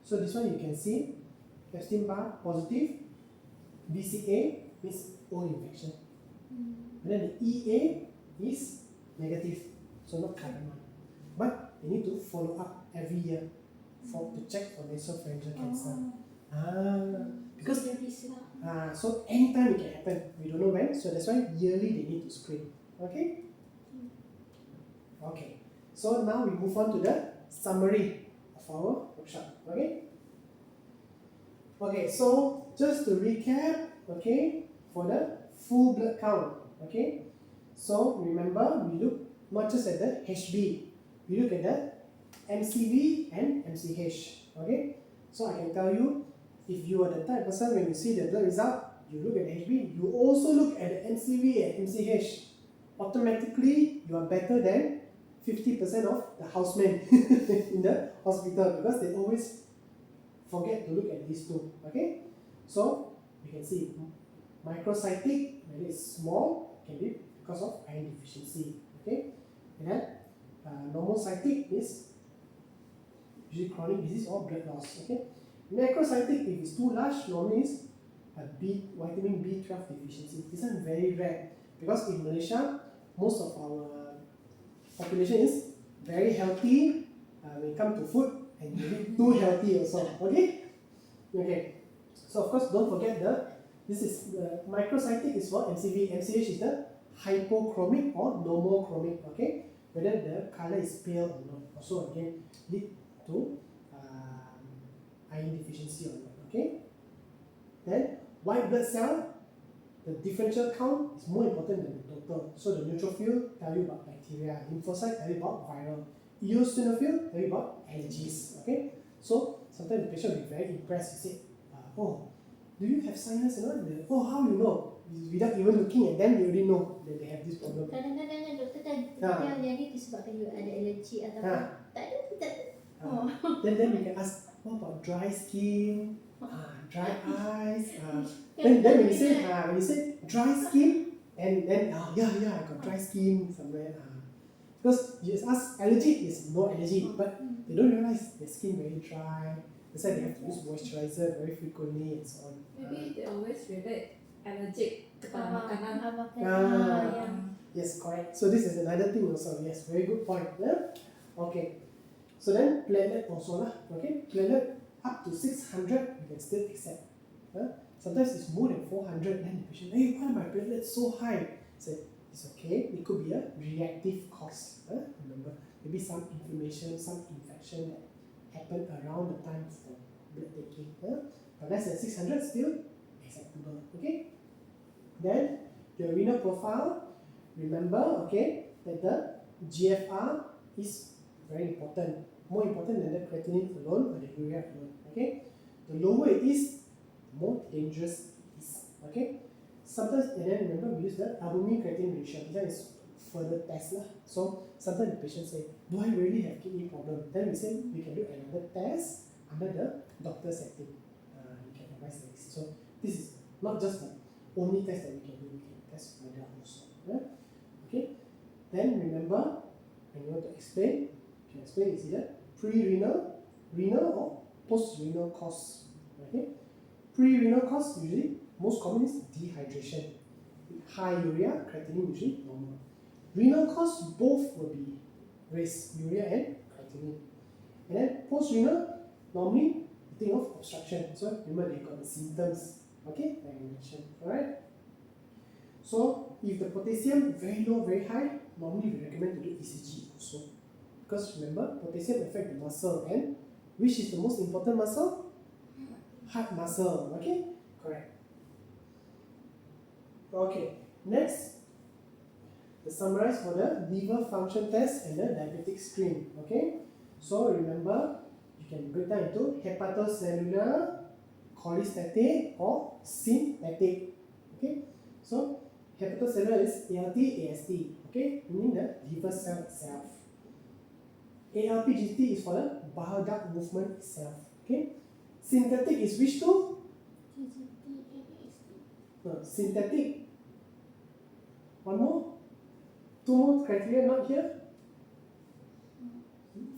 So this one you can see Epstein Barr positive, BCA means old infection, and then the EA is negative, so not current one, but you need to follow up every year to check for nasopharyngeal cancer. Because so anytime it can happen, we don't know when, so that's why yearly they need to screen. Okay? Okay. So now we move on to the summary of our workshop. Okay? Okay, so just to recap, okay, for the full blood count, okay? So remember, we look not just at the HB, we look at the MCV and MCH, okay? So I can tell you, if you are the type of person when you see the blood result, you look at the HB, you also look at the MCV and MCH. Automatically, you are better than 50% of the housemen in the hospital because they always forget to look at these two, okay? So, you can see microcytic, when it's small, can be because of iron deficiency, okay? And then normocytic is usually chronic disease or blood loss, okay? Macrocytic, if it's too large, normally is vitamin B12 deficiency. This is very rare because in Malaysia, most of our population is very healthy when it comes to food and maybe too healthy also, okay? Okay, so of course don't forget this is the microcytic is for MCV, MCH is the hypochromic or normochromic, okay? Whether the color is pale or not, also again lead to iron deficiency or not, okay? Then white blood cell, the differential count is more important than the total. So the neutrophil tell you about bacteria, lymphocyte tell you about viral, eosinophil tell you about allergies, okay? So sometimes the patient will be very impressed. You say, oh, do you have sinus? Oh, how you know? Without even looking at them, they already know that they have this problem.
Kadang-kadang doktor tanya ni disebabkan you ada alergi atau tak ada.
Then we can ask, what about dry skin, dry eyes? Then when you say dry skin, and then yeah, I got dry skin somewhere. Because you just ask allergy is no allergy, but they don't realize their skin very dry. That's why they have to use moisturizer very frequently and so on.
Maybe they always relate allergic kepada makanan.
Yes, correct. So this is another thing also. Yes, very good point. Okay. So then platelet also lah. Okay, platelet up to 600 you can still accept. Sometimes it's more than 400. Then the patient, hey, why are my platelets so high? Say it's okay. It could be a reactive cause. Remember, maybe some inflammation, some infection that happened around the time for blood taking. But less than 600 still acceptable. Okay. Then the renal profile. Remember, okay, that the GFR is very important. More important than the creatinine alone or the urea alone. Okay. The lower it is, the more dangerous it is. Okay. Sometimes, and then remember we use the albumin creatinine ratio. That is further test lah. So sometimes the patient say, do I really have kidney problem? Then we say we can do another test under the doctor setting. You can advise like this. So this is not just the only test that we can do. We can test further also. Okay. Then remember, when you want to explain, you can explain it's either pre-renal, renal, or post-renal cause. Okay. Pre-renal cause usually most common is dehydration. High urea, creatinine usually normal. Renal cause both will be raised, urea and creatinine. And then post-renal, normally you think of obstruction. So remember they got the symptoms. Okay, like I mentioned. Alright. So if the potassium very low, very high, normally we recommend to do ECG also. Because remember, potassium affects the muscle, and which is the most important muscle? Heart muscle. Okay, correct. Okay, next, the summarize for the liver function test and the diabetic screen. Okay, so remember, you can break down into hepatocellular, cholestatic, or sympathetic. Okay, so hepatocellular is ALT, AST. Okay, meaning the liver cell itself. ALP GGT is for the bile duct movement itself. Okay. Synthetic is which two? No, synthetic. One more. Two more criteria not here.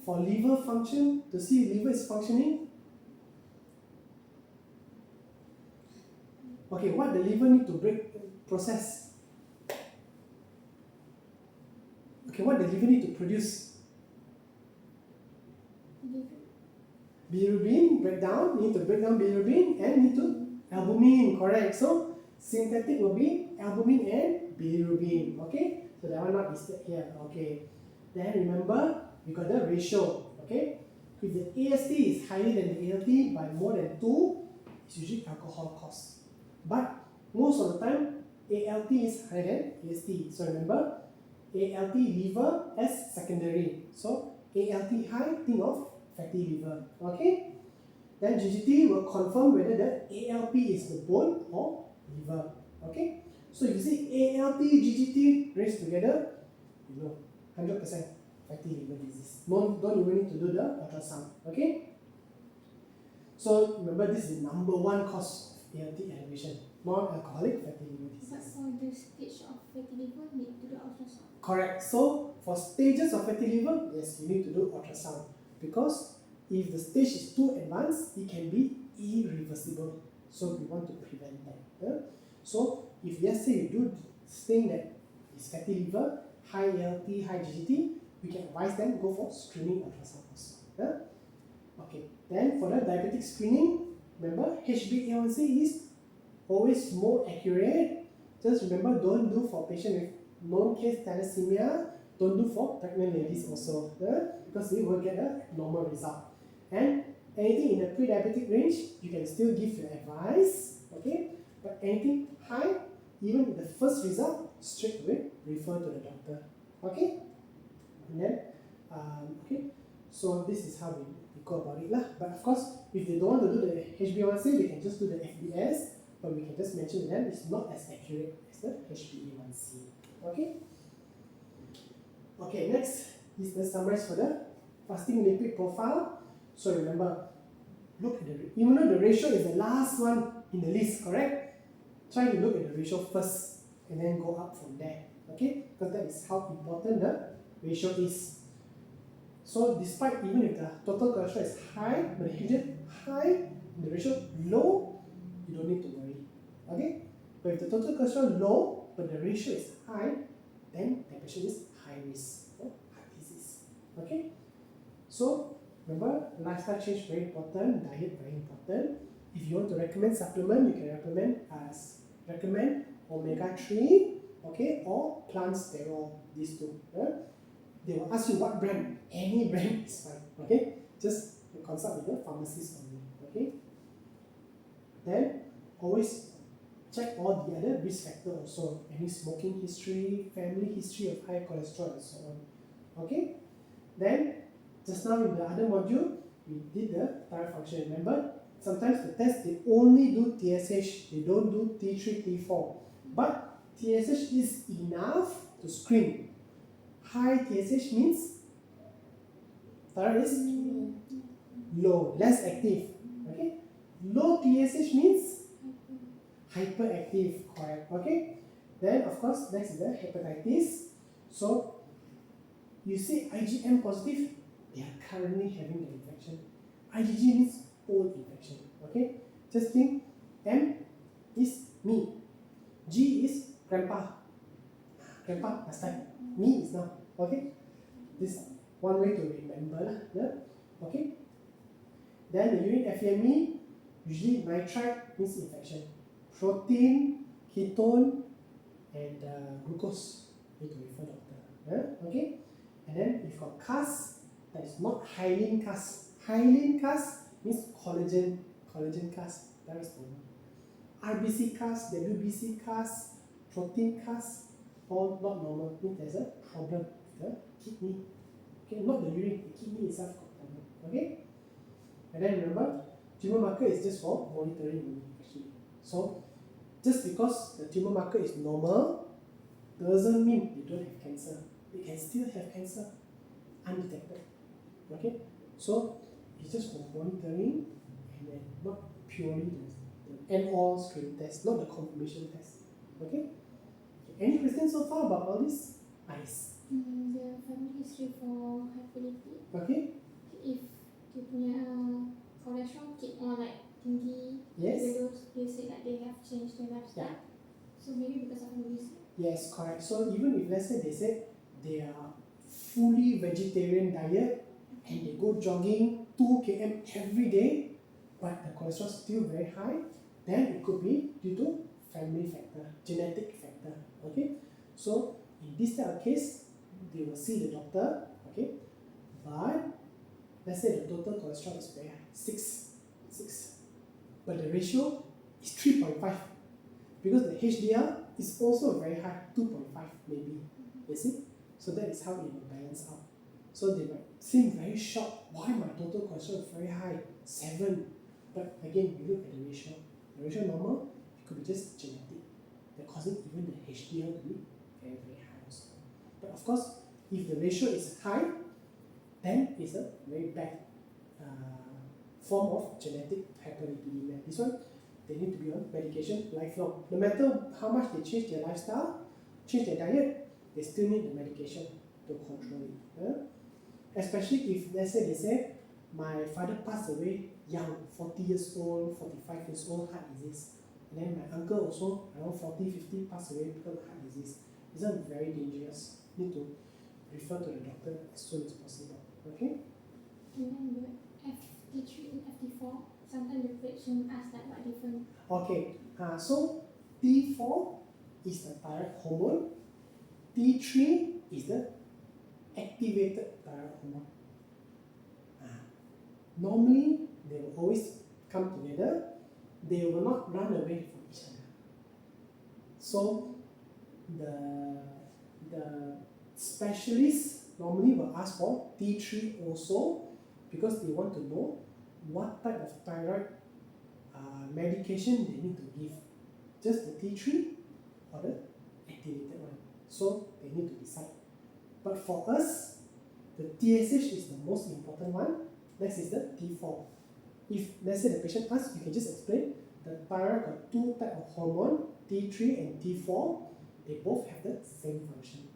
For liver function, to see liver is functioning. Okay, what the liver need to process? Okay, what the liver need to produce? Bilirubin breakdown, need to break down bilirubin and need to albumin, correct? So synthetic will be albumin and bilirubin. Okay, so that one not listed here. Okay, then remember we got the ratio. Okay, if the AST is higher than the ALT by more than 2, it's usually alcohol cause. But most of the time ALT is higher than AST. So remember ALT liver as secondary. So ALT high, think of fatty liver. Okay, then GGT will confirm whether the ALP is the bone or liver. Okay, so if you see ALT GGT raised together, you know 100% fatty liver disease. Don't even need to do the ultrasound. Okay, so remember this is the #1 cause of ALT elevation, non-alcoholic fatty liver
But
disease.
for the stage of fatty liver, need to do ultrasound.
Correct. So for stages of fatty liver, yes, you need to do ultrasound, because if the stage is too advanced, it can be irreversible. So we want to prevent that. So if let's say you do think that it's fatty liver, high ALT, high GGT, we can advise them go for screening ultrasound also. Okay. Then for the diabetic screening, remember HbA1c is always more accurate. Just remember, don't do for patient with known case thalassemia, don't do for pregnant ladies also, because they will get a normal result. And anything in the pre-diabetic range, you can still give your advice, okay? But anything high, even with the first result, straight away refer to the doctor, okay? And then, okay, so this is how we go about it lah. But of course, if they don't want to do the HbA1c, they can just do the FBS, but we can just mention to them it's not as accurate as the HbA1c, okay? Okay, next is the summarize for the fasting lipid profile. So remember, look at even though the ratio is the last one in the list, correct? Try to look at the ratio first and then go up from there, okay? Because that is how important the ratio is. So despite even if the total cholesterol is high, but the HDL high, and the ratio low, you don't need to worry, okay? But if the total cholesterol low, but the ratio is high, then the patient is high risk for heart disease, okay? So remember, lifestyle change very important, diet very important. If you want to recommend supplement, you can recommend omega-3, okay, or plant sterol, these two. They will ask you what brand, any brand is fine, okay? Just consult with the pharmacist only, okay? Then always check all the other risk factors also, any smoking history, family history of high cholesterol and so on, okay? Then just now in the other module, we did the thyroid function. Remember, sometimes the test they only do TSH, they don't do T3, T4. But TSH is enough to screen. High TSH means thyroid is low, less active. Okay? Low TSH means hyperactive, correct? Okay? Then of course next is the hepatitis. So you see IgM positive, they are currently having the infection. IgG means old infection. Okay? Just think M is me. G is grandpa. Grandpa last time. Me is now. Okay? This one way to remember. Yeah? Okay? Then the urine FEME, usually nitrite means infection. Protein, ketone, and glucose. Need to refer doctor. Yeah? Okay? And then if you've got CAS, that is not hyaline CAS. Hyaline CAS means collagen CAS. That is normal. RBC CAS, WBC CAS, protein CAS, all not normal. Means there's a problem with the kidney. Okay, not the urine, the kidney itself got problem. Okay? And then remember, tumor marker is just for monitoring only actually. So just because the tumor marker is normal doesn't mean they don't have cancer. They can still have cancer undetected. Okay, so it's just for monitoring and then not purely the end-all screen test, not the confirmation test. Okay, any questions so far about all this? Nice.
The family history for fertility.
Okay,
If dia punya cholesterol keep on like tinggi,
yes,
even though they say like they have changed their lifestyle, so maybe because of family history.
yes, correct. So even if let's say they said they are fully vegetarian diet and they go jogging 2 km every day, but the cholesterol is still very high, then it could be due to family factor, genetic factor. Okay, so in this type of case, they will see the doctor. Okay, but let's say the total cholesterol is very high, 6, but the ratio is 3.5 because the HDL is also very high, 2.5 maybe. You see, so that is how it will balance out. So they might seem very shocked. Why my total cholesterol is very high, 7? But again, we look at the ratio. The ratio normal, it could be just genetic. They're causing even the HDL to be very, very high also. But of course, if the ratio is high, then it's a very bad form of genetic hyperlipidemia. This one, they need to be on medication lifelong. No matter how much they change their lifestyle, change their diet, they still need the medication to control it. Especially if, let's say, they say, my father passed away young, 40 years old, 45 years old, heart disease. And then my uncle also, around 40, 50, passed away because of heart disease. These are very dangerous. Need to refer to the doctor as soon as possible. Okay?
And then the FT3 and FT4, sometimes the patient ask like what different.
Okay, so T4 is the thyroid hormone, T3 is the activated thyroid hormone. Normally, they will always come together. They will not run away from each other. So the specialists normally will ask for T3 also because they want to know what type of thyroid medication they need to give. Just the T3 or the activated one. So they need to decide. But for us, the TSH is the most important one. Next is the T4. If let's say the patient asks, you can just explain the thyroid got 2 types of hormone, T3 and T4. They both have the same function.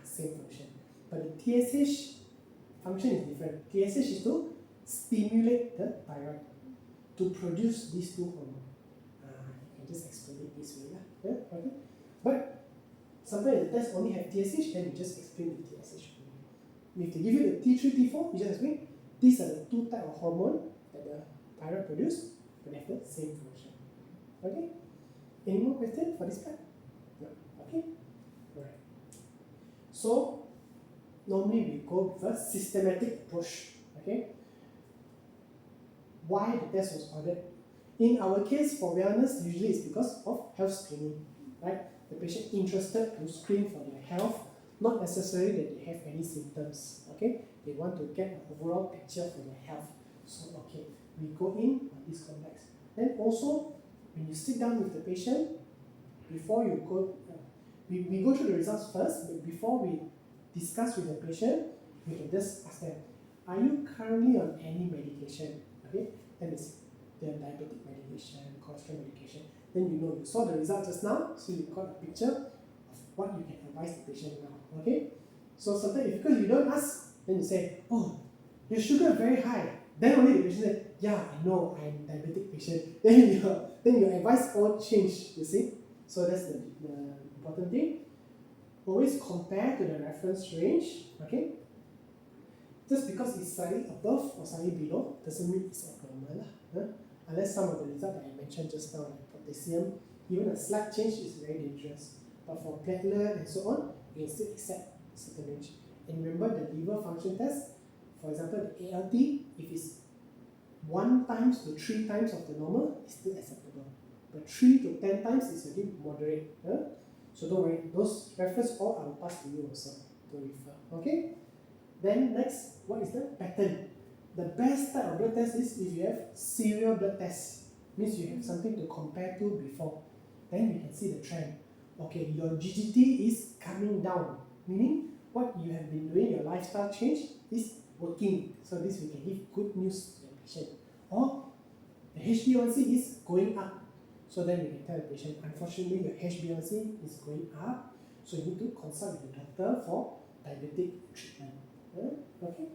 Same function. But the TSH function is different. TSH is to stimulate the thyroid to produce these 2 hormones. You can just explain it this way. Yeah? Okay? But sometimes the test only have TSH, then you just explain the TSH. If they give you the T3, T4, you just explain these are the 2 types of hormone that the thyroid produce, but they have the same function. Okay? Any more questions for this part? No. Okay? Alright. So normally we go with a systematic approach. Okay? Why the test was ordered? In our case, for wellness, usually it's because of health screening. Right? The patient interested to screen for their health, not necessarily that they have any symptoms. Okay? They want to get an overall picture for their health. So, okay, we go in on this context. Then also, when you sit down with the patient, before you go, we go through the results first, but before we discuss with the patient, we can just ask them, are you currently on any medication? Okay, then it's the diabetic medication, cholesterol medication. Then you know, you saw the result just now, so you got a picture of what you can advise the patient now. Okay, so sometimes because you don't ask, then you say, oh, your sugar very high. Then only the patient said, yeah, I know, I'm a diabetic patient. Then your advice all change, you see. So that's the important thing. Always compare to the reference range. Okay. Just because it's slightly above or slightly below doesn't mean it's abnormal. Unless some of the results that I mentioned just now, like potassium, even a slight change is very dangerous. But for platelet and so on, you can still accept a certain range. And remember the liver function test, for example, the ALT, if it's 1 times to 3 times of the normal, it's still acceptable. But 3 to 10 times is already moderate. So don't worry, those reference all I will pass to you also to refer. Okay? Then next, what is the pattern? The best type of blood test is if you have serial blood tests. Means you have something to compare to before. Then you can see the trend. Okay, your GGT is coming down. Meaning what you have been doing, your lifestyle change is working. So this we can give good news to the patient. Or the HbA1c is going up. So then you can tell the patient, unfortunately your HbA1c is going up, so you need to consult with the doctor for diabetic treatment. Okay?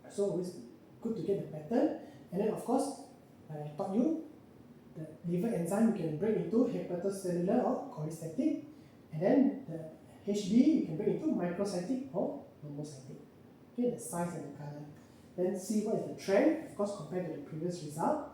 So always good to get the pattern. And then of course, like I taught you, the liver enzyme you can break into hepatocellular or cholestatic, and then the HB you can break into microcytic or monocytic. Okay, the size and the color. Then see what is the trend, of course, compared to the previous result,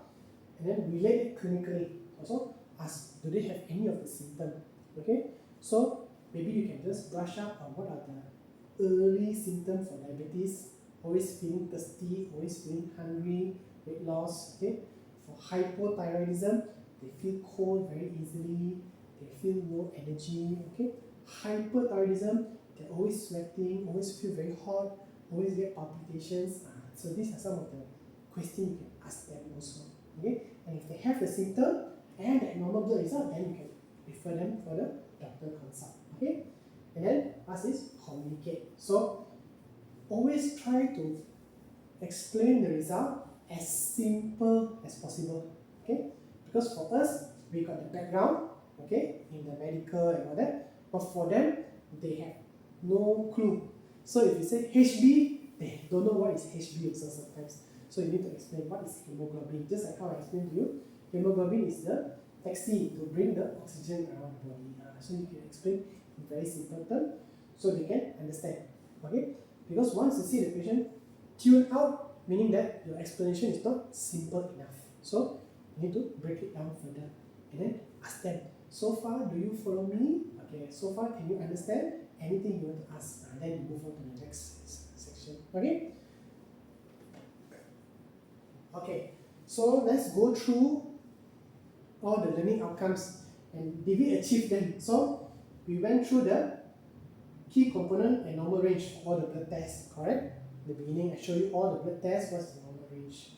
and then relate it clinically. Also ask, do they have any of the symptoms? Okay, so maybe you can just brush up on what are the early symptoms for diabetes. Always feeling thirsty, always feeling hungry, weight loss. Okay, for hypothyroidism, they feel cold very easily, they feel low energy. Okay, hyperthyroidism, they're always sweating, always feel very hot, always get palpitations. So these are some of the questions you can ask them also. Okay, and if they have the symptom and the abnormal blood result, then you can refer them for the doctor consult. Okay, and then last is communicate. So always try to explain the result as simple as possible. Okay, because for us we got the background, okay, in the medical and all that, but for them they have no clue. So if you say HB, they don't know what is HB also sometimes. So you need to explain what is hemoglobin. Just like how I explained to you, hemoglobin is the taxi to bring the oxygen around the body. So you can explain in very simple terms so they can understand. Okay? Because once you see the patient tune out, meaning that your explanation is not simple enough. So you need to break it down further and then ask them, so far do you follow me? Okay, so far can you understand anything you want to ask? Then you move on to the next section. Okay? Okay, so let's go through all the learning outcomes and did we achieve them? So we went through the key component and normal range for all the blood tests, correct? In the beginning I showed you all the blood tests, what's the normal range.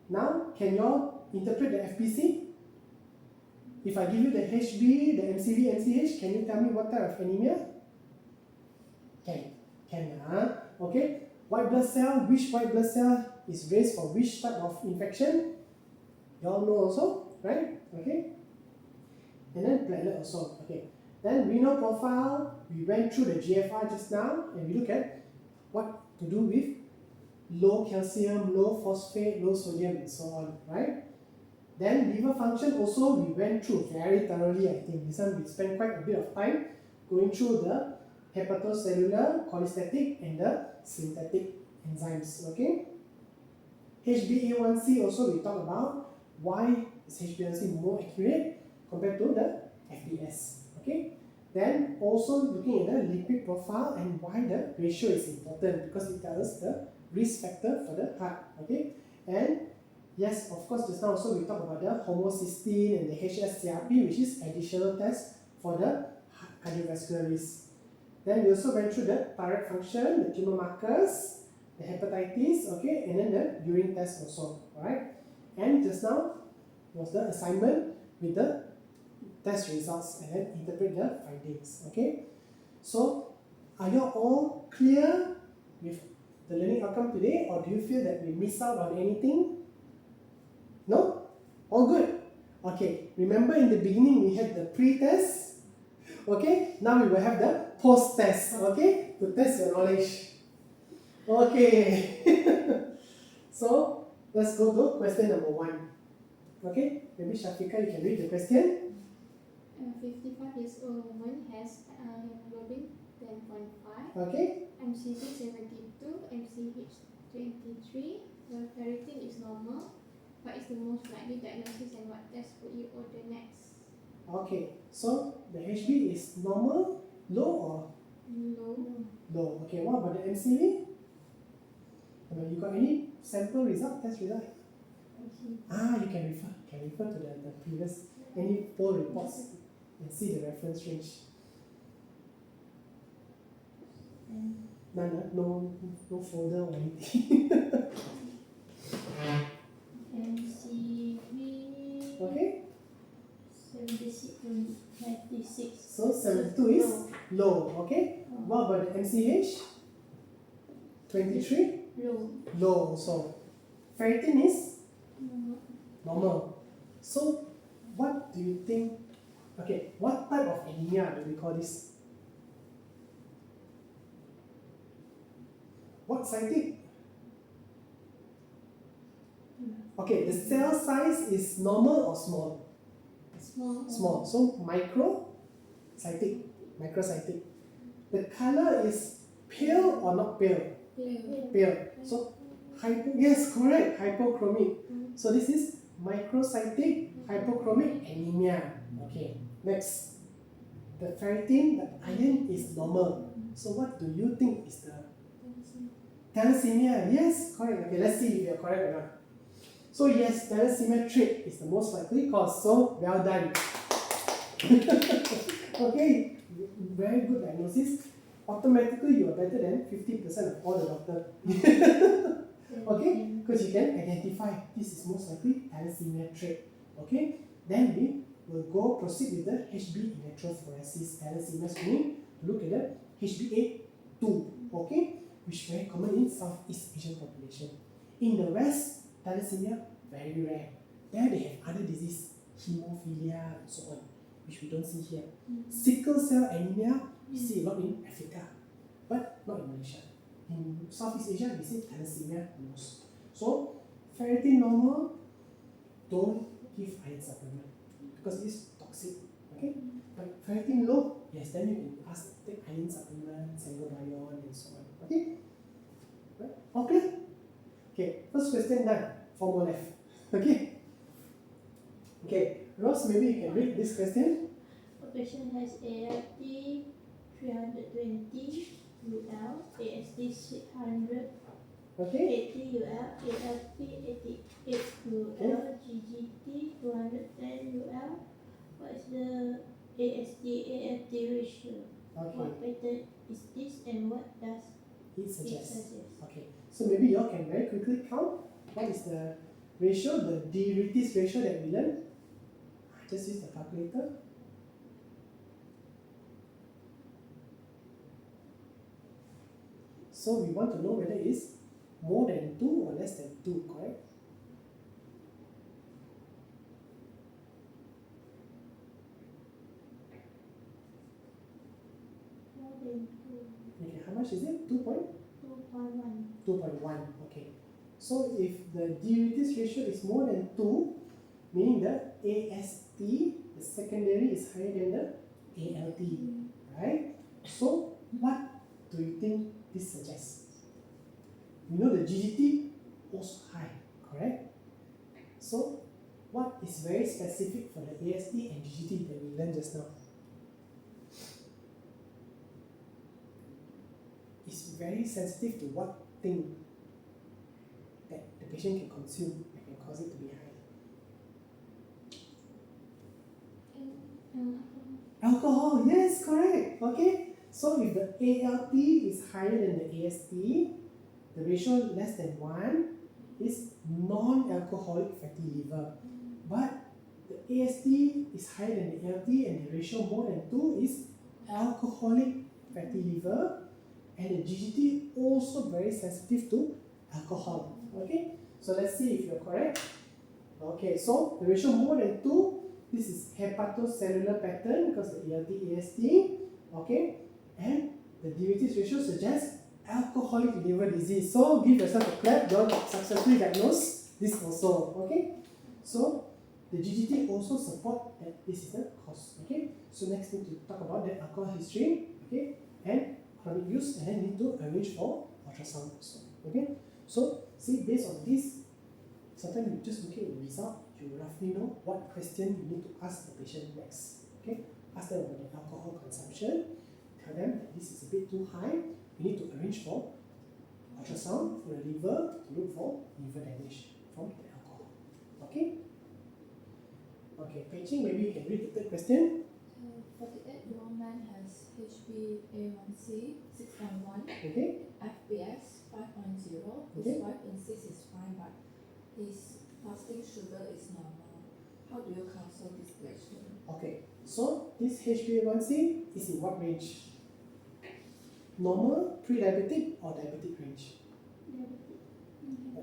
Now, can you all interpret the FPC? If I give you the HB, the MCV, MCH, can you tell me what type of anemia? Can, okay. White blood cell, which white blood cell is raised for which type of infection? You all know also, right? Okay. And then platelet also, okay. Then renal profile, we went through the GFR just now, and we look at what to do with low calcium, low phosphate, low sodium, and so on, right? Then liver function also we went through very thoroughly. I think this one we spent quite a bit of time going through the hepatocellular, cholestatic, and the synthetic enzymes. Okay. HbA1c also we talked about why is HbA1c more accurate compared to the FBS. Okay. Then also looking at the lipid profile and why the ratio is important because it tells us the risk factor for the heart. Okay. And yes, of course, just now also we talked about the homocysteine and the hsCRP, which is additional test for the cardiovascular risk. Then we also went through the thyroid function, the tumor markers, the hepatitis, okay, and then the urine test also, alright? And just now was the assignment with the test results and then interpret the findings, okay? So, are you all clear with the learning outcome today, or do you feel that we missed out on anything? No? All good? Okay, remember in the beginning we had the pre-test? Okay, now we will have the post-test, okay, to test your knowledge. Okay, so let's go to question number 1. Okay, maybe Shafika, you can read the question.
A 55 years old woman has hemoglobin 10.5,
Okay,
MCV 72, MCH 23, the ferritin is normal. What is the most likely diagnosis and what test would you order next?
okay, so the HB is normal, low or
Low.
low? Okay, what about the MCV? You got any sample result, test result? You can refer to the previous, any poll reports and see the reference range. No folder or anything.
MCV
Okay,
76 to 96.
so 72 is low. Okay, what about the MCH? 23,
Low.
low also. Ferritin is
Normal.
normal. So what do you think? Okay, what type of anemia do we call this? What cytic? Okay, the cell size is normal or small?
Small.
Small. So microcytic. Microcytic. The color is pale or not pale?
Pale.
Pale. So yes, correct. Hypochromic. So this is microcytic hypochromic anemia. Okay. Next, the ferritin, the iron is normal. So what do you think is the thalassemia? Yes, correct. Okay, let's see if you're correct or not. So yes, thalassemia trait is the most likely cause. So well done. Okay, very good diagnosis. Automatically you are better than 50% of all the doctor. Okay, because you can identify this is most likely thalassemia trait. Okay, then we will proceed with the HB electrophoresis thalassemia screening to look at the HbA2. Okay, which is very common in Southeast Asian population. In the West, thalassemia very rare. There they have other disease, hemophilia and so on, which we don't see here. Sickle cell anemia we see a lot in Africa, but not in Malaysia. In Southeast Asia, we see thalassemia most. So ferritin normal, don't give iron supplement because it's toxic. Okay, but ferritin low, yes, then you can take iron supplement, sangobion and so on. Okay, right? Okay. Okay, first question done. 4 more left. Okay. Okay, Ross, maybe you can read this question.
A patient has ALT 320 UL, AST 600,
Okay.
80 UL, ALP 88 UL, GGT 210 UL. What is the AST ALT ratio?
Okay.
What pattern is this and what does
It
it
suggests.
suggest?
Okay. So maybe you all can very quickly count what is the ratio, the Hrdc ratio that we learned. Just use the calculator. So we want to know whether it's more than 2 or less than 2, correct?
More than 2.
Okay, how much is it? 2.1?
2.1.
2.1, okay. So if the Hrdc ratio is more than 2, meaning the AST, the secondary, is higher than the ALT, right? So what do you think this suggests? We know the GGT also high, correct? So what is very specific for the AST and GGT that we learned just now? It's very sensitive to what thing that the patient can consume that can cause it to be high. Alcohol, yes, correct. Okay, so if the ALT is higher than the AST, the ratio less than 1 is non-alcoholic fatty liver. But the AST is higher than the ALT and the ratio more than 2 is alcoholic fatty liver, and the GGT also very sensitive to alcohol. Okay, so let's see if you're correct. Okay, so the ratio more than 2, this is hepatocellular pattern because the ALT, AST, okay, and the Hrdc ratio suggests alcoholic liver disease. So give yourself a clap, you successfully diagnosed this also, okay. So the GGT also support that this is the cause, okay. So next need to talk about the alcohol history, okay, and chronic use, and then need to arrange for ultrasound also, okay. So see, based on this, sometimes you just look at the result, you roughly know what question you need to ask the patient next. Okay, ask them about the alcohol consumption. Tell them that this is a bit too high. We need to arrange for ultrasound for the liver to look for liver damage from the alcohol. Okay. Okay, Pei-Ching, maybe you can read the third question.
48-year-old man has HbA1c 6.1,
Okay.
FPS 5.0. His
Okay.
wife insists is fine, but his fasting sugar is normal. How do you counsel this patient?
Okay. So this HbA1c is in what range? Normal, pre-diabetic, or diabetic range?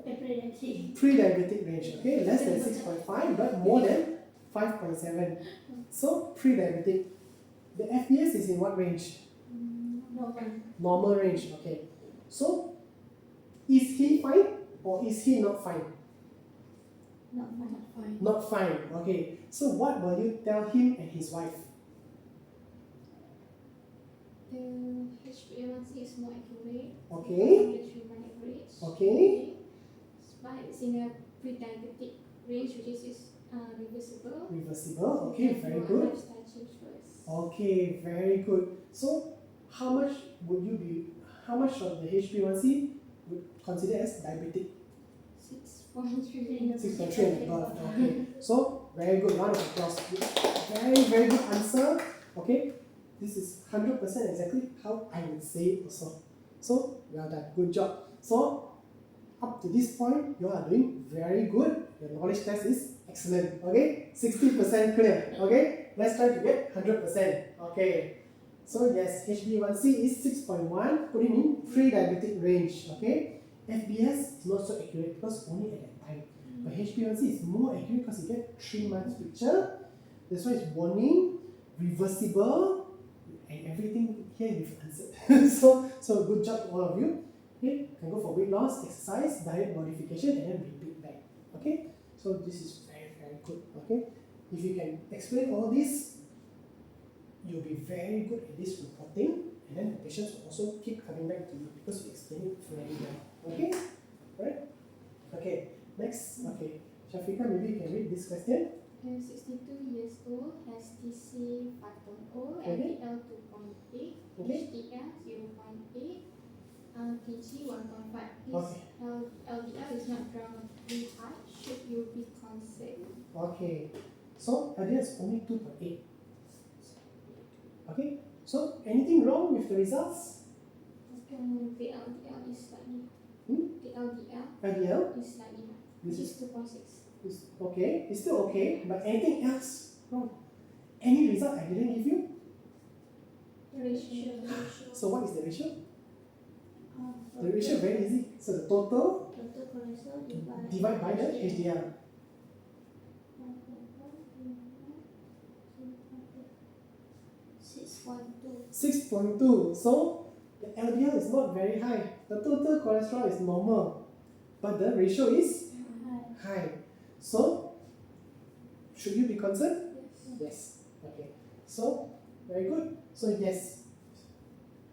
Accreditation.
Pre-diabetic range, okay, less than 6.5 but more than 5.7. So pre-diabetic. The FPS is in what range?
Normal.
Normal range, okay. So is he fine or is he not fine?
Not fine.
Not fine.
Not fine, okay. So what will you tell him and his wife?
The HbA1c is more accurate.
Okay.
Than the 3-month average.
Okay.
But it's in a pre-diabetic range, which is reversible.
Reversible, okay, very good.
Lifestyle change first.
Okay, very good. So how much of the HbA1c would consider as diabetic?
6.3.
6.3 and above. Okay. So very good. Round of applause. Very, very good answer. Okay. This is 100% exactly how I would say it also. So well done. Good job. So up to this point, you are doing very good. Your knowledge test is excellent. Okay. 60% clear. Okay. Let's try to get 100%. Okay. So yes, HbA1c is 6.1, put him in pre-diabetic range. Okay. FBS is not so accurate because only at that time. But HbA1c is more accurate because you get 3 months picture. That's why it's warning, reversible, and everything here you've answered. so good job to all of you. Okay, can go for weight loss, exercise, diet modification, and then repeat back. Okay, so this is very, very good. Okay, if you can explain all this, you'll be very good at this reporting, and then the patients will also keep coming back to you because you explain it very well. Okay, right? Okay, next. Okay, Shafika, maybe you can read this question.
62 years old, has TC 5.0,
Okay.
LDL 2.8,
Okay.
HDL 0.8, TG 1.5. His
Okay.
LDL is not dramatically high. Should you be concerned?
Okay, so LDL is only 2.8. Okay, so anything wrong with the results?
The LDL is slightly.
Hmm?
The LDL
LDL
is slightly high,
This
which is 2.6.
is okay, it's still okay, but anything else wrong? Any result I didn't give you?
Ratio.
So what is the ratio?
Uh,
The ratio very easy. So the total
Total cholesterol
divide by the HDL.
6.2.
6.2. So the LDL is not very high. The total cholesterol is normal, but the ratio is high. So should you be concerned?
Yes.
Yes. Okay. So very good. So yes,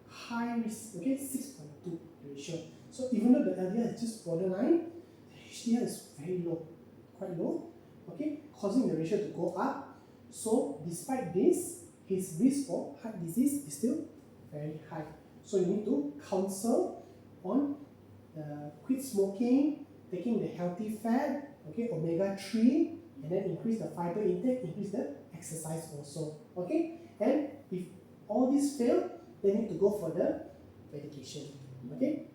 high risk. Okay, 6.2 ratio. So even though the LDL is just borderline, the HDL is very low, quite low. Okay, causing the ratio to go up. So despite this, his risk for heart disease is still very high. So you need to counsel on quit smoking, taking the healthy fat, okay, omega-3, and then increase the fiber intake, increase the exercise also. Okay, and if all this fail, they need to go for the medication. Okay,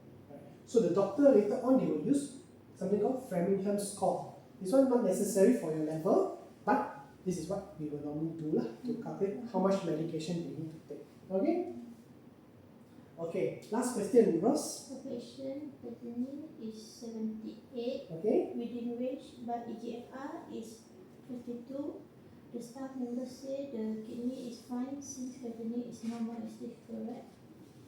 so the doctor later on they will use something called Framingham's score. This one not necessary for your level, but this is what we will normally do to calculate how much medication you need to take. Okay. Okay. Last question, Ross.
Population creatinine is 78
Okay.
within range, but EGFR is 52. The staff members say the kidney is fine since creatinine is normal. Is this correct?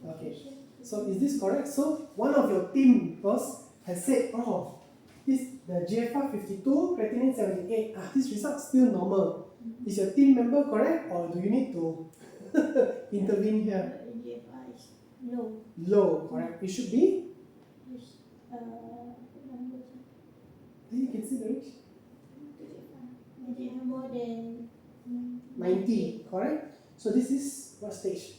Okay. So is this correct? So one of your team, Ross, has said, oh, the GFR 52, creatinine 78. This result still normal. Is your team member correct, or do you need to intervene here?
The EGFR is low.
Low, correct. It should be.
Is numbers?
Then you can see the range.
EGFR more than
90, correct? So this is what stage?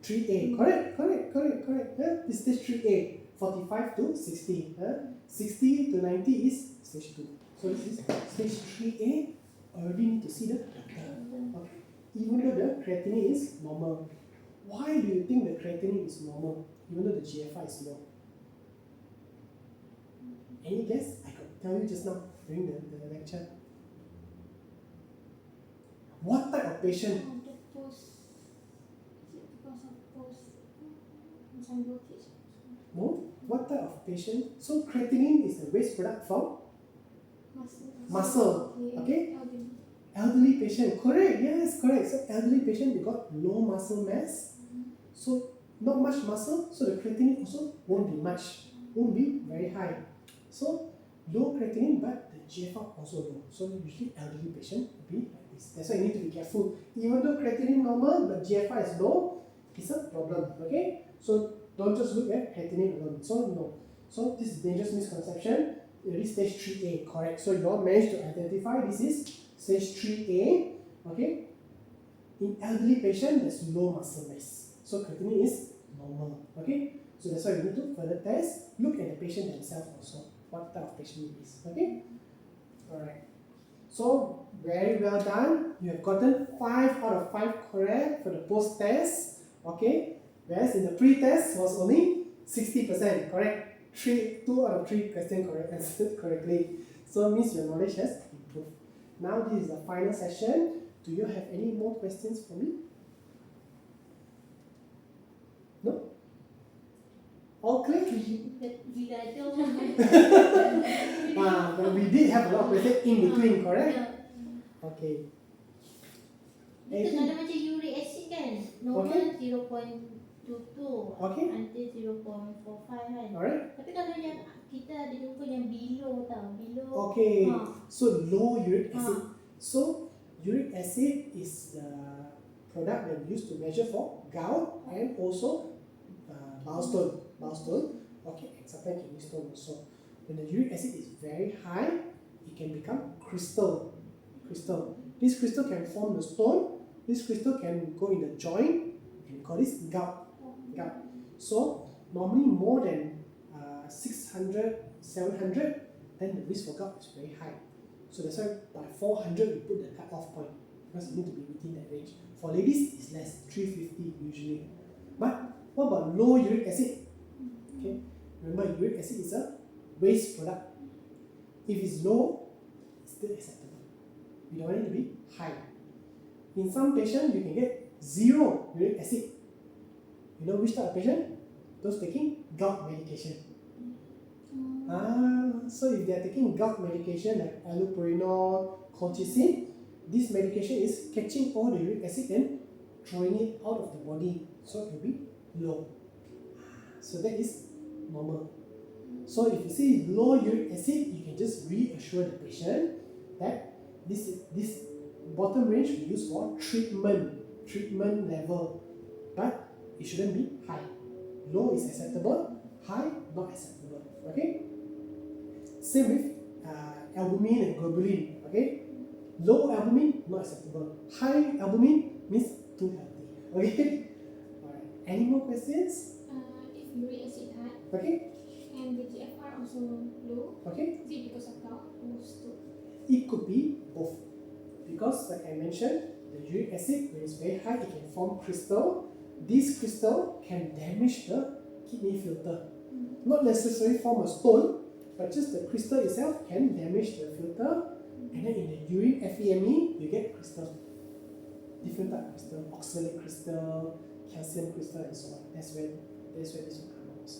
3A.
3A, correct. This is stage 3A. 45 to 60. 60 to 90 is stage 2. So this is stage 3A. Already need to see the doctor. Okay. Even though the creatinine is normal. Why do you think the creatinine is normal? Even though the GFR is low? Any guess? I could tell you just now during the lecture. What type of patient?
The post. Is it because of post? I will teach.
No? What type of patient? So creatinine is a waste product from muscle. Okay? Elderly patient. Correct. Yes, correct. So elderly patient, they got low muscle mass. So not much muscle. So the creatinine also won't be much. Won't be very high. So low creatinine, but the GFR also low. So usually elderly patient will be like this. That's why you need to be careful. Even though creatinine normal, but GFR is low, it's a problem. Okay? So don't just look at creatinine alone. So no. So this is dangerous misconception. It is stage 3A, correct. So you all managed to identify this is stage 3A. Okay? In elderly patient, there's low muscle mass. So creatinine is normal. Okay? So that's why we need to further test. Look at the patient themselves also. What type of patient it is. Okay? Alright. So very well done. You have gotten 5 out of 5 correct for the post-test. Okay? Whereas in the pre-test was only 60%, correct? 2 out of 3 questions correct, answered correctly. So it means your knowledge has improved. Now this is the final session. Do you have any more questions for me? No? All clear?
Bila ada
But we did have a lot of questions in between, correct? Okay.
Kita kalau macam uric acid kan, normal
Okay.
0.22
Okay.
until 0.45 kan.
Alright.
Tapi kalau yang kita ada jumpa yang below tau, below.
Okay.
Ha.
So low uric acid.
Ha.
So uric acid is the product that we use to measure for gout and also bowel stone. Bowel stone. Okay, and sometimes kidney stone also. When the uric acid is very high, it can become crystal. Crystal. This crystal can form the stone. This crystal can go in the joint. We call this gout. Gout. So normally more than 600, 700, then the risk for gout is very high. So that's why by 400 we put the cut-off point because you need to be within that range. For ladies, it's less, 350 usually. But what about low uric acid? Okay, remember uric acid is a waste product. If it's low, it's still acceptable. We don't want it to be high. In some patients, you can get 0 uric acid. You know which type of patient? Those taking gout medication. So if they are taking gout medication like allopurinol, colchicine, this medication is catching all the uric acid and throwing it out of the body, so it will be low. So that is normal. So if you see low uric acid, you can just reassure the patient that this bottom range we use for treatment level, but it shouldn't be high. Low is acceptable, high not acceptable. Okay. Same with albumin and globulin. Okay. Low albumin not acceptable. High albumin means too healthy. Okay. Alright. Any more questions?
If uric acid high
Okay.
and the GFR also low,
Okay.
is it because of gout or stool?
It could be both. Because like I mentioned, the uric acid when it's very high, it can form crystal. This crystal can damage the kidney filter. Not necessarily form a stone, but just the crystal itself can damage the filter. And then in the urine FEME, you get crystal. Different type of crystal, oxalate crystal, calcium crystal, and so on. That's where this will come out.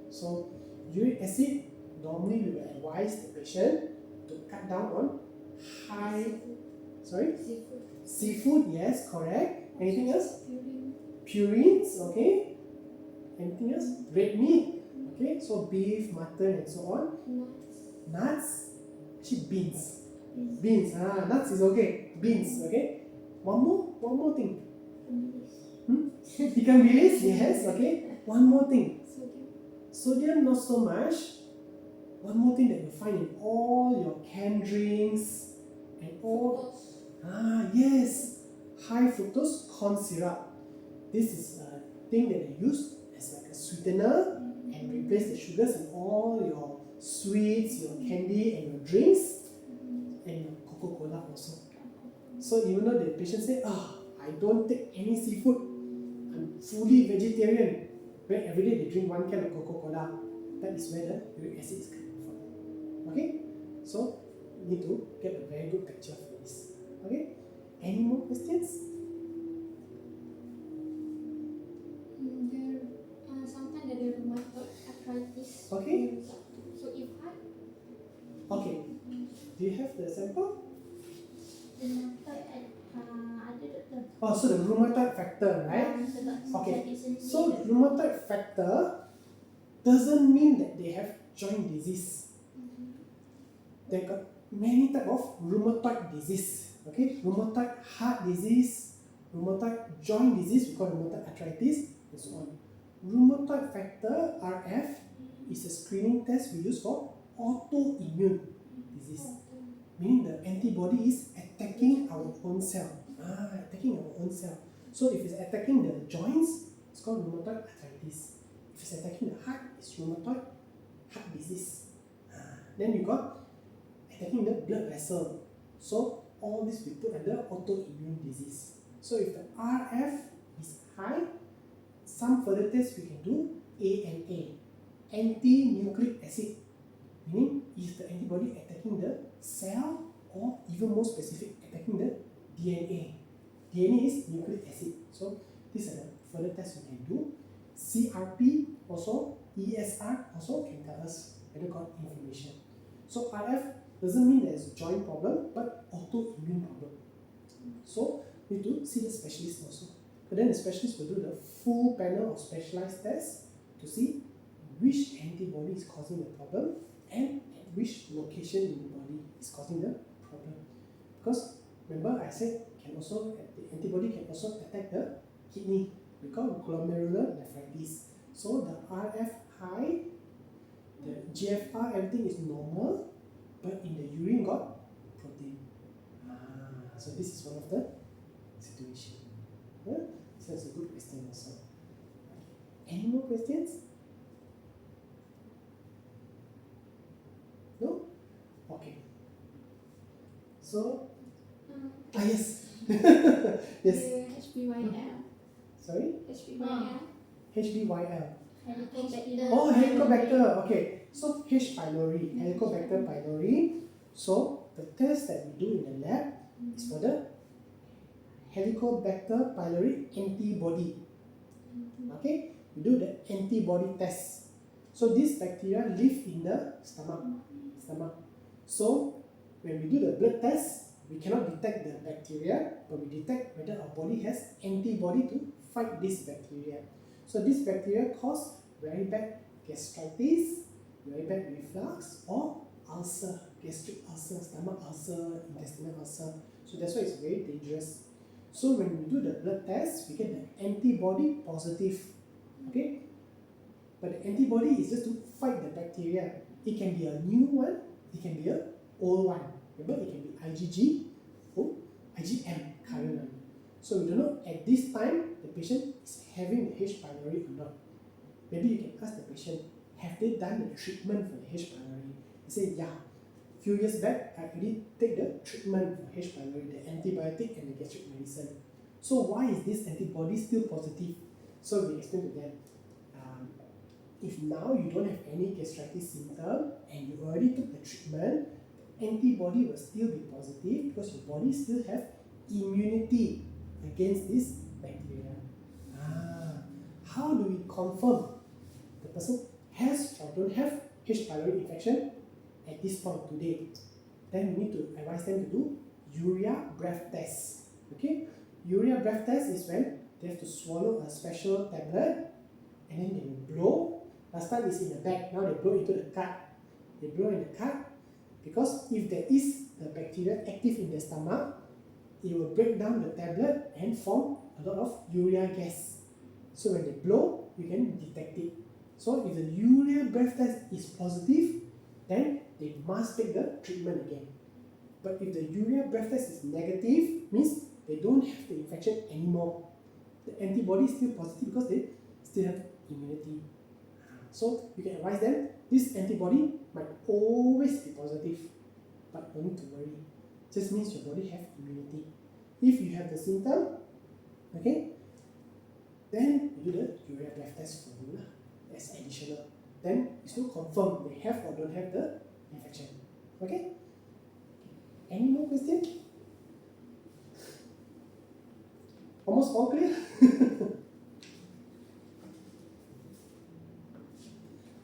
So uric acid, normally we will advise the patient to cut down on high, sorry? Seafood, yes, correct. Anything else? Purines, okay. Anything else? Red meat, okay. So beef, mutton, and so on. Nuts, actually beans. Beans, nuts is okay. Beans, okay. One more thing. Ikan bilis, yes, okay. One more thing. Sodium, not so much. One more thing that you find in all your canned drinks and all. Yes, high fructose corn syrup. This is a thing that they use as like a sweetener and replace the sugars in all your sweets, your candy, and your drinks, and your Coca-Cola also. So even though the patient say, I don't take any seafood, I'm fully vegetarian, but every day they drink 1 can of Coca-Cola, that is where the uric acid is coming from. Okay? So you need to get a very good picture for this. Okay? Any more questions?
There are arthritis.
Okay.
So if heart,
Okay. Do you have the sample?
Rheumatoid ada doktor.
Oh, so the rheumatoid factor, right?
Sebab
Okay.
sakit sendi
So
dia.
rheumatoid factor doesn't mean that they have joint disease. They got many type of rheumatoid disease. Okay, rheumatoid heart disease, rheumatoid joint disease, we call rheumatoid arthritis, and so on. Rheumatoid factor (RF) is a screening test we use for autoimmune disease, meaning the antibody is attacking our own cell. Attacking our own cell. So if it's attacking the joints, it's called rheumatoid arthritis. If it's attacking the heart, it's rheumatoid heart disease. Then you got attacking the blood vessel. So all this we put under autoimmune disease. So if the RF is high, some further tests we can do ANA, anti-nucleic acid, meaning is the antibody attacking the cell or even more specific, attacking the DNA. DNA is nucleic acid. So these are the further tests we can do. CRP also, ESR also can tell us whether got inflammation. So RF doesn't mean there's a joint problem, but autoimmune problem. So we need to see the specialist also. But then the specialist will do the full panel of specialized tests to see which antibody is causing the problem and at which location in the body is causing the problem. Because remember I said the antibody can also attack the kidney. We call glomerular nephritis. So the RF high, the GFR, everything is normal, but in the urine got protein. So this is one of the situation. So it's a good question also. Any more questions? No? Okay. So, yes. Yes.
the HBYL.
Sorry?
HBYL.
HBYL.
Helicobacter.
Oh, Helicobacter. Okay. So H. pylori, Helicobacter pylori. So the test that we do in the lab is for the Helicobacter pylori antibody. Okay, we do the antibody test. So this bacteria live in the stomach. So when we do the blood test, we cannot detect the bacteria, but we detect whether our body has antibody to fight this bacteria. So this bacteria cause very bad gastritis, very bad reflux, or ulcer, gastric ulcer, stomach ulcer, intestinal ulcer. So that's why it's very dangerous. So when we do the blood test, we get the antibody positive. Okay? But the antibody is just to fight the bacteria. It can be a new one, it can be an old one. Remember, it can be IgG or IgM, current one. So we don't know at this time the patient is having the H. pylori or not. Maybe you can ask the patient, have they done the treatment for the H. pylori? They say, yeah. Few years back, I already take the treatment for H. pylori, the antibiotic and the gastric medicine. So why is this antibody still positive? So we explain to them, if now you don't have any gastritis symptom and you already took the treatment, the antibody will still be positive because your body still have immunity against this bacteria. How do we confirm the person has or don't have H. pylori infection at this point today? Then we need to advise them to do urea breath test. Okay, urea breath test is when they have to swallow a special tablet and then they will blow. Last time it's in the bag, now they blow into the cut. They blow in the cut because if there is the bacteria active in the stomach, it will break down the tablet and form a lot of urea gas. So when they blow, you can detect it. So if the urea breath test is positive, then they must take the treatment again. But if the urea breath test is negative, means they don't have the infection anymore. The antibody is still positive because they still have immunity. So you can advise them, this antibody might always be positive, but don't need to worry. Just means your body have immunity. If you have the symptom, okay, then you do the urea breath test for you as additional. Then you still confirm they have or don't have the infection. Okay? Any more questions? Almost all clear?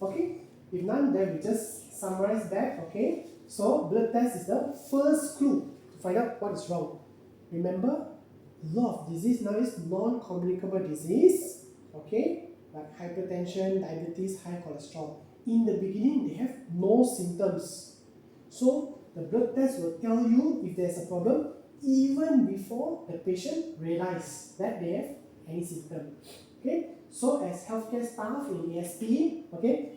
Okay? If none, then we just summarize back, okay? So blood test is the first clue to find out what is wrong. Remember, a lot of disease now is non-communicable disease, okay? Like hypertension, diabetes, high cholesterol. In the beginning, they have no symptoms. So the blood test will tell you if there's a problem even before the patient realizes that they have any symptom. Okay? So as healthcare staff in ASP, okay,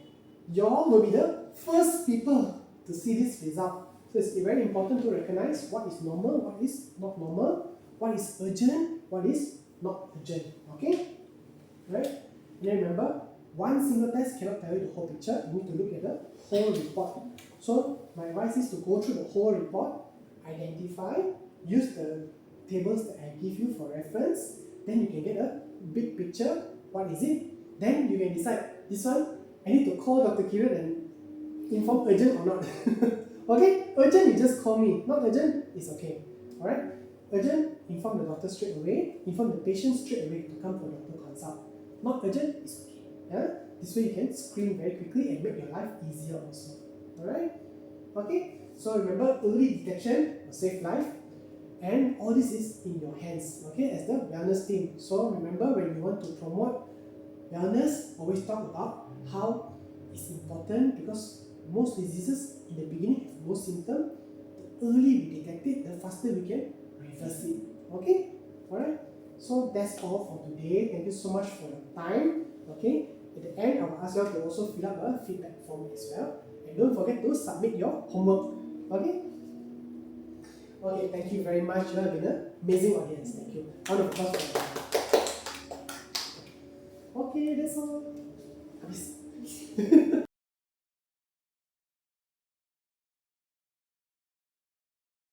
you all will be the first people to see this result. So it's very important to recognize what is normal, what is not normal, what is urgent, what is not urgent. Okay? Right? And then remember, one single test cannot tell you the whole picture. You need to look at the whole report. So my advice is to go through the whole report, identify, use the tables that I give you for reference, then you can get a big picture. What is it? Then you can decide, this one, I need to call Dr. Kiran and inform urgent or not. Okay? Urgent, you just call me. Not urgent, it's okay. Alright? Urgent, inform the doctor straight away, inform the patient straight away to come for doctor consult. Not urgent, it's okay. Yeah? This way you can screen very quickly and make your life easier also. Alright? Okay? So remember, early detection will save life, and all this is in your hands, okay, as the wellness team. So remember, when you want to promote wellness, always talk about how it's important, because most diseases in the beginning have no symptom. The early we detect it, the faster we can reverse it. Okay? Alright? So that's all for today. Thank you so much for your time. Okay? At the end, I will ask you all to also fill up a feedback form as well. And don't forget to submit your homework. Okay? Okay, thank you very much. You have been an amazing audience. Thank you. Round of applause for you. Okay, that's all.